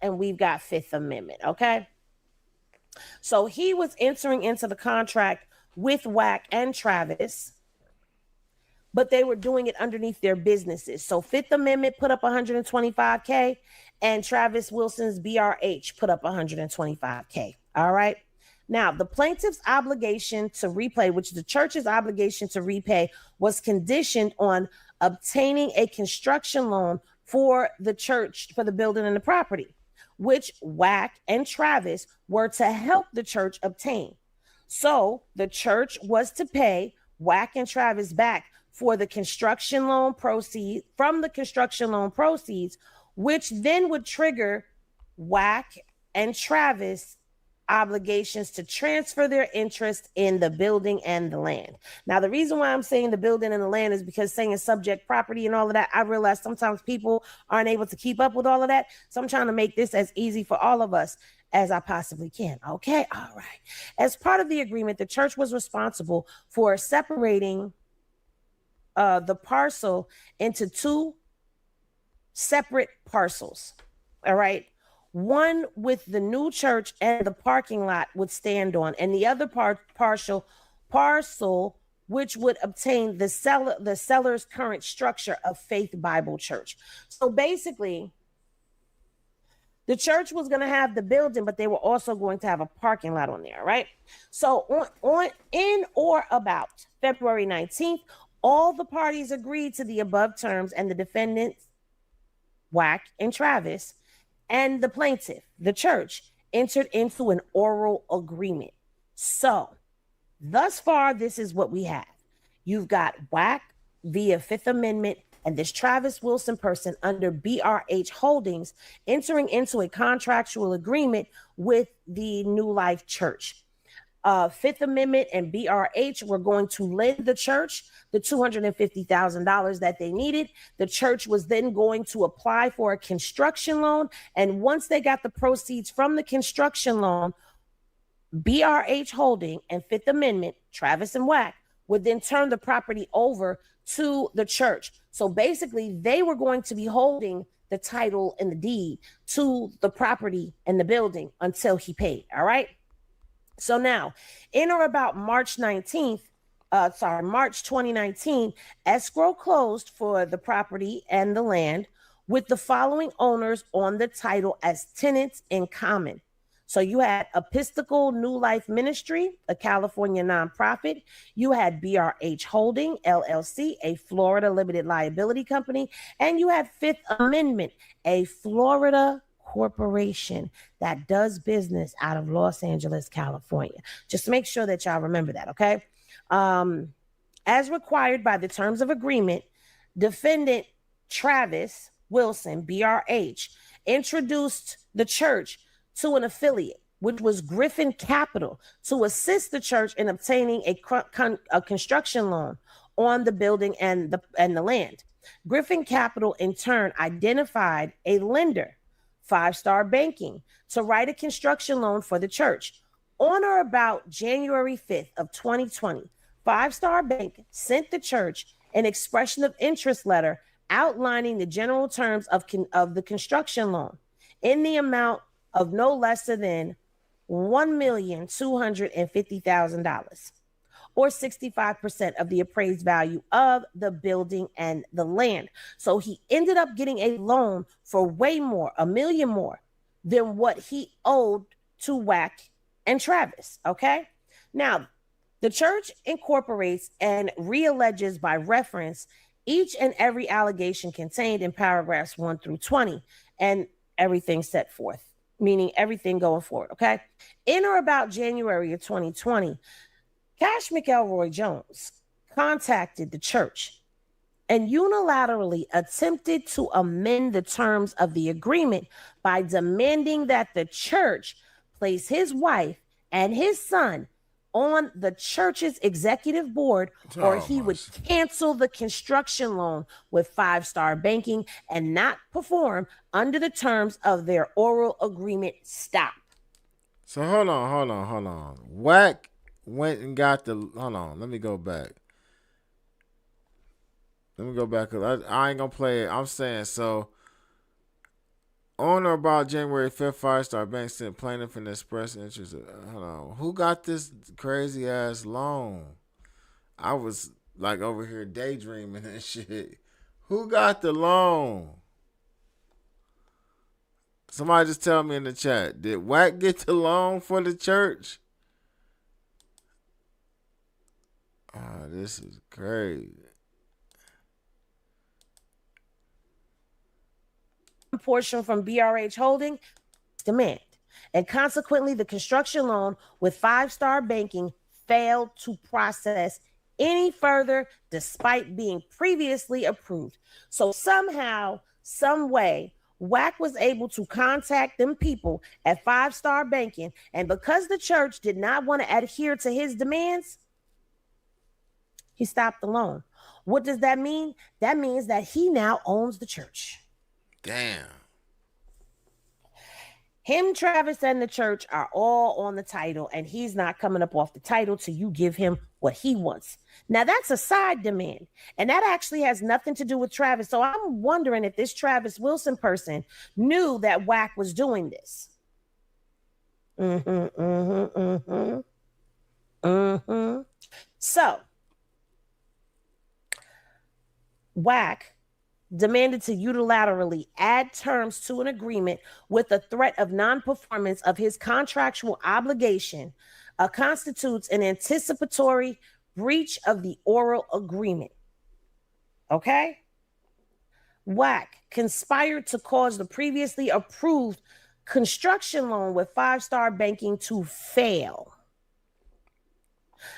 and we've got Fifth Amendment. Okay. So he was entering into the contract with Wack and Travis, but they were doing it underneath their businesses. So Fifth Amendment put up $125K, and Travis Wilson's BRH put up $125K. All right. Now, the plaintiff's obligation to repay, which is the church's obligation to repay, was conditioned on obtaining a construction loan for the church, for the building and the property, which Wack and Travis were to help the church obtain. So the church was to pay Wack and Travis back for the construction loan proceeds, which then would trigger Wack and Travis obligations to transfer their interest in the building and the land. Now, the reason why I'm saying the building and the land is because saying subject property and all of that, I realize sometimes people aren't able to keep up with all of that. So I'm trying to make this as easy for all of us as I possibly can. Okay. All right. As part of the agreement, the church was responsible for separating the parcel into two separate parcels. All right. One with the new church and the parking lot would stand on, and the other parcel which would obtain the seller's current structure of Faith Bible Church. So basically, the church was going to have the building, but they were also going to have a parking lot on there, right? So in or about February 19th, all the parties agreed to the above terms, and the defendants, Wack and Travis, and the plaintiff, the church, entered into an oral agreement. So, thus far, this is what we have. You've got Wack via Fifth Amendment and this Travis Wilson person under BRH Holdings entering into a contractual agreement with the New Life Church. Fifth Amendment and BRH were going to lend the church the $250,000 that they needed. The church was then going to apply for a construction loan. And once they got the proceeds from the construction loan, BRH Holding and Fifth Amendment, Travis and Wack, would then turn the property over to the church. So basically, they were going to be holding the title and the deed to the property and the building until he paid. All right. So now, in or about March 2019, escrow closed for the property and the land with the following owners on the title as tenants in common. So you had Episcopal New Life Ministry, a California nonprofit. You had BRH Holding, LLC, a Florida limited liability company. And you had Fifth Amendment, a Florida corporation that does business out of Los Angeles, California. Just make sure that y'all remember that, okay? As required by the terms of agreement, defendant Travis Wilson, BRH, introduced the church to an affiliate, which was Griffin Capital, to assist the church in obtaining a construction loan on the building and the land. Griffin Capital in turn identified a lender, Five Star Banking, to write a construction loan for the church. On or about January 5th of 2020, Five Star Bank sent the church an expression of interest letter outlining the general terms of the construction loan in the amount of no less than $1,250,000, or 65% of the appraised value of the building and the land. So he ended up getting a loan for way more, $1 million more than what he owed to Wack and Travis. Okay. Now, the church incorporates and realleges by reference each and every allegation contained in paragraphs 1 through 20 and everything set forth, meaning everything going forward. Okay. In or about January of 2020, Cash McElroy Jones contacted the church and unilaterally attempted to amend the terms of the agreement by demanding that the church place his wife and his son on the church's executive board, or he would cancel the construction loan with Five Star Banking and not perform under the terms of their oral agreement. Stop. So hold on. Wack went and got the. Hold on. Let me go back. 'Cause I ain't gonna play it. I'm saying so. On or about January 5th, Five Star Bank sent plaintiff and expressed interest. Hold on. Who got this crazy ass loan? I was like over here daydreaming and shit. Who got the loan? Somebody just tell me in the chat. Did Wack get the loan for the church? Oh, this is crazy. Portion from BRH Holding demand, and consequently the construction loan with Five Star Banking failed to process any further despite being previously approved. So somehow, some way, Wack was able to contact them people at Five Star Banking, and because the church did not want to adhere to his demands, he stopped the loan. What does that mean? That means that he now owns the church. Damn. Him, Travis, and the church are all on the title, and he's not coming up off the title till you give him what he wants. Now, that's a side demand, and that actually has nothing to do with Travis. So I'm wondering if this Travis Wilson person knew that Wack was doing this. So, Wack demanded to unilaterally add terms to an agreement with the threat of non-performance of his contractual obligation constitutes an anticipatory breach of the oral agreement. Okay? Wack conspired to cause the previously approved construction loan with Five Star Banking to fail.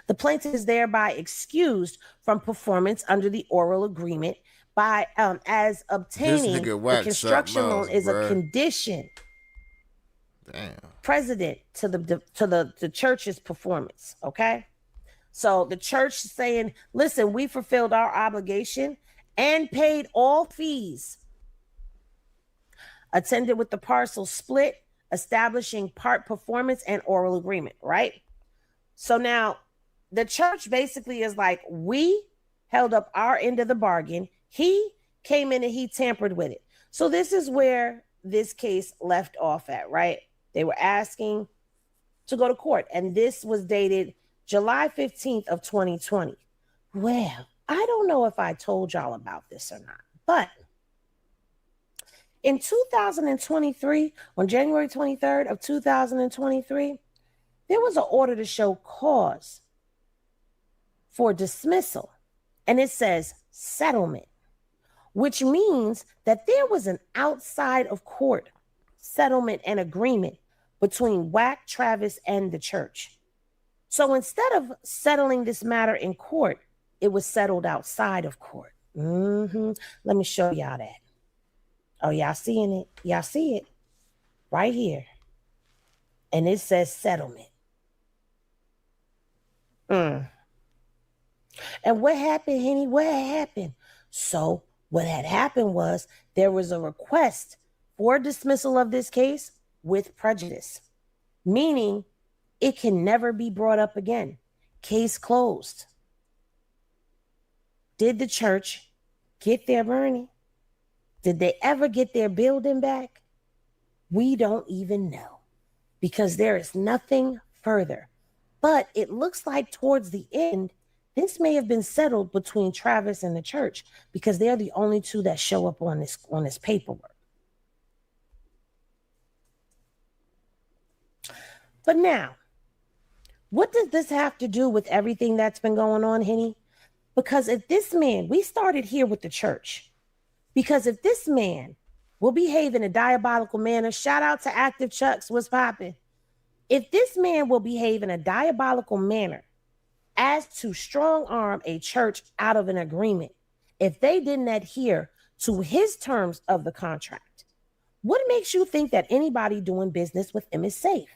The plaintiff is thereby excused from performance under the oral agreement by as obtaining the construction loan is a condition precedent to the church's performance. Okay, so the church saying, listen, we fulfilled our obligation and paid all fees attended with the parcel split, establishing part performance and oral agreement, right? So now the church basically is like, we held up our end of the bargain. He came in and he tampered with it. So this is where this case left off at, right? They were asking to go to court, and this was dated July 15th of 2020. Well, I don't know if I told y'all about this or not, but in 2023, on January 23rd of 2023, there was an order to show cause for dismissal, and it says settlement, which means that there was an outside of court settlement and agreement between Wack, Travis, and the church. So instead of settling this matter in court, it was settled outside of court. Let me show y'all that. Oh, y'all seeing it? Y'all see it right here. And it says settlement. And what happened, Henny? What happened? So what had happened was there was a request for dismissal of this case with prejudice, meaning it can never be brought up again. Case closed. Did the church get their money? Did they ever get their building back? We don't even know because there is nothing further. But it looks like towards the end, this may have been settled between Travis and the church because they're the only two that show up on this paperwork. But now, what does this have to do with everything that's been going on, Henny? Because if this man, we started here with the church, because if this man will behave in a diabolical manner, shout out to Active Chucks, what's popping? If this man will behave in a diabolical manner as to strong arm a church out of an agreement, if they didn't adhere to his terms of the contract, what makes you think that anybody doing business with him is safe?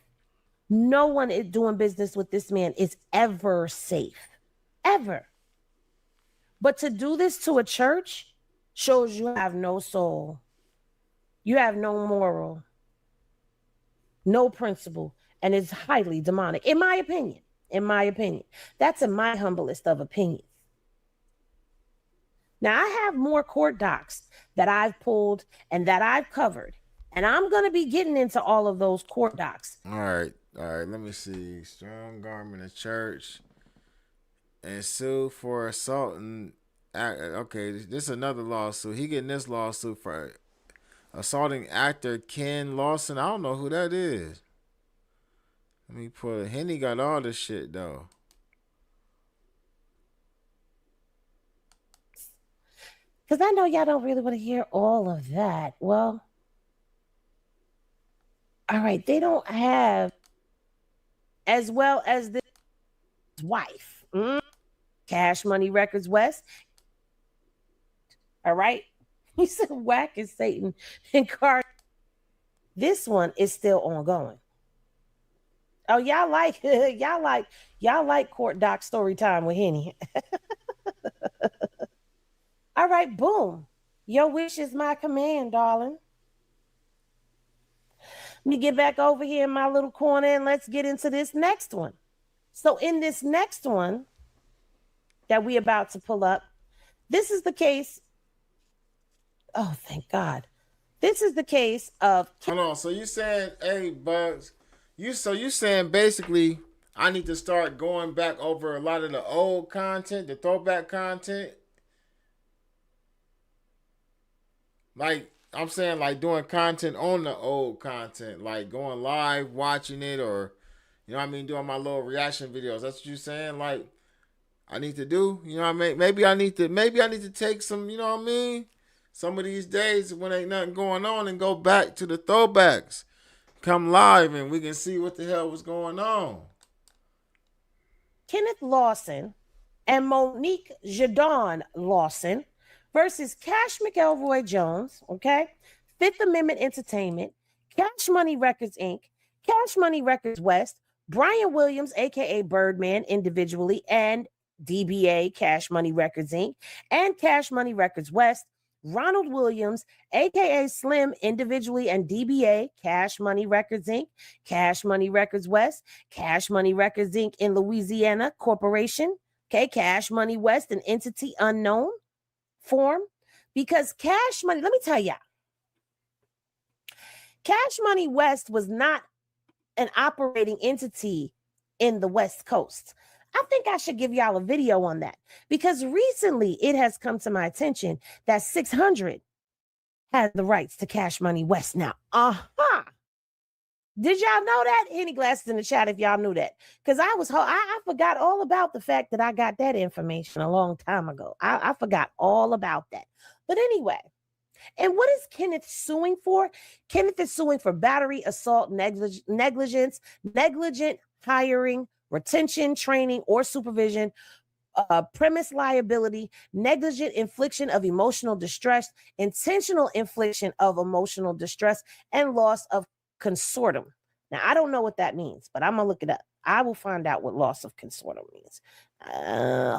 No one is doing business with this man is ever safe, ever. But to do this to a church shows you have no soul. You have no moral, no principle, and it's highly demonic, in my opinion. In my opinion. That's in my humblest of opinions. Now, I have more court docs that I've pulled and that I've covered, and I'm going to be getting into all of those court docs. All right. Let me see. Strong garment of church and sue for assault and okay. This is another lawsuit. He getting this lawsuit for assaulting actor Ken Lawson. I don't know who that is. Let me put. Henny got all this shit though. Because I know y'all don't really want to hear all of that. Well, all right. They don't have, as well as this wife, Cash Money Records West. All right. He said Wack is Satan and Card. This one is still ongoing. Oh, y'all like court doc story time with Henny. All right, boom. Your wish is my command, darling. Let me get back over here in my little corner and let's get into this next one. So in this next one that we about to pull up, this is the case. Oh, thank God. This is the case of. Hold on. So you saying, hey, Bugs, you saying basically I need to start going back over a lot of the old content, the throwback content? Like, I'm saying, like, doing content on the old content, like going live, watching it, or, you know what I mean, doing my little reaction videos. That's what you're saying? Like, I need to do, you know what I mean? Maybe I need to take some, you know what I mean? Some of these days when ain't nothing going on and go back to the throwbacks. Come live and we can see what the hell was going on. Kenneth Lawson and Monique Jadon Lawson versus Cash McElroy Jones, okay? Fifth Amendment Entertainment, Cash Money Records Inc., Cash Money Records West, Brian Williams, a.k.a. Birdman, individually, and DBA, Cash Money Records Inc., and Cash Money Records West, Ronald Williams, a.k.a. Slim, individually, and DBA, Cash Money Records Inc., Cash Money Records West, Cash Money Records Inc. in Louisiana Corporation, okay? Cash Money West, an entity unknown form, because Cash Money, let me tell y'all, Cash Money West was not an operating entity in the West Coast. I think I should give y'all a video on that because recently it has come to my attention that 600 has the rights to Cash Money West now. Did y'all know that? Any glasses in the chat if y'all knew that. Because I forgot all about the fact that I got that information a long time ago. I forgot all about that. But anyway, and what is Kenneth suing for? Kenneth is suing for battery, assault, negligence, negligent hiring, retention, training, or supervision, premise liability, negligent infliction of emotional distress, intentional infliction of emotional distress, and loss of consortium. Now, I don't know what that means, but I'm going to look it up. I will find out what loss of consortium means.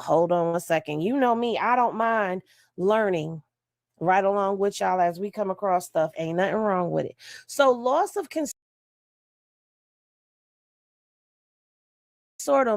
Hold on one second. You know me, I don't mind learning right along with y'all as we come across stuff. Ain't nothing wrong with it. So loss of consortium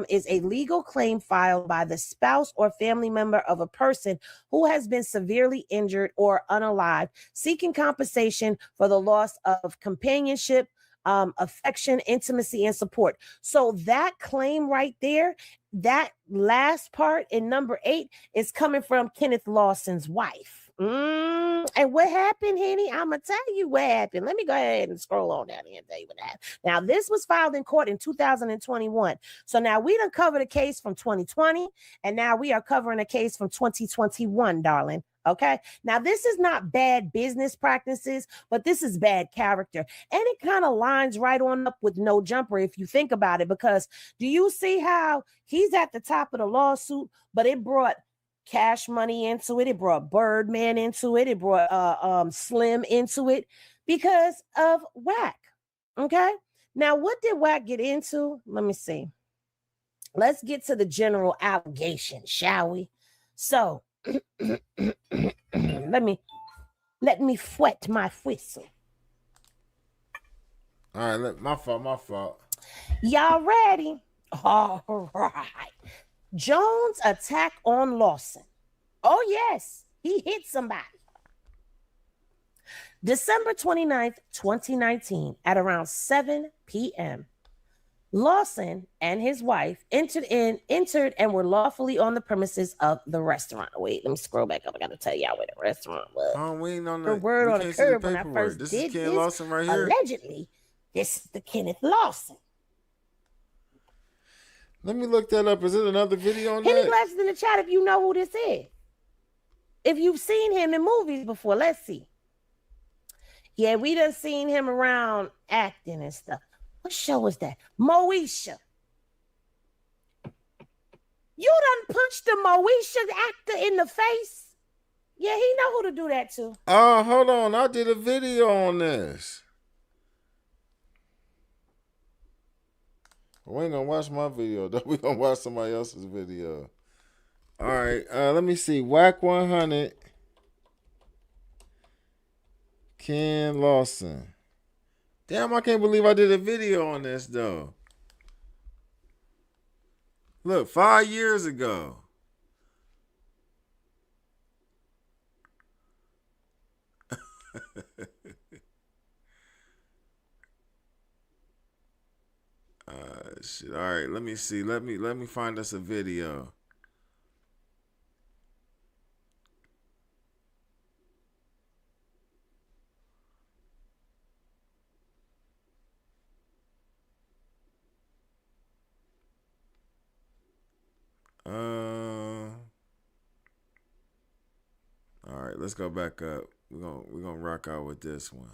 is a legal claim filed by the spouse or family member of a person who has been severely injured or unalived, seeking compensation for the loss of companionship, affection, intimacy, and support. So that claim right there, that last part in number 8 is coming from Kenneth Lawson's wife. And what happened, Henny? I'm going to tell you what happened. Let me go ahead and scroll on down here and tell you what happened. Now, this was filed in court in 2021. So now we done covered a case from 2020, and now we are covering a case from 2021, darling. Okay. Now, this is not bad business practices, but this is bad character. And it kind of lines right on up with No Jumper if you think about it, because do you see how he's at the top of the lawsuit, but it brought Cash Money into it, it brought Birdman into it, it brought Slim into it because of Wack. Okay. Now, what did Wack get into? Let me see. Let's get to the general allegation, shall we? So let me wet my whistle. All right, my fault. Y'all ready? All right. Jones' attack on Lawson. Oh, yes, he hit somebody. December 29th, 2019, at around 7 p.m., Lawson and his wife entered and were lawfully on the premises of the restaurant. Wait, let me scroll back up. I got to tell y'all where the restaurant was. We ain't on the word on the curb when I first this did is Ken Lawson right here. Allegedly, this is the Kenneth Lawson. Let me look that up. Is it another video on Henny that? Glasses in the chat if you know who this is. If you've seen him in movies before, let's see. Yeah, we done seen him around acting and stuff. What show was that? Moesha. You done punched the Moesha actor in the face? Yeah, he know who to do that to. Oh, hold on. I did a video on this. We ain't gonna watch my video, though. We gonna watch somebody else's video. All right, let me see. Wack 100. Ken Lawson. Damn, I can't believe I did a video on this, though. Look, 5 years ago. Shit. All right, let me see. Let me find us a video. All right, let's go back up. We're gonna rock out with this one.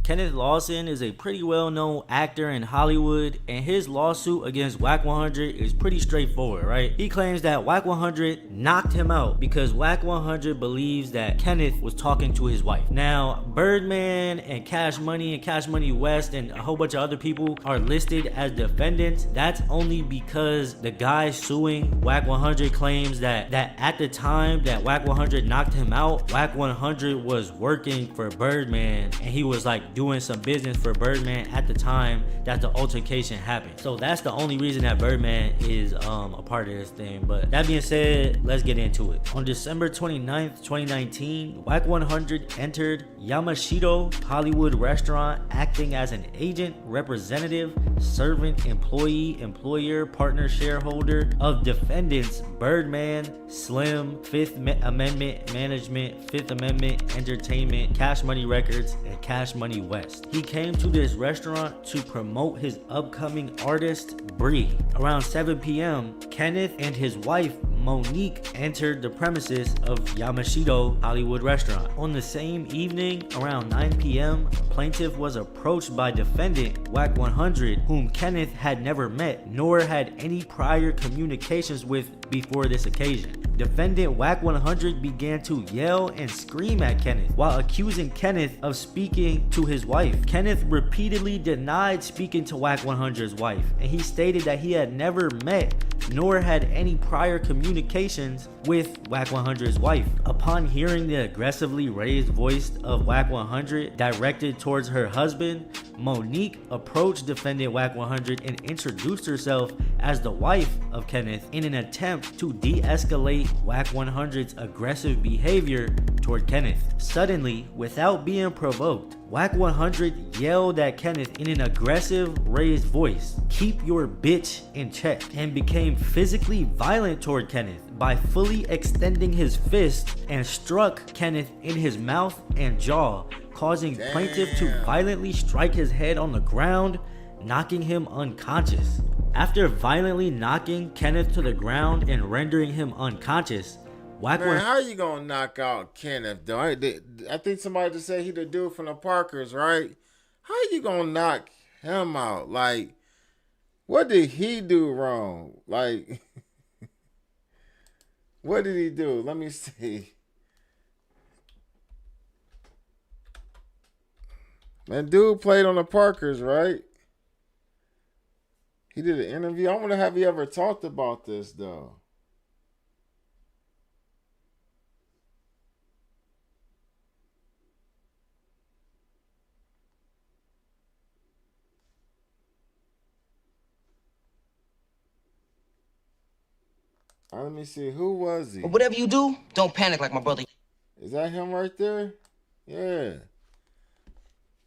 Kenneth Lawson is a pretty well-known actor in Hollywood, and his lawsuit against Wack 100 is pretty straightforward, right? He claims that Wack 100 knocked him out because Wack 100 believes that Kenneth was talking to his wife. Now, Birdman and Cash Money West and a whole bunch of other people are listed as defendants. That's only because the guy suing Wack 100 claims that at the time that Wack 100 knocked him out, Wack 100 was working for Birdman, and he was like doing some business for Birdman at the time that the altercation happened. So that's the only reason that Birdman is a part of this thing. But that being said, let's get into it. On December 29th, 2019, Wack 100 entered Yamashito Hollywood restaurant acting as an agent, representative, servant, employee, employer, partner, shareholder of defendants Birdman, Slim, Fifth Amendment Management, Fifth Amendment Entertainment, Cash Money Records, and Cash Money West. He came to this restaurant to promote his upcoming artist, Bree. Around 7 p.m., Kenneth and his wife, Monique, entered the premises of Yamashito Hollywood restaurant. On the same evening, around 9 p.m., plaintiff was approached by defendant Wack 100, whom Kenneth had never met, nor had any prior communications with before this occasion. defendant Wack 100 began to yell and scream at Kenneth while accusing Kenneth of speaking to his wife. Kenneth repeatedly denied speaking to Wack 100's wife, and he stated that he had never met nor had any prior communications with Wack 100's wife. Upon hearing the aggressively raised voice of Wack 100 directed towards her husband, Monique approached defendant Wack 100 and introduced herself as the wife of Kenneth in an attempt to de-escalate Wack 100's aggressive behavior toward Kenneth. Suddenly, without being provoked, Wack 100 yelled at Kenneth in an aggressive, raised voice, "Keep your bitch in check," and became physically violent toward Kenneth by fully extending his fist and struck Kenneth in his mouth and jaw, causing plaintiff to violently strike his head on the ground, knocking him unconscious. After violently knocking Kenneth to the ground and rendering him unconscious, Wack Man, how you gonna knock out Kenneth though? I think somebody just said he the dude from the Parkers, right? How you gonna knock him out? Like, what did he do wrong? Like, what did he do? Let me see. Man, dude played on the Parkers, right? He did an interview. I wonder, have he ever talked about this though? Let me see. Who was he? But whatever you do, don't panic like my brother. Is that him right there? Yeah.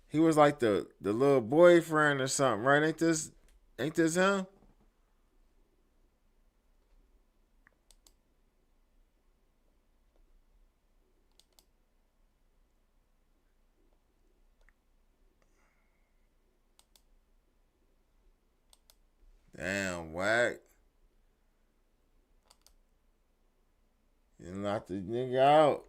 He was like the little boyfriend or something, right? Ain't this him? Damn, Wack. You knocked the nigga out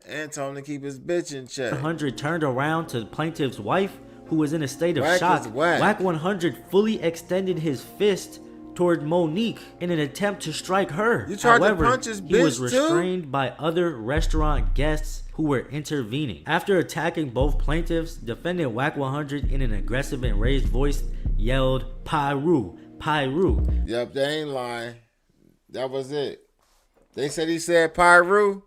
and told him to keep his bitch in check. 100 turned around to the plaintiff's wife, who was in a state of Wack shock. is Wack. Wack 100 fully extended his fist toward Monique in an attempt to strike her. You tried to However, punch his he was bitch, too? restrained by other restaurant guests who were intervening. After attacking both plaintiffs, defendant Wack 100 in an aggressive and raised voice yelled, "Pyru, Pyru." Yep, they ain't lying. That was it. They said he said Pyru.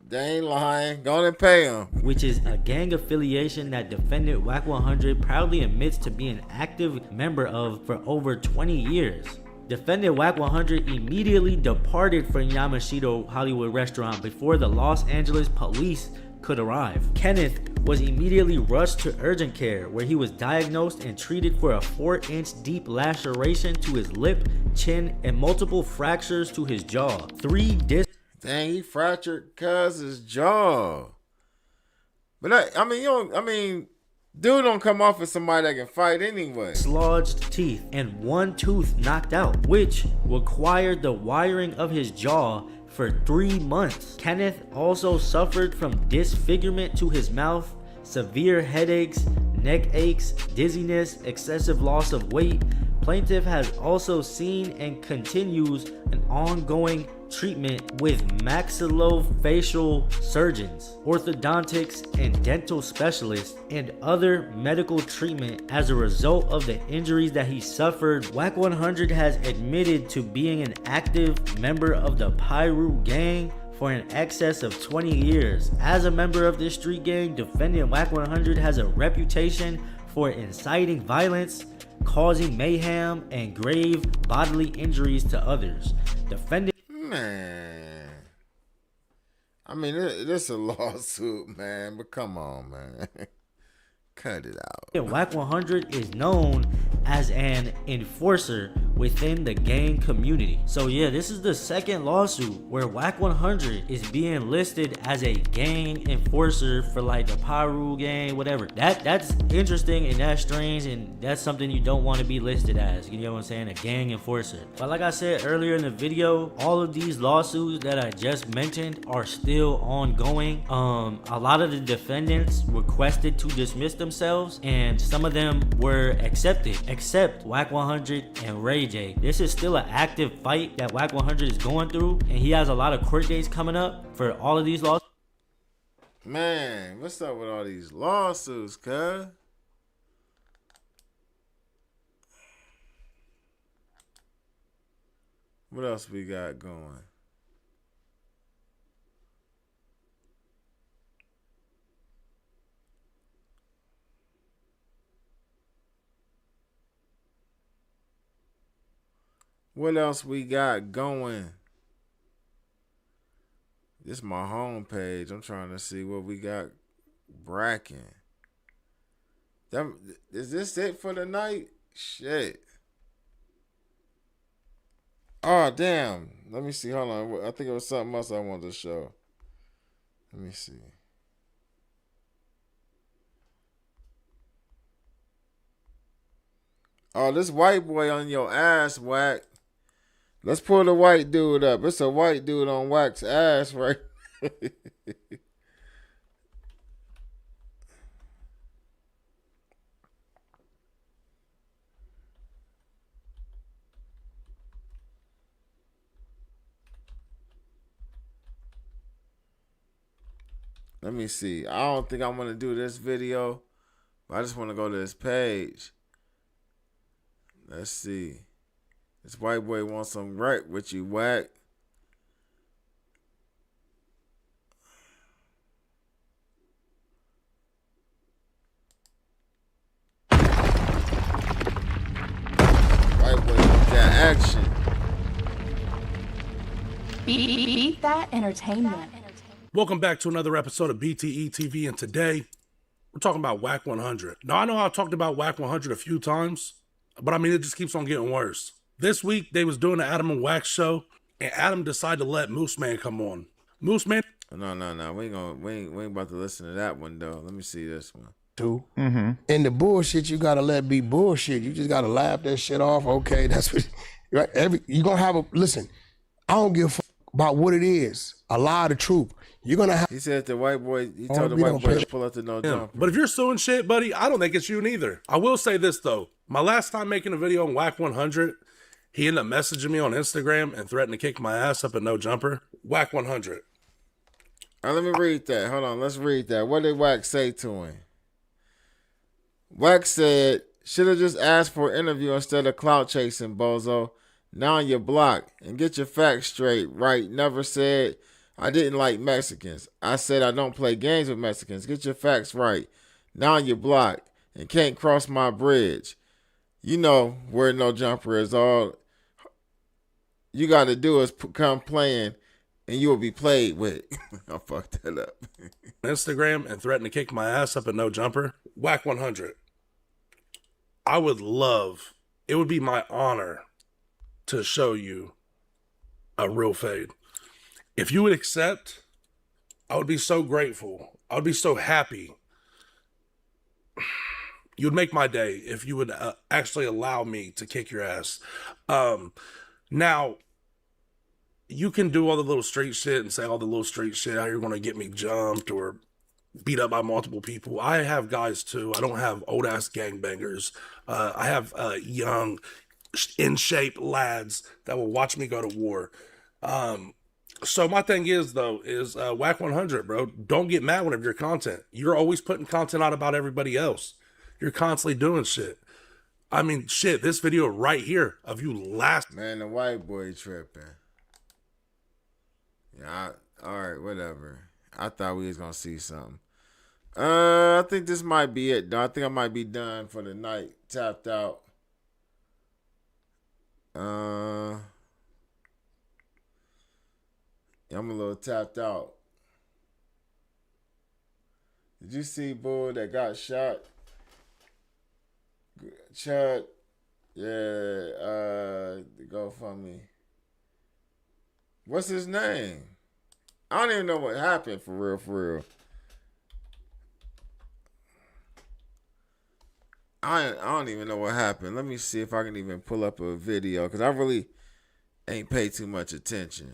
They ain't lying. Go on and pay him. Which is a gang affiliation that defendant Wack 100 proudly admits to be an active member of for over 20 years. Defendant Wack 100 immediately departed from Yamashita Hollywood restaurant before the Los Angeles police could arrive. Kenneth was immediately rushed to urgent care, where he was diagnosed and treated for a 4-inch deep laceration to his lip, chin, and multiple fractures to his jaw. 3 discs. Dang, he fractured cuz's jaw. But dude don't come off as somebody that can fight anyway. Dislodged teeth and 1 tooth knocked out, which required the wiring of his jaw for 3 months. Kenneth also suffered from disfigurement to his mouth, severe headaches, neck aches, dizziness, excessive loss of weight. Plaintiff has also seen and continues an ongoing treatment with maxillofacial surgeons, orthodontics, and dental specialists, and other medical treatment as a result of the injuries that he suffered. Wack 100 has admitted to being an active member of the Pyru gang for an excess of 20 years. As a member of this street gang, defendant Wack 100 has a reputation for inciting violence, causing mayhem, and grave bodily injuries to others. Defendant Man, I mean, this a lawsuit, man, but come on, man. Cut it out. Wack 100 is known as an enforcer within the gang community. So yeah, this is the second lawsuit where Wack 100 is being listed as a gang enforcer for like the Pyru gang, whatever. That's interesting and that's strange, and that's something you don't want to be listed as. You know what I'm saying? A gang enforcer. But like I said earlier in the video, all of these lawsuits that I just mentioned are still ongoing. A lot of the defendants requested to dismiss them themselves, and some of them were accepted, except Wack 100 and Ray J. This is still an active fight that Wack 100 is going through, and he has a lot of court dates coming up for all of these lawsuits. Man, what's up with all these lawsuits, cuz? What else we got going? What else we got going? This is my home page. I'm trying to see what we got bracking. Is this it for the night? Shit. Oh, damn. Let me see. Hold on. I think it was something else I wanted to show. Let me see. Oh, this white boy on your ass, Wack. Let's pull the white dude up. It's a white dude on Wack's ass, right? Let me see. I don't think I'm going to do this video. But I just want to go to this page. Let's see. This white boy wants some wreck with you, Wack. White boy wants that action. Beat That Entertainment. Welcome back to another episode of BTE TV, and today we're talking about Wack 100. Now, I know I talked about Wack 100 a few times, but I mean, it just keeps on getting worse. This week, they was doing the Adam and Wack show, and Adam decided to let Moose Man come on. Moose Man? No. We ain't about to listen to that one, though. Let me see this one. Too. And the bullshit you gotta let be bullshit. You just gotta laugh that shit off. Okay, that's what. Right? You gonna have a listen. I don't give a fuck about what it is. A lie of the truth. You're gonna have. He said the white boy. He told the white boy to pull up the no jumper. But if you're suing shit, buddy, I don't think it's you neither. I will say this though. My last time making a video on Wack 100, he ended up messaging me on Instagram and threatened to kick my ass up at no jumper. Wack 100. All right, let me read that. Hold on, let's read that. What did Wack say to him? Wack said, "Should have just asked for an interview instead of clout chasing, bozo. Now you're blocked. And get your facts straight, right? Never said I didn't like Mexicans. I said I don't play games with Mexicans. Get your facts right. Now you're blocked and can't cross my bridge. You know where no jumper is. All you got to do is come playing and you will be played with." I fucked that up. Instagram and threatened to kick my ass up at no jumper. Wack 100. I would love, it would be my honor to show you a real fade. If you would accept, I would be so grateful. I would be so happy. You'd make my day if you would actually allow me to kick your ass. Now, you can do all the little street shit and say all the little street shit, how you're going to get me jumped or beat up by multiple people. I have guys too. I don't have old ass gangbangers. I have young, in shape lads that will watch me go to war. So my thing is though, is Wack 100, bro. Don't get mad whenever your content. You're always putting content out about everybody else. You're constantly doing shit. I mean, shit, this video right here of you last. Man, the white boy tripping. Yeah, all right, whatever. I thought we was going to see something. I think this might be it, though. I think I might be done for the night. Tapped out. Yeah, I'm a little tapped out. Did you see Bull that got shot? Chud. Yeah, go for me. What's his name? I don't even know what happened for real. I don't even know what happened. Let me see if I can even pull up a video because I really ain't paid too much attention.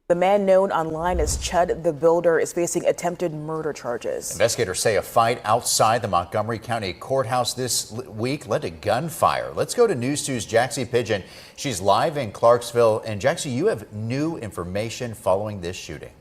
The man known online as Chud the Builder is facing attempted murder charges. Investigators say a fight outside the Montgomery County Courthouse this week led to gunfire. Let's go to News 2's Jaxie Pigeon. She's live in Clarksville. And Jaxie, you have new information following this shooting.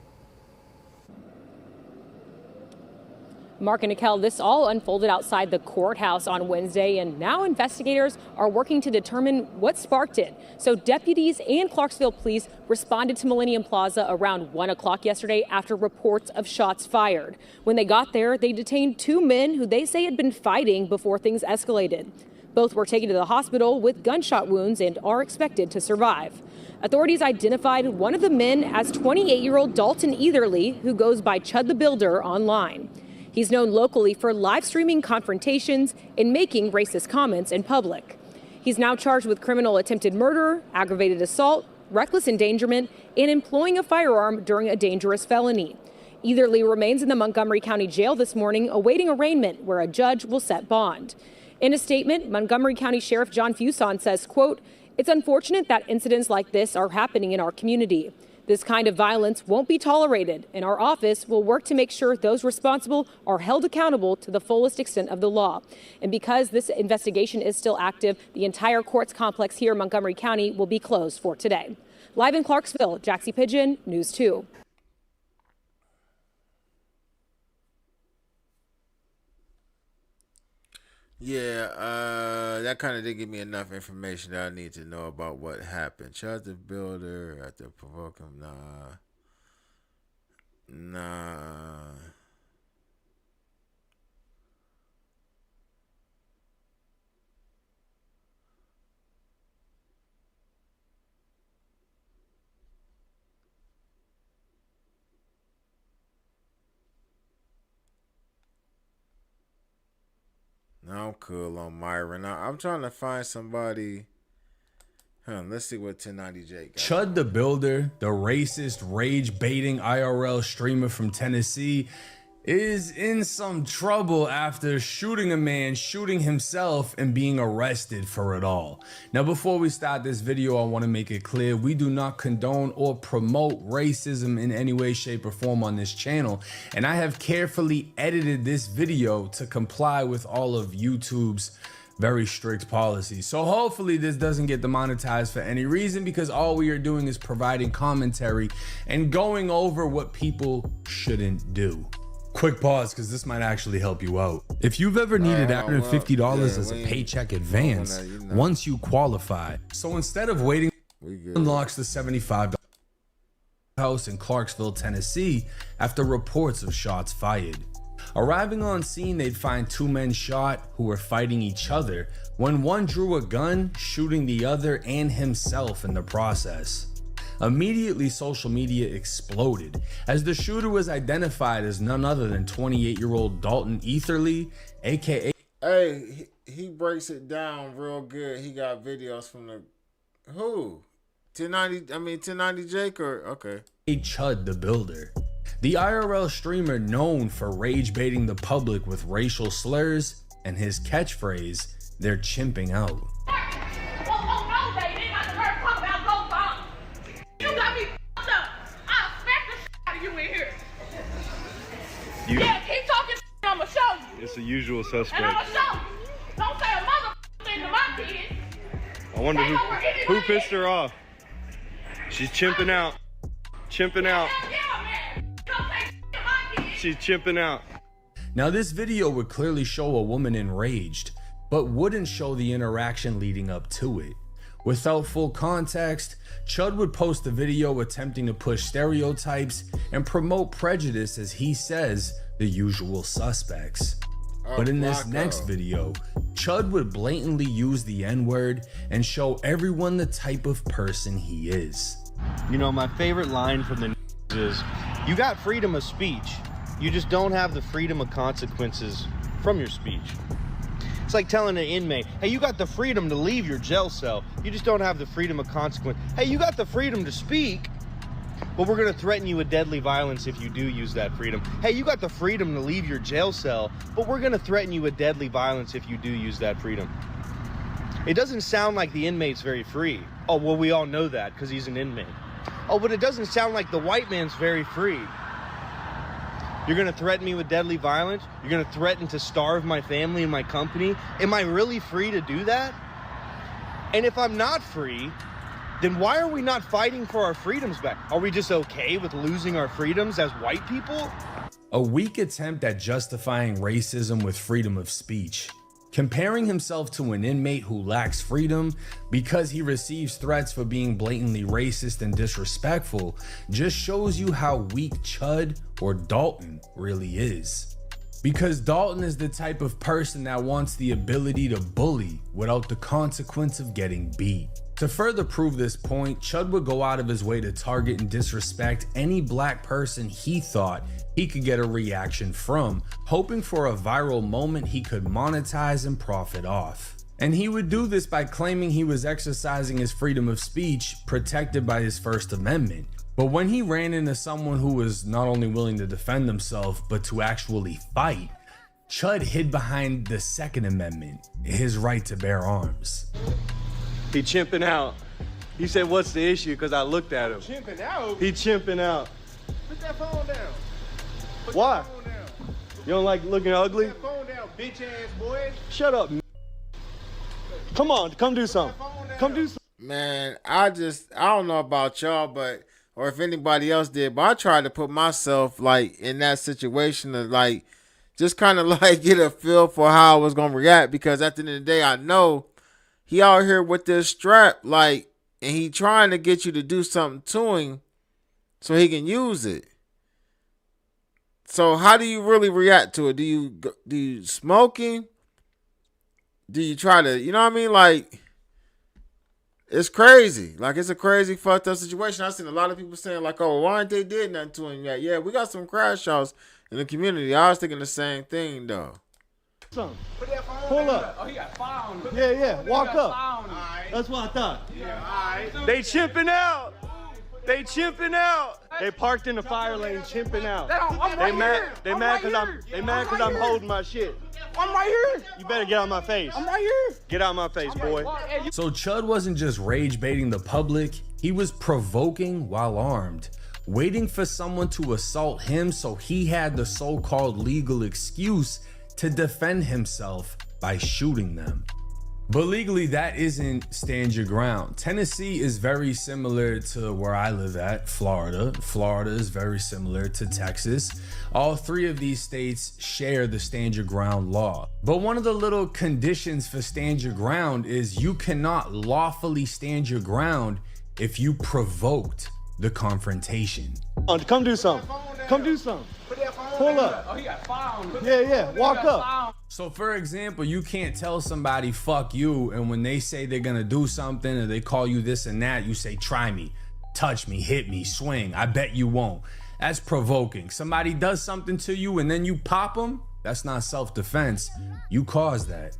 Mark and Nikel, this all unfolded outside the courthouse on Wednesday, and now investigators are working to determine what sparked it. So deputies and Clarksville police responded to Millennium Plaza around 1 o'clock yesterday after reports of shots fired. When they got there, they detained 2 men who they say had been fighting before things escalated. Both were taken to the hospital with gunshot wounds and are expected to survive. Authorities identified one of the men as 28-year-old Dalton Etherly, who goes by Chud the Builder online. He's known locally for live streaming confrontations and making racist comments in public. He's now charged with criminal attempted murder, aggravated assault, reckless endangerment, and employing a firearm during a dangerous felony. Etherly remains in the Montgomery County Jail this morning awaiting arraignment, where a judge will set bond. In a statement, Montgomery County Sheriff John Fuson says, quote, "It's unfortunate that incidents like this are happening in our community. This kind of violence won't be tolerated, and our office will work to make sure those responsible are held accountable to the fullest extent of the law." And because this investigation is still active, the entire courts complex here in Montgomery County will be closed for today. Live in Clarksville, Jaxie Pigeon, News 2. Yeah, that kind of did give me enough information that I need to know about what happened. Chud the Builder at the provoke him. Nah. I'm cool on Myron. I'm trying to find somebody. Let's see what 1090J got. Chud the Builder, the racist, rage-baiting IRL streamer from Tennessee, is in some trouble after shooting a man, shooting himself, and being arrested for it all. Now, before we start this video, I want to make it clear we do not condone or promote racism in any way, shape, or form on this channel, and I have carefully edited this video to comply with all of YouTube's very strict policies. So hopefully this doesn't get demonetized for any reason, because all we are doing is providing commentary and going over what people shouldn't do. Quick pause, because this might actually help you out. If you've ever needed $150 as a paycheck advance, once you qualify, so instead of waiting, unlocks the $75 house in Clarksville, Tennessee, after reports of shots fired. Arriving on scene, they'd find 2 men shot who were fighting each other when one drew a gun, shooting the other and himself in the process. Immediately, social media exploded as the shooter was identified as none other than 28-year-old Dalton Etherly, aka. Hey, he breaks it down real good. He got videos from the 1090 Jake, or okay. Chud the Builder, the IRL streamer known for rage baiting the public with racial slurs and his catchphrase, "They're chimping out." Yeah, keep talking shit, I'ma show you. It's the usual suspect. And I'ma show you. Don't say a mother thing to my kids. I wonder who pissed her off. She's chimping out. Chimping out. Yeah, man. Don't say shit to my kids. She's chimping out. Now this video would clearly show a woman enraged, but wouldn't show the interaction leading up to it. Without full context, Chud would post the video attempting to push stereotypes and promote prejudice as he says the usual suspects. But in this next video, Chud would blatantly use the N-word and show everyone the type of person he is. You know, my favorite line from the is, "You got freedom of speech. You just don't have the freedom of consequences from your speech." It's like telling an inmate, "Hey, you got the freedom to leave your jail cell. You just don't have the freedom of consequence. Hey, you got the freedom to speak, but we're going to threaten you with deadly violence if you do use that freedom. Hey, you got the freedom to leave your jail cell, but we're going to threaten you with deadly violence if you do use that freedom." It doesn't sound like the inmate's very free. Oh, well, we all know that because he's an inmate. Oh, but it doesn't sound like the white man's very free. You're gonna threaten me with deadly violence? You're gonna threaten to starve my family and my company? Am I really free to do that? And if I'm not free, then why are we not fighting for our freedoms back? Are we just okay with losing our freedoms as white people? A weak attempt at justifying racism with freedom of speech. Comparing himself to an inmate who lacks freedom because he receives threats for being blatantly racist and disrespectful just shows you how weak Chud or Dalton really is. Because Dalton is the type of person that wants the ability to bully without the consequence of getting beat. To further prove this point, Chud would go out of his way to target and disrespect any black person he thought he could get a reaction from, hoping for a viral moment he could monetize and profit off. And he would do this by claiming he was exercising his freedom of speech protected by his First Amendment. But when he ran into someone who was not only willing to defend himself, but to actually fight, Chud hid behind the Second Amendment, his right to bear arms. He chimping out. He said, what's the issue? Because I looked at him. Chimping out? He chimping out. Put that phone down. Put Why? that phone down. You don't like looking ugly? Put that phone down, bitch ass boy. Shut up. Come on, come do something. Come do something. Man, I don't know about y'all, but, or if anybody else did, but I tried to put myself like in that situation to like, just kind of like get a feel for how I was going to react, because at the end of the day, I know he out here with this strap, like, and he trying to get you to do something to him so he can use it. So how do you really react to it? Do you smoke him? Do you try to, you know what I mean? Like, it's crazy. Like, it's a crazy fucked up situation. I've seen a lot of people saying like, oh, why ain't they did nothing to him yet? Yeah, we got some crash outs in the community. I was thinking the same thing though. Pull up. Oh, he got found. Yeah, walk up. Right. That's what I thought. Yeah, all right. They chimping out. They chimping out. They parked in the fire lane, chimping out. They mad because I'm holding my shit. I'm right here. You better get out of my face. I'm right here. Get out of my face, boy. So Chud wasn't just rage baiting the public, he was provoking while armed, waiting for someone to assault him so he had the so-called legal excuse to defend himself by shooting them. But legally, that isn't stand your ground. Tennessee is very similar to where I live at, Florida. Florida is very similar to Texas. All three of these states share the stand your ground law. But one of the little conditions for stand your ground is you cannot lawfully stand your ground if you provoked the confrontation. Come do something. Come do something. Pull up. Oh, he got found. Yeah, walk up. So for example, you can't tell somebody fuck you, and when they say they're gonna do something or they call you this and that, you say try me, touch me, hit me, swing, I bet you won't. That's provoking. Somebody does something to you and then you pop them, that's not self-defense, you caused that.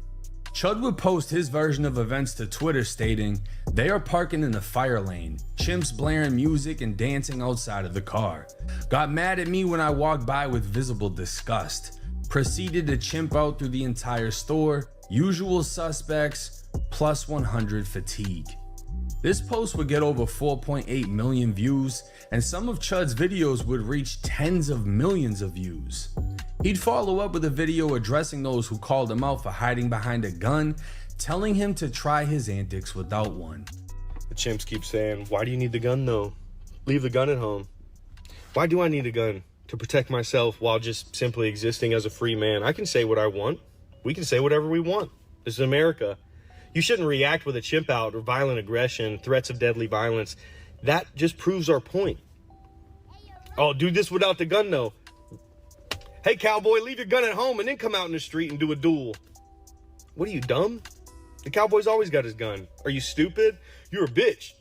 Chud would post his version of events to Twitter stating, they are parking in the fire lane, chimps blaring music and dancing outside of the car. Got mad at me when I walked by with visible disgust. Proceeded to chimp out through the entire store, usual suspects, plus 100 fatigue. This post would get over 4.8 million views, and some of Chud's videos would reach tens of millions of views. He'd follow up with a video addressing those who called him out for hiding behind a gun, telling him to try his antics without one. The chimps keep saying, why do you need the gun though? Leave the gun at home. Why do I need a gun? To protect myself while just simply existing as a free man. I can say what I want. We can say whatever we want. This is America. You shouldn't react with a chimp out or violent aggression, threats of deadly violence. That just proves our point. Oh, do this without the gun though. Hey cowboy, leave your gun at home and then come out in the street and do a duel. What are you, dumb? The cowboy's always got his gun. Are you stupid? You're a bitch.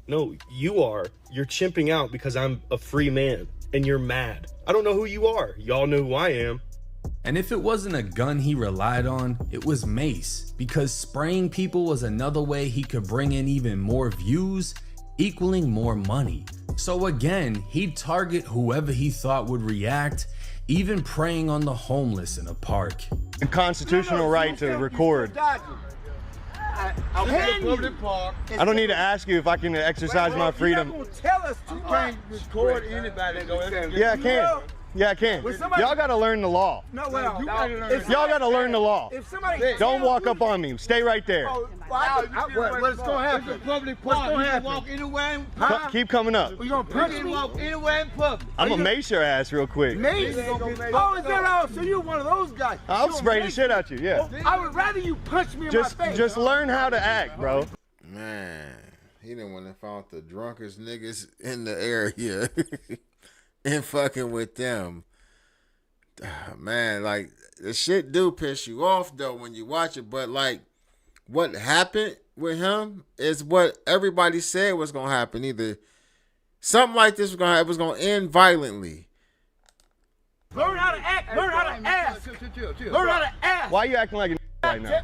No, you are. You're chimping out because I'm a free man and you're mad. I don't know who you are. Y'all know who I am. And if it wasn't a gun he relied on, it was mace, because spraying people was another way he could bring in even more views, equaling more money. So again, he'd target whoever he thought would react, even preying on the homeless in a park. A constitutional right to record. I don't need to ask you if I can exercise my freedom. You're not gonna tell us you can't record anybody. Yeah, I can. Yeah, I can. Y'all got to learn the law. No, well, Y'all got to learn the law. If somebody Don't walk up on me. Stay right there. What's gonna happen? Public park. What's gonna happen? Walk anywhere in public. Keep coming up. You gonna punch me? Walk anywhere in public. I'm gonna mace your ass real quick. Mace? Oh, is that all? So you're one of those guys? I'll spray the shit out you. Yeah. I would rather you punch me in my face. Just learn how to act, bro. Man, he didn't want to find the drunkest niggas in the area and fucking with them. Man, like, the shit do piss you off though when you watch it, but like what happened with him is what everybody said was gonna happen. Either something like this was gonna happen, it was gonna end violently. Learn how to act. Learn how to ask. Learn how to ask. Why are you acting like a right now?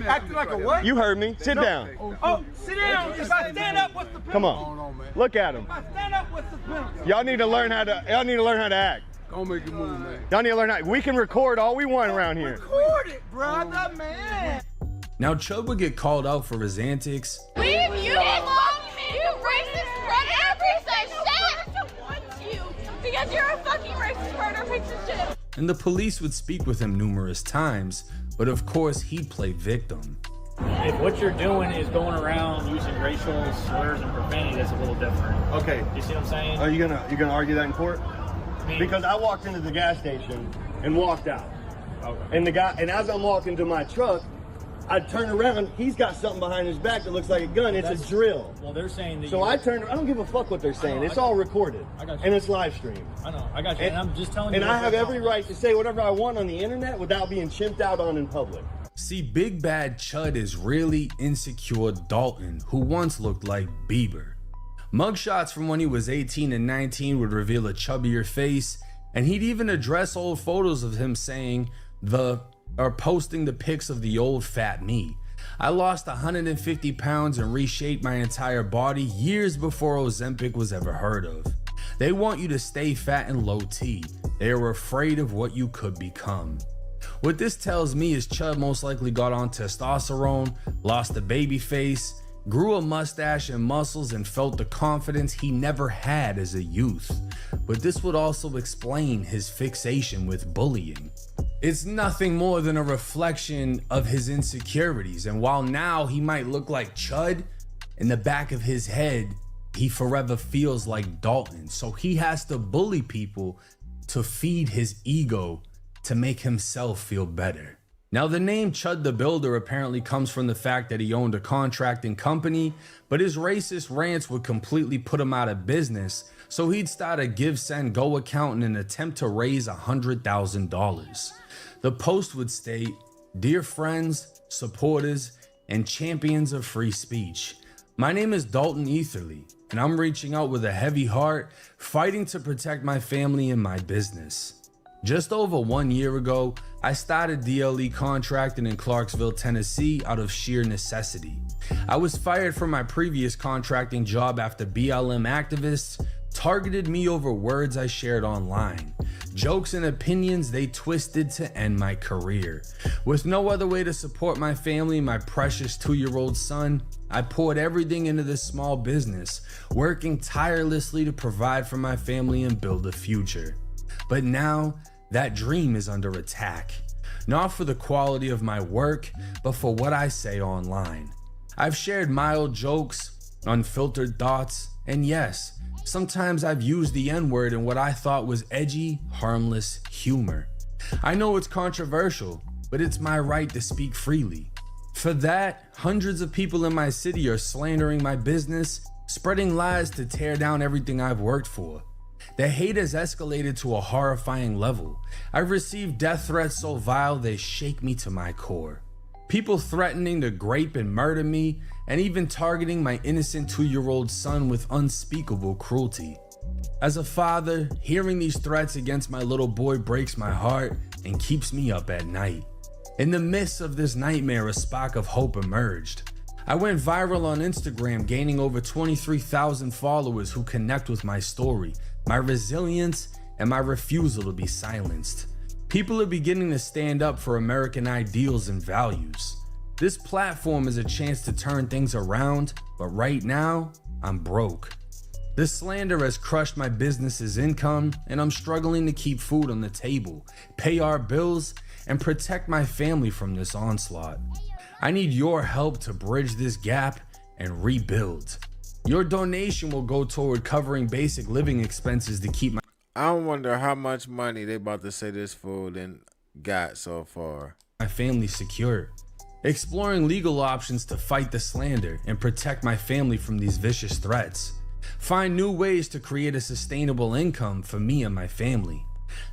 Acting like a what? You heard me. Sit down. Oh, sit down. If I stand up, what's the penalty? Come on. Look at him. If I stand up, what's the penalty? Y'all need to learn how to act. Don't make a move, man. Y'all need to learn how. We can record all we want around here. Record it, brother, man. Now, Chud would get called out for his antics. Leave you alone, you racist predator piece of shit! I want you because you're a fucking racist predator piece of shit. And the police would speak with him numerous times, but of course he'd play victim. If what you're doing is going around using racial slurs and profanity, that's a little different. Okay. You see what I'm saying? Are you gonna argue that in court? Because I walked into the gas station and walked out. Okay. And as I'm walking to my truck, I turn around, he's got something behind his back that looks like a gun. It's a drill. Well, they're saying that So I don't give a fuck what they're saying. It's all recorded. I got you. And it's live streamed. I know, I got you. And I'm just telling you. And I have every right to say whatever I want on the internet without being chimped out on in public. See, Big Bad Chud is really insecure Dalton, who once looked like Bieber. Mugshots from when he was 18 and 19 would reveal a chubbier face, and he'd even address old photos of him saying posting the pics of the old fat me. I lost 150 pounds and reshaped my entire body years before Ozempic was ever heard of. They want you to stay fat and low T. They are afraid of what you could become. What this tells me is Chud most likely got on testosterone, lost a baby face, grew a mustache and muscles, and felt the confidence he never had as a youth. But this would also explain his fixation with bullying. It's nothing more than a reflection of his insecurities, and while now he might look like Chud, in the back of his head, he forever feels like Dalton, so he has to bully people to feed his ego to make himself feel better. Now, the name Chud the Builder apparently comes from the fact that he owned a contracting company, but his racist rants would completely put him out of business, so he'd start a Give Send Go account in an attempt to raise $100,000. The post would state, "Dear friends, supporters, and champions of free speech, my name is Dalton Etherly, and I'm reaching out with a heavy heart, fighting to protect my family and my business. Just over 1 year ago, I started DLE contracting in Clarksville, Tennessee out of sheer necessity. I was fired from my previous contracting job after BLM activists targeted me over words I shared online, jokes and opinions they twisted to end my career. With no other way to support my family, my precious 2-year-old son, I poured everything into this small business, working tirelessly to provide for my family and build a future. But now, that dream is under attack. Not for the quality of my work, but for what I say online. I've shared mild jokes, unfiltered thoughts, and yes, sometimes I've used the N-word in what I thought was edgy, harmless humor. I know it's controversial, but it's my right to speak freely. For that, hundreds of people in my city are slandering my business, spreading lies to tear down everything I've worked for. The hate has escalated to a horrifying level. I've received death threats so vile they shake me to my core. People threatening to grape and murder me, and even targeting my innocent 2-year-old son with unspeakable cruelty. As a father, hearing these threats against my little boy breaks my heart and keeps me up at night. In the midst of this nightmare, a spark of hope emerged. I went viral on Instagram, gaining over 23,000 followers who connect with my story, my resilience, and my refusal to be silenced. People are beginning to stand up for American ideals and values. This platform is a chance to turn things around, but right now, I'm broke. This slander has crushed my business's income, and I'm struggling to keep food on the table, pay our bills, and protect my family from this onslaught. I need your help to bridge this gap and rebuild. Your donation will go toward covering basic living expenses to keep I wonder how much money they about to say this fool done got so far. my family secure. Exploring legal options to fight the slander and protect my family from these vicious threats. Find new ways to create a sustainable income for me and my family.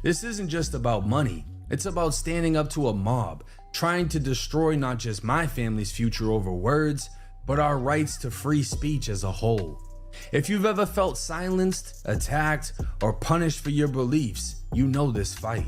This isn't just about money. It's about standing up to a mob, trying to destroy not just my family's future over words, but our rights to free speech as a whole. If you've ever felt silenced, attacked, or punished for your beliefs, you know this fight.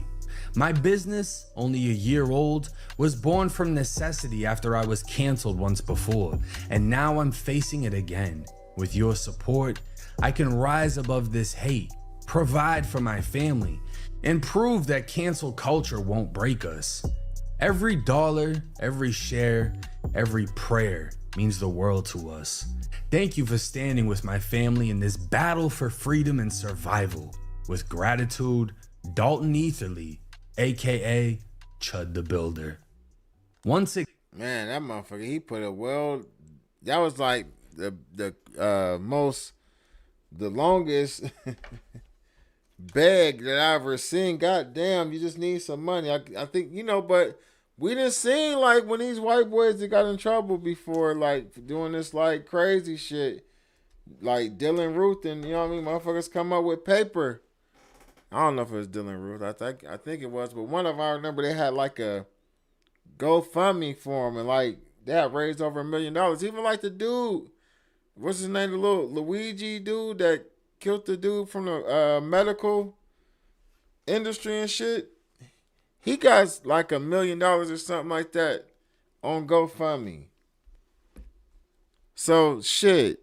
My business, only a year old, was born from necessity after I was canceled once before, and now I'm facing it again. With your support, I can rise above this hate, provide for my family, and prove that cancel culture won't break us. Every dollar, every share, every prayer means the world to us. Thank you for standing with my family in this battle for freedom and survival. With gratitude, Dalton Etherly, aka Chud the Builder. Man, that motherfucker, he put a that was like the longest beg that I ever seen. God damn, you just need some money. I think, but we didn't see like when these white boys that got in trouble before, like doing this like crazy shit, like Dylan Ruth and motherfuckers come up with paper. I don't know if it was Dylan Ruth. I think it was, but one of I remember they had like a GoFundMe for him, and like they had raised over $1 million. Even like the dude, what's his name, the little Luigi dude that killed the dude from the medical industry and shit. He got like $1 million or something like that on GoFundMe. So shit,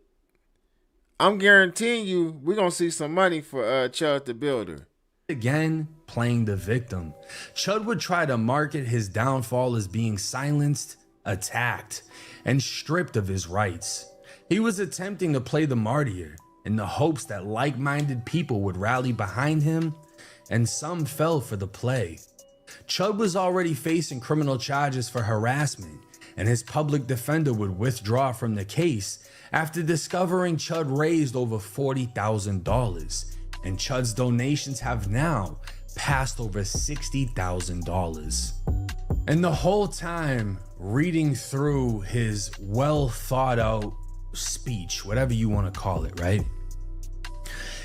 I'm guaranteeing you we're gonna see some money for Chud the Builder. Again, playing the victim. Chud would try to market his downfall as being silenced, attacked, and stripped of his rights. He was attempting to play the martyr in the hopes that like-minded people would rally behind him, and some fell for the play. Chud was already facing criminal charges for harassment, and his public defender would withdraw from the case after discovering Chud raised over $40,000, and Chud's donations have now passed over $60,000. And the whole time, reading through his well thought out speech, whatever you want to call it, right?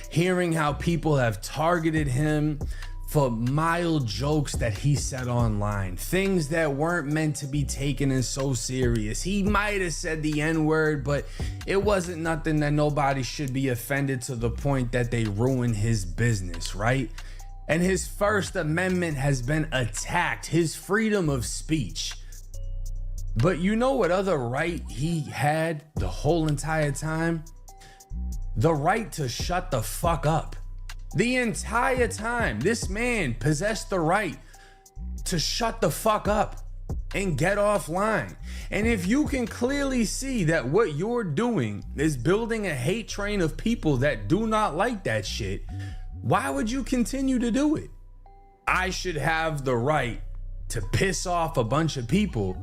Hearing how people have targeted him for mild jokes that he said online, things that weren't meant to be taken as so serious. He might have said the N-word, but it wasn't nothing that nobody should be offended to the point that they ruin his business, right? And his First Amendment has been attacked, his freedom of speech. But you know what other right he had the whole entire time? The right to shut the fuck up. The entire time, this man possessed the right to shut the fuck up and get offline. And if you can clearly see that what you're doing is building a hate train of people that do not like that shit, why would you continue to do it? I should have the right to piss off a bunch of people,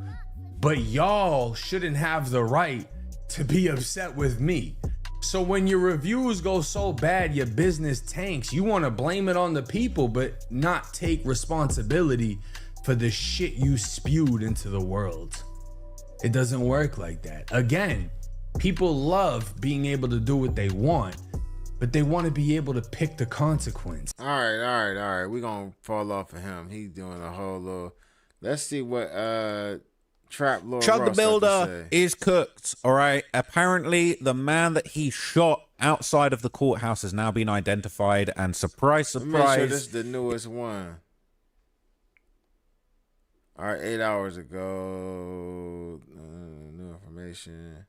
but y'all shouldn't have the right to be upset with me. So when your reviews go so bad, your business tanks, you want to blame it on the people, but not take responsibility for the shit you spewed into the world. It doesn't work like that. Again, people love being able to do what they want, but they want to be able to pick the consequence. All right. We're going to fall off of him. He's doing a whole little... Let's see what Trap Lord Chud the Ross Builder is cooked, all right? Apparently, the man that he shot outside of the courthouse has now been identified, and surprise, Let me make sure surprise... this is the newest one. All right, 8 hours ago. New information.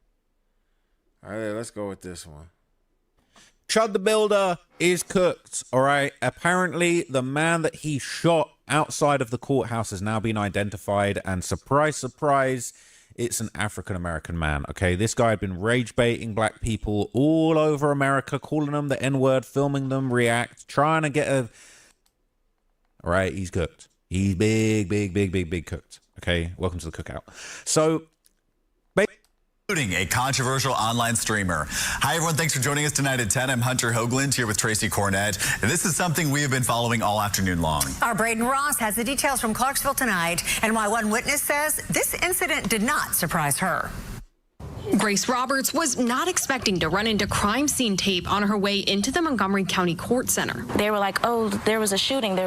All right, let's go with this one. Chud the Builder is cooked, all right? Apparently, the man that he shot outside of the courthouse has now been identified, and surprise, surprise, it's an African-American man, okay? This guy had been rage baiting black people all over America, calling them the N-word, filming them react, trying to get a... All right, he's cooked. He's big cooked, okay? Welcome to the cookout. So... Including a controversial online streamer. Hi, everyone. Thanks for joining us tonight at 10. I'm Hunter Hoagland here with Tracy Cornett. And this is something we have been following all afternoon long. Our Braden Ross has the details from Clarksville tonight and why one witness says this incident did not surprise her. Grace Roberts was not expecting to run into crime scene tape on her way into the Montgomery County Court Center. They were like, oh, there was a shooting.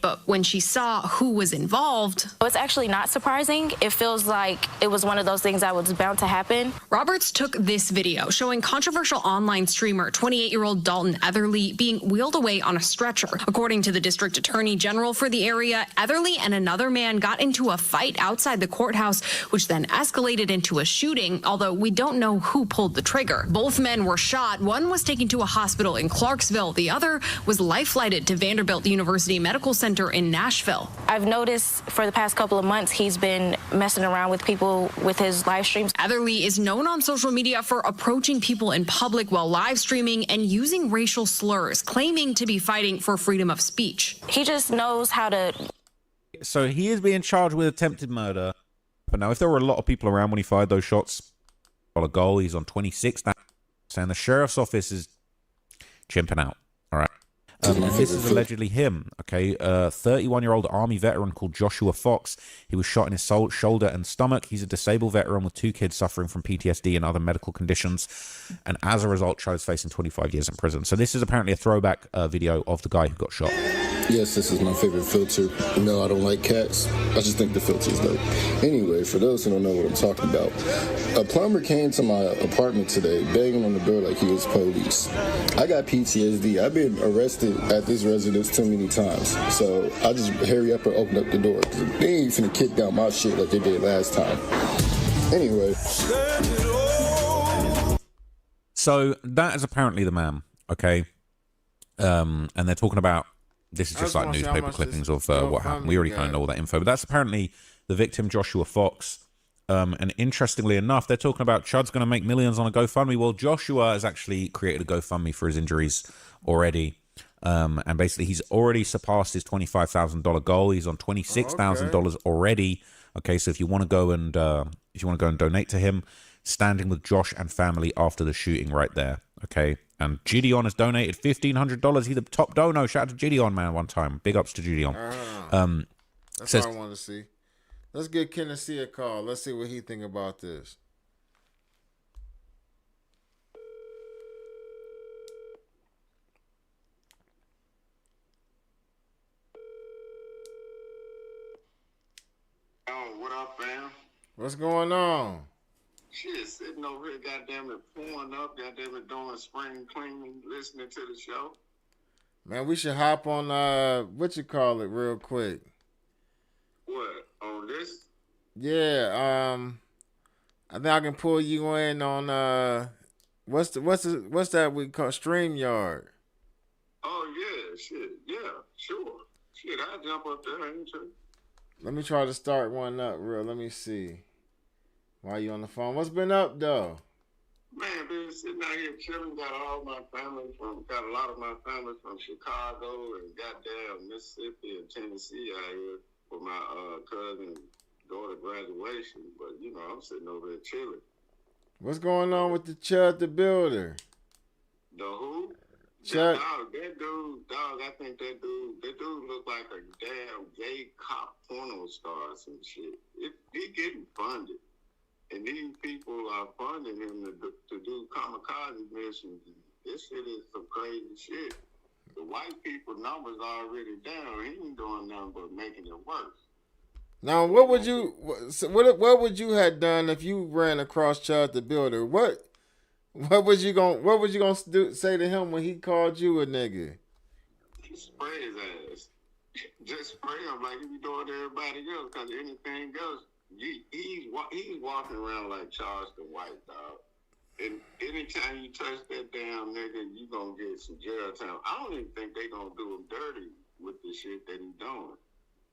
But when she saw who was involved... It's actually not surprising. It feels like it was one of those things that was bound to happen. Roberts took this video showing controversial online streamer 28-year-old Dalton Etherly being wheeled away on a stretcher. According to the district attorney general for the area, Etherly and another man got into a fight outside the courthouse, which then escalated into a shooting, although we don't know who pulled the trigger. Both men were shot. One was taken to a hospital in Clarksville. The other was life-flighted to Vanderbilt University Medical Center in Nashville. I've noticed for the past couple of months, he's been messing around with people with his live streams. Etherly is known on social media for approaching people in public while live streaming and using racial slurs, claiming to be fighting for freedom of speech. He just knows how to... So he is being charged with attempted murder. But now, if there were a lot of people around when he fired those shots, a goal, he's on 26 now, and the sheriff's office is chimping out. All right. This is allegedly him, okay? 31-year-old Army veteran called Joshua Fox. He was shot in his shoulder and stomach. He's a disabled veteran with 2 kids suffering from PTSD and other medical conditions. And as a result, Charles facing 25 years in prison. So this is apparently a throwback video of the guy who got shot. Yes, this is my favorite filter. No, I don't like cats. I just think the filter's dope. Anyway, for those who don't know what I'm talking about, a plumber came to my apartment today, banging on the door like he was police. I got PTSD. I've been arrested at this residence too many times. So I just hurry up and open up the door. They ain't finna kick down my shit like they did last time. Anyway. So that is apparently the man, okay? And they're talking about, this is just like newspaper clippings of what happened. We already kind of know all that info. But that's apparently the victim, Joshua Fox. And interestingly enough, they're talking about Chud's going to make millions on a GoFundMe. Well, Joshua has actually created a GoFundMe for his injuries already. And basically, he's already surpassed his $25,000 goal. He's on $26,000 already. Okay, so if you want to go and donate to him, standing with Josh and family after the shooting, right there. Okay, and Gideon has donated $1,500. He's the top donor. Shout out to Gideon, man, one time. Big ups to Gideon. That's what I want to see. Let's give Kennedy a call. Let's see what he think about this. Oh, what up, fam? What's going on? Shit, sitting over here, goddamn it, pouring up, goddamn it, doing spring cleaning, listening to the show. Man, we should hop on, what you call it, real quick. What, on this? Yeah, I think I can pull you in on, what's that we call StreamYard? Oh, yeah, shit, yeah, sure. Shit, I'll jump up there, ain't you? Let me try to start one up, real. Let me see. While you on the phone, what's been up though? Man, been sitting out here chilling. Got a lot of my family from Chicago and goddamn Mississippi and Tennessee out here for my cousin's daughter graduation. But you know, I'm sitting over here chilling. What's going on with the Chud the Builder? The who? Chud. That dude, I think that dude look like a damn gay cop porno star or some shit. He getting funded. And these people are funding him to do kamikaze missions. This shit is some crazy shit. The white people numbers are already down. He ain't doing nothing but making it worse. Now, what would you have done if you ran across Chud the Builder? What was you gonna say to him when he called you a nigga? Spray his ass. Just spray him like he be doing to everybody else. Because anything else. He's walking around like Charleston White, dog. And anytime you touch that damn nigga, you gonna get some jail time. I don't even think they gonna do him dirty with the shit that he's doing.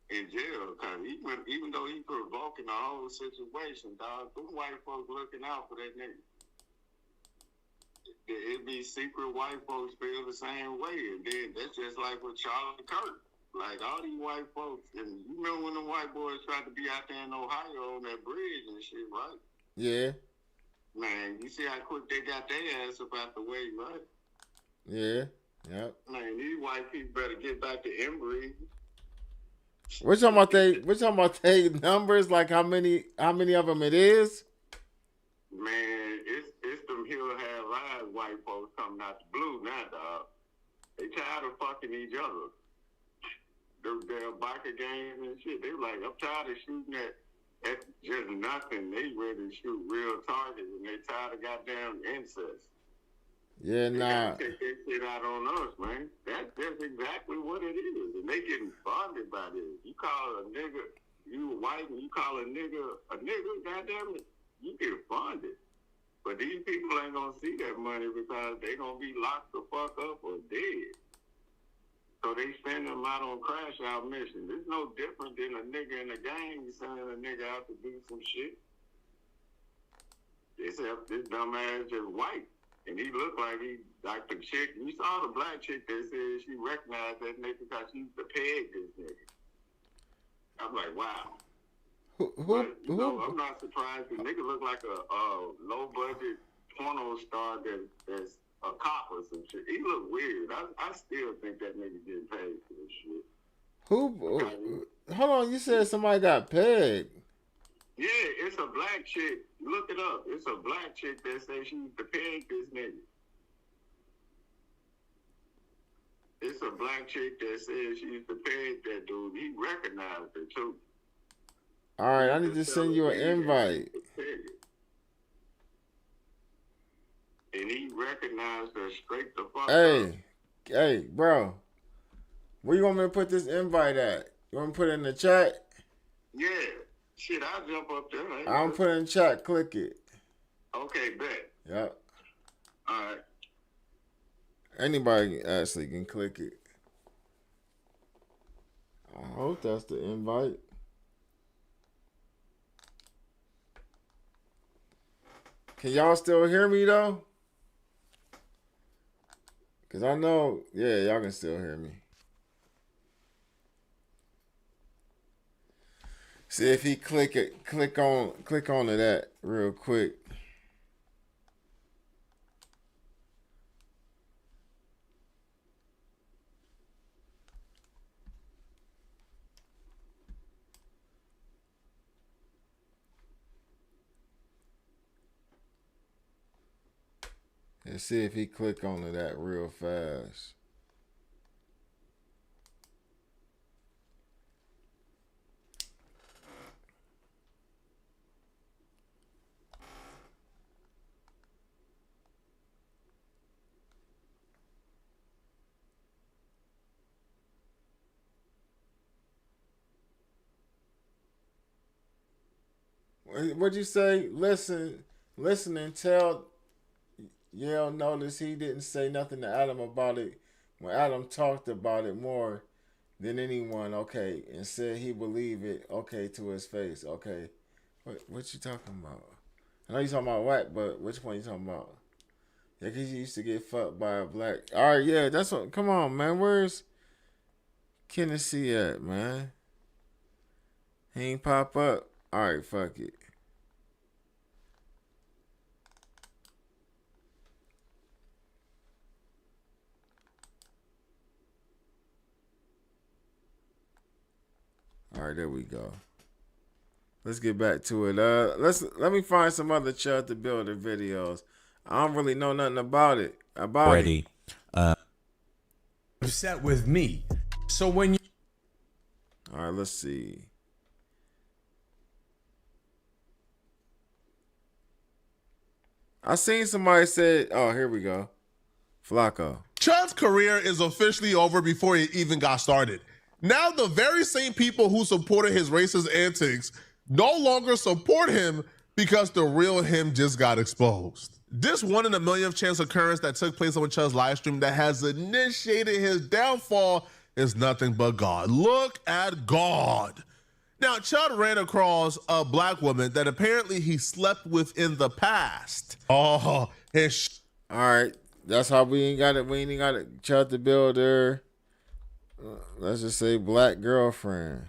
in jail, cause even though he provoking the whole situation, dog, them white folks looking out for that nigga. It be secret white folks feel the same way, and then that's just like with Charlie Kirk. Like all these white folks, and you remember when the white boys tried to be out there in Ohio on that bridge and shit, right? Yeah. Man, you see how quick they got their ass up out the way, right? Yeah. Yep. Man, these white people better get back to inbreeding. We're talking about they numbers, like how many of them it is. Man, it's them hill have eyes white folks coming out the blue now, dog. They tired of fucking each other. Their biker gangs and shit. They like, I'm tired of shooting at just nothing. They ready to shoot real targets, and they tired of goddamn incest. Yeah, nah. They take that shit out on us, man. That's exactly what it is. And they getting bonded by this. You call a nigga, you white, and you call a nigga, goddamn it, you get funded. But these people ain't gonna see that money because they gonna be locked the fuck up or dead. So they send them out on crash out missions. It's no different than a nigga in a gang sending a nigga out to do some shit. Except this dumbass just white. And he looked like he, like the chick, you saw the black chick that said she recognized that nigga because she used to peg this nigga. I'm like, wow. I'm not surprised. The nigga look like a low budget porno star that's a cop or some shit. He look weird. I still think that nigga getting paid for this shit. Hold on, you said somebody got pegged. Yeah, it's a black chick. Look it up. It's a black chick that says she used to peg this nigga. It's a black chick that says she used to peg that dude. He recognized her too. All right, I need to send you an invite. And he recognized her straight the fuck up. Hey, bro. Where you want me to put this invite at? You want me to put it in the chat? Yeah. Shit, I'll jump up there. I'm putting it in chat. Click it. Okay, bet. Yep. All right. Anybody actually can click it. I hope that's the invite. Can y'all still hear me though? Cause I know, yeah, y'all can still hear me. See if he click on to that real quick. And see if he click onto that real fast. What'd you say? Listen and tell Yale noticed he didn't say nothing to Adam about it when Adam talked about it more than anyone, okay, and said he believed it, okay, to his face, okay. What you talking about? I know you talking about Wack, but which one you talking about? Yeah, because he used to get fucked by a black. All right, yeah, that's what. Come on, man. Where's Tennessee at, man? He ain't pop up. All right, fuck it. All right, there we go. Let's get back to it. Let me find some other Chud the Builder videos. I don't really know nothing about it. Ready. Upset with me. So when you. All right, let's see. I seen somebody said, oh, here we go. Flacco. Chud's career is officially over before he even got started. Now the very same people who supported his racist antics no longer support him because the real him just got exposed. This 1 in a millionth chance occurrence that took place on Chud's live stream that has initiated his downfall is nothing but God. Look at God. Now, Chud ran across a black woman that apparently he slept with in the past. Oh, his. All right, that's how we ain't got it. We ain't got it. Chud the Builder. Let's just say black girlfriend.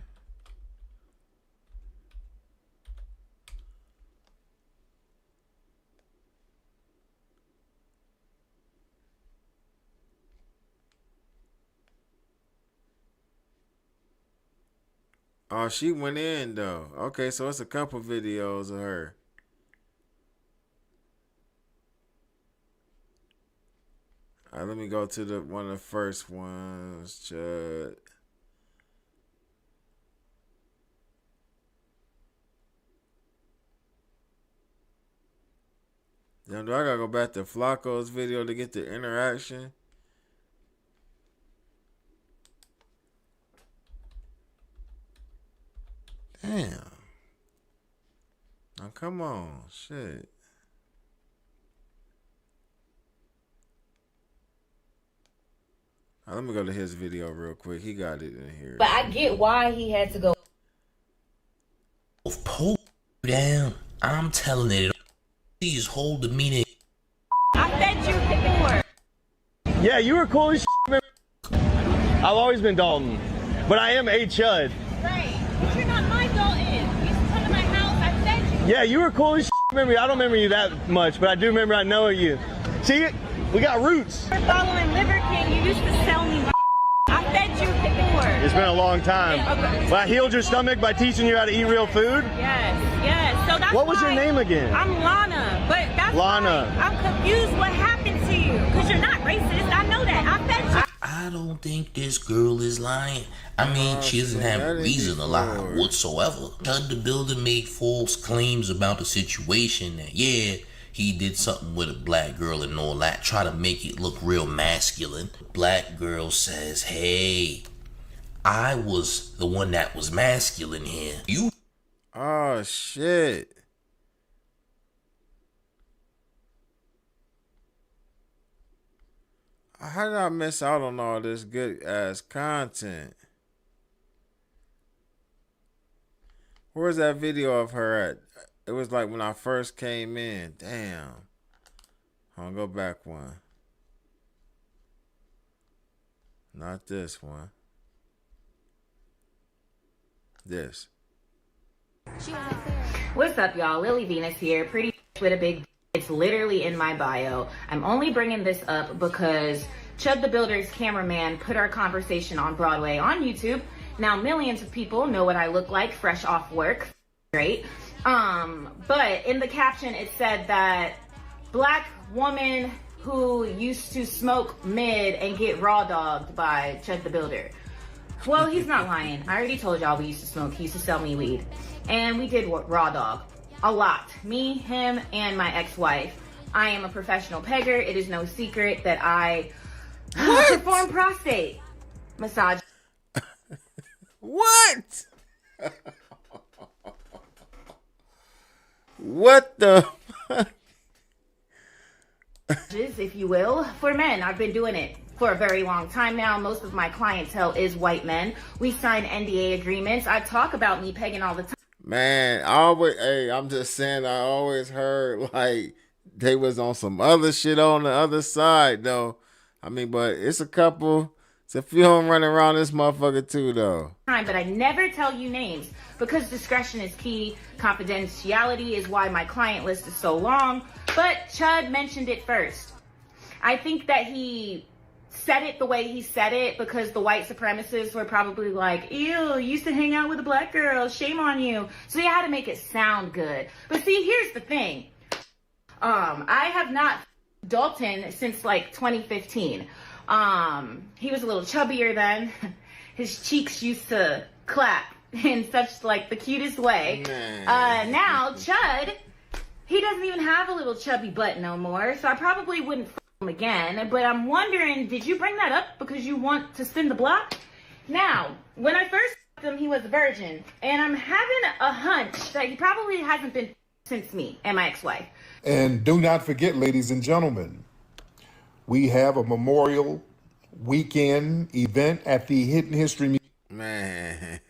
Oh, she went in though. Okay, so it's a couple videos of her. All right, let me go to one of the first ones. Chud. Damn, do I gotta go back to Flacco's video to get the interaction? Damn. Now come on, shit. Let me go to his video real quick. He got it in here. But I get why he had to go. Pull down. I'm telling it. His whole demeanor. I fed you before. Yeah, you were cool as shit. I've always been Dalton, but I am a Chud. Right, but you're not my Dalton. You used to come to my house. I fed you. Yeah, you were cool as shit. I don't remember you that much, but I do remember I know you. See, we got roots. You're following Liver King. You used to sell me. I fed you before. It's been a long time. Okay. Well, I healed your stomach by teaching you how to eat real food. Yes. So that's what was your name again? I'm Lana, but that's Lana. Why I'm confused. What happened to you? Because you're not racist. I know that. I fed you. I don't think this girl is lying. I mean, she doesn't have a reason to lie whatsoever. Chud the Builder made false claims about the situation that, yeah, he did something with a black girl and all that, try to make it look real masculine. Black girl says, hey, I was the one that was masculine here. You. Oh, shit. How did I miss out on all this good ass content? Where's that video of her at? It was like when I first came in. Damn. I'll go back one. Not this one. This. What's up, y'all? Lily Venus here. Pretty with a big. It's literally in my bio. I'm only bringing this up because Chud the Builder's cameraman put our conversation on Broadway on YouTube. Now millions of people know what I look like fresh off work. Great. But in the caption it said that black woman who used to smoke mid and get raw dogged by Chud the Builder. Well, he's not lying. I already told y'all we used to smoke. He used to sell me weed. And we did raw dog. A lot. Me, him, and my ex-wife. I am a professional pegger. It is no secret that I perform prostate massage. What? What the fuck? If you will, for men. I've been doing it for a very long time now. Most of my clientele is white men. We sign NDA agreements. I talk about me pegging all the time. Man, I'm just saying, I always heard like they was on some other shit on the other side though. I mean, but it's a few of them running around this motherfucker too though. But I never tell you names because discretion is key. Confidentiality is why my client list is so long. But Chud mentioned it first. I think that he said it the way he said it because the white supremacists were probably like, ew, you used to hang out with a black girl, shame on you. So he had to make it sound good. But see, here's the thing. I have not Dalton since like 2015. He was a little chubbier then. His cheeks used to clap in such like the cutest way. Now Chud, he doesn't even have a little chubby butt no more. So I probably wouldn't him again. But I'm wondering, did you bring that up because you want to spin the block? Now, when I first met him, he was a virgin. And I'm having a hunch that he probably hasn't been since me and my ex-wife. And do not forget, ladies and gentlemen, we have a memorial weekend event at the Hidden History Museum. Man.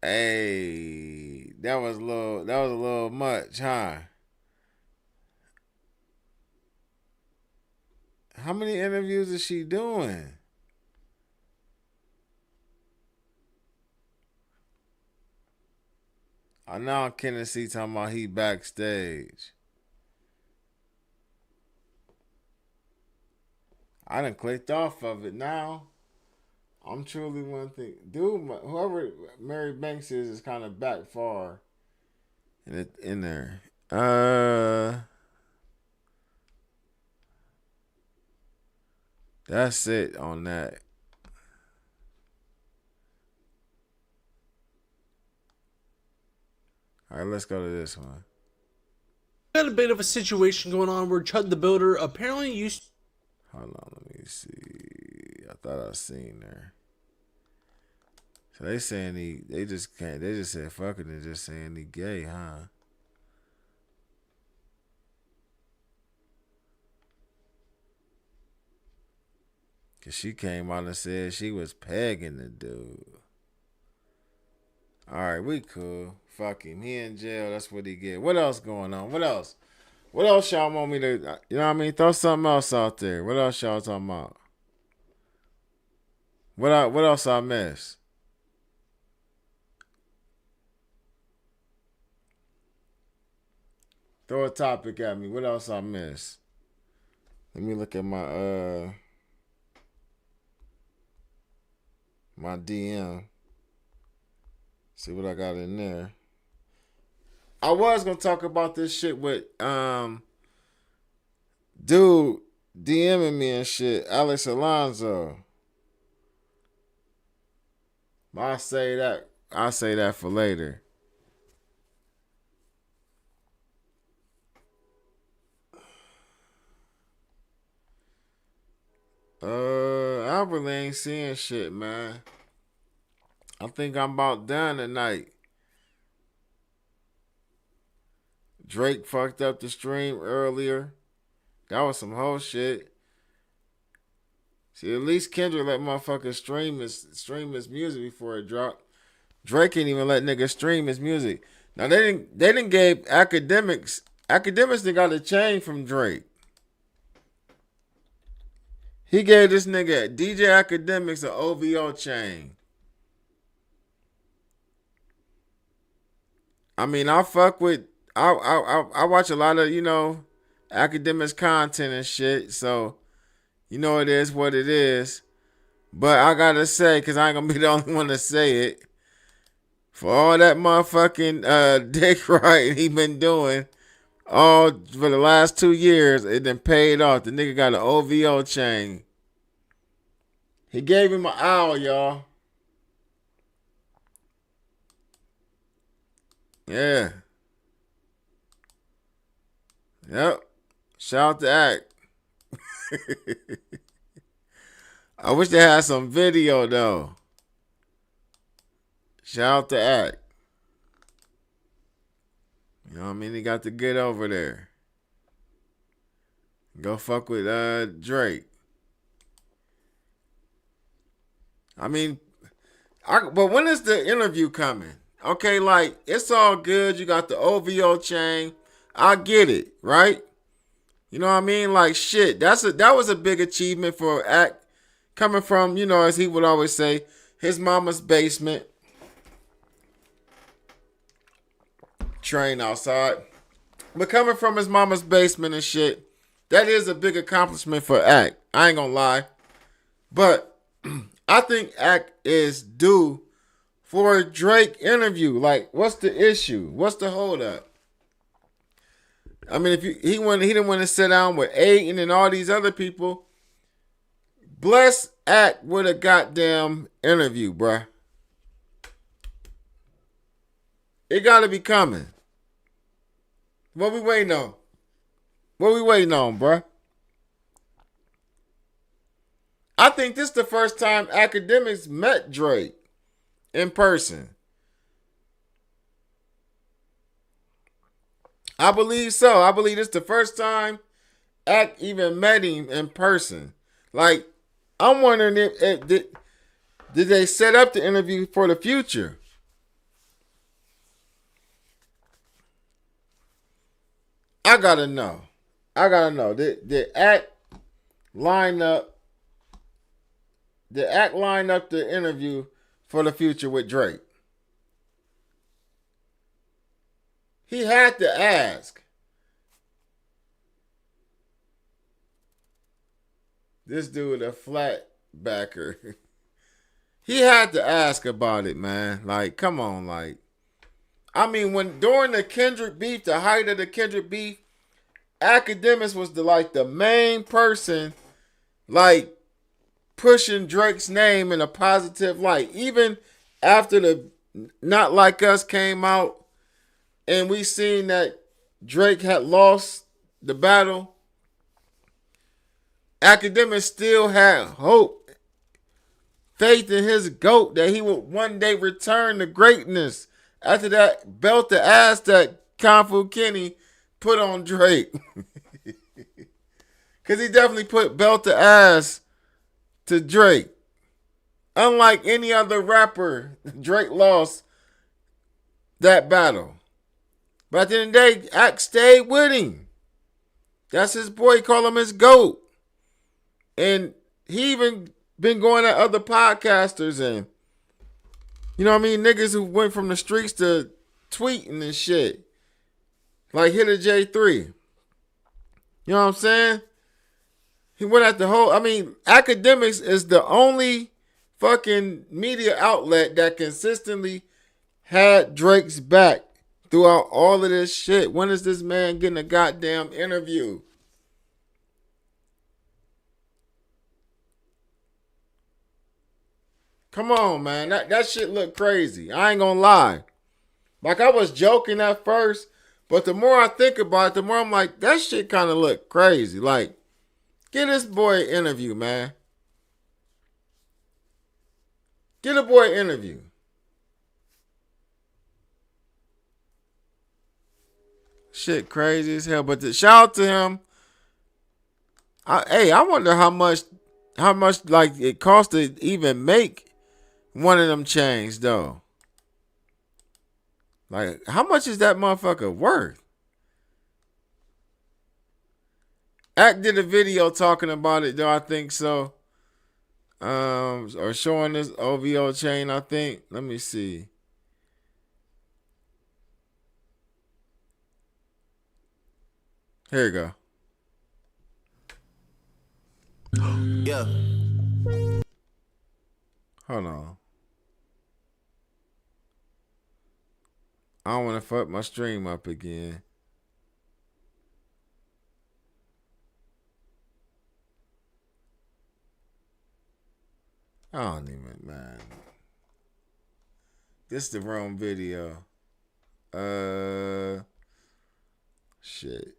Hey, that was a little much, huh? How many interviews is she doing? I know Kennedy talking about he backstage. I done clicked off of it now. I'm truly one thing. Dude, whoever Mary Banks is kind of back far in there. That's it on that. All right, let's go to this one. Got a bit of a situation going on where Chud the Builder apparently used. Hold on, let me see. I thought I seen there. So they saying they just can't. They just said fuck it and just saying he gay, huh? Cause she came out and said she was pegging the dude. All right, we cool. Fuck him. He in jail. That's what he get. What else going on? What else? What else y'all want me to? You know what I mean? Throw something else out there. What else y'all talking about? What else I missed? Throw a topic at me. What else I missed? Let me look at my my DM. See what I got in there. I was gonna talk about this shit with dude DMing me and shit, Alex Alonso. I'll say that for later. I really ain't seeing shit, man. I think I'm about done tonight. Drake fucked up the stream earlier. That was some whole shit. See, at least Kendrick let motherfuckers stream his music before it dropped. Drake ain't even let niggas stream his music. Now they didn't give academics that got a chain from Drake. He gave this nigga DJ Academics an OVO chain. I mean, I watch a lot of, Academics content and shit, so it is what it is. But I gotta say, cause I ain't gonna be the only one to say it, for all that motherfucking dick right he been doing all for the last 2 years, it done paid off. The nigga got an OVO chain. He gave him an owl, y'all. Yeah. Yep. Shout out to Act. I wish they had some video though. Shout out to Act. You know what I mean? He got to get over there. Go fuck with Drake. I mean, but when is the interview coming? Okay, like, it's all good. You got the OVO chain. I get it, right? You know what I mean? Like, shit, that was a big achievement for Act, coming from, as he would always say, his mama's basement. Train outside. But coming from his mama's basement and shit, that is a big accomplishment for Act. I ain't gonna lie. But I think Act is due for a Drake interview. Like, what's the issue? What's the holdup? I mean, if he didn't want to sit down with Aiden and all these other people, bless Act with a goddamn interview, bruh. It gotta be coming. What we waiting on? What we waiting on, bruh? I think this is the first time Academics met Drake in person. I believe so. I believe this is the first time Act even met him in person. Like, I'm wondering if did they set up the interview for the future? I gotta know. Did Act line up the interview for the future with Drake? He had to ask. This dude a flat backer. He had to ask about it, man. Like, come on, like. I mean, when during the Kendrick beef, the height of the Kendrick beef, Academics was the main person, like, pushing Drake's name in a positive light. Even after the Not Like Us came out, and we seen that Drake had lost the battle, Academics still had hope, faith in his GOAT that he would one day return to greatness after that belt the ass that Kung Fu Kenny put on Drake. Because he definitely put belt the ass to Drake. Unlike any other rapper, Drake lost that battle. But at the end of the day, Act stayed with him. That's his boy. He call him his GOAT. And he even been going at other podcasters and, you know what I mean, niggas who went from the streets to tweeting and shit. Like Hitter J3. You know what I'm saying? He went at the whole, I mean, Academics is the only fucking media outlet that consistently had Drake's back throughout all of this shit. When is this man getting a goddamn interview? Come on, man. That shit look crazy. I ain't gonna lie. Like, I was joking at first, but the more I think about it, the more I'm like, that shit kind of look crazy. Like, get this boy an interview, man. Get a boy an interview. Shit crazy as hell. But shout out to him. I wonder how much like it cost to even make one of them chains, though. Like, how much is that motherfucker worth? Act did a video talking about it, though, I think so. Or showing this OVO chain, I think. Let me see. Here you go. Yeah. Hold on. I don't want to fuck my stream up again. I don't even, man. This is the wrong video. Shit.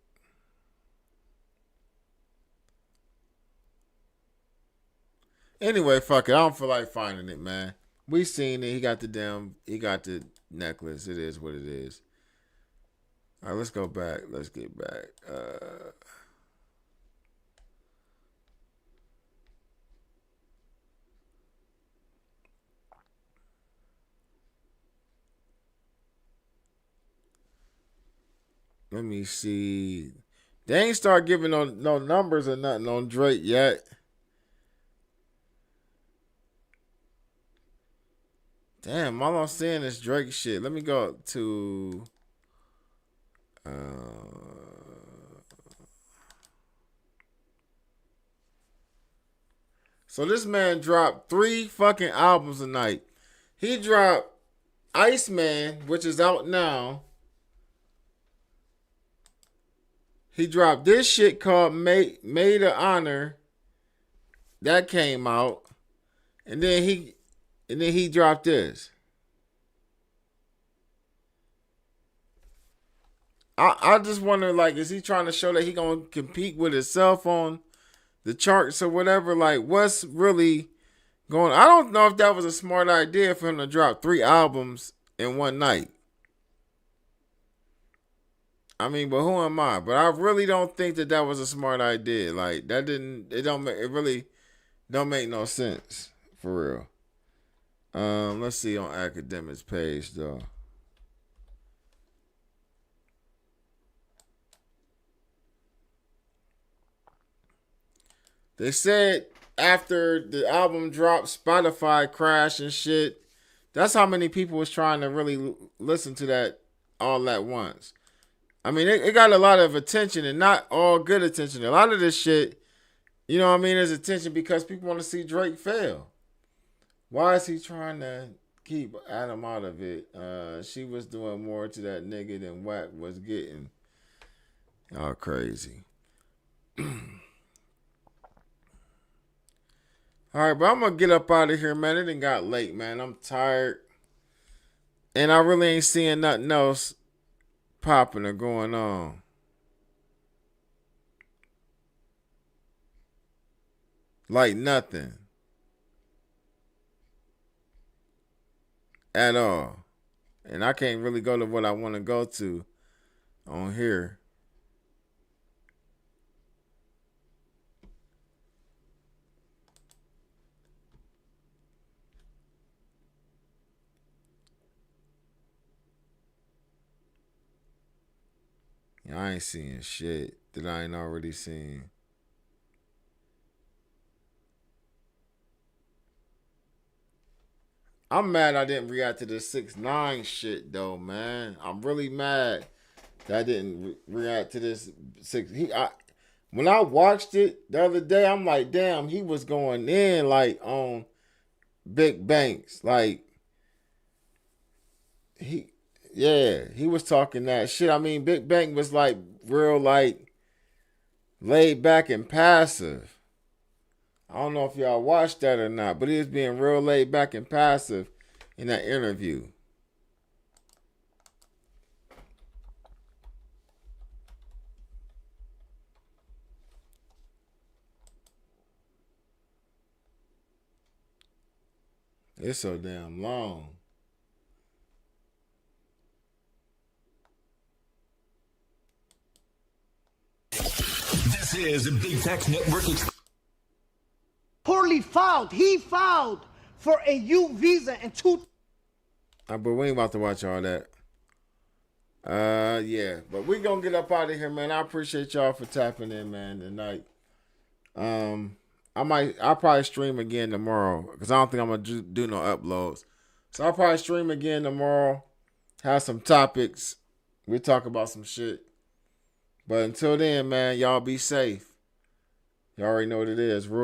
Anyway, fuck it. I don't feel like finding it, man. We seen it. He got the necklace. It is what it is. All right, let's go back. Let's get back. Let me see. They ain't start giving no numbers or nothing on Drake yet. Damn, all I'm seeing is Drake shit. Let me go to so this man dropped 3 fucking albums a night. He dropped Iceman, which is out now. He dropped this shit called Maid of Honor. That came out. And then he dropped this. I just wonder, like, is he trying to show that he gonna compete with himself on the charts or whatever? Like, what's really going on? I don't know if that was a smart idea for him to drop 3 albums in one night. I mean, but who am I? But I really don't think that was a smart idea. Like, it really Don't make no sense for real. Let's see on Academics page though. They said after the album dropped, Spotify crashed and shit. That's how many people was trying to really listen to that all at once. I mean, it got a lot of attention and not all good attention. A lot of this shit, you know what I mean, is attention because people want to see Drake fail. Why is he trying to keep Adam out of it? She was doing more to that nigga than Wack was getting. Y'all crazy. All right, but I'm going to get up out of here, man. It done got late, man. I'm tired. And I really ain't seeing nothing else popping or going on. Like nothing. At all. And I can't really go to what I want to go to on here. I ain't seeing shit that I ain't already seen. I'm mad I didn't react to the 6ix9ine shit though, man. I'm really mad that I didn't react to this 6. When I watched it the other day, I'm like, damn, he was going in like on Big Banks, like he was talking that shit. I mean, Big Bang was like real, like laid back and passive. I don't know if y'all watched that or not, but he was being real laid back and passive in that interview. It's so damn long. This is Big Facts Network. Poorly filed. He filed for a U visa and 2. But we ain't about to watch all that. Yeah. But we gonna get up out of here, man. I appreciate y'all for tapping in, man, tonight. I'll probably stream again tomorrow because I don't think I'm gonna do no uploads. So I'll probably stream again tomorrow. Have some topics. We'll talk about some shit. But until then, man, y'all be safe. Y'all already know what it is.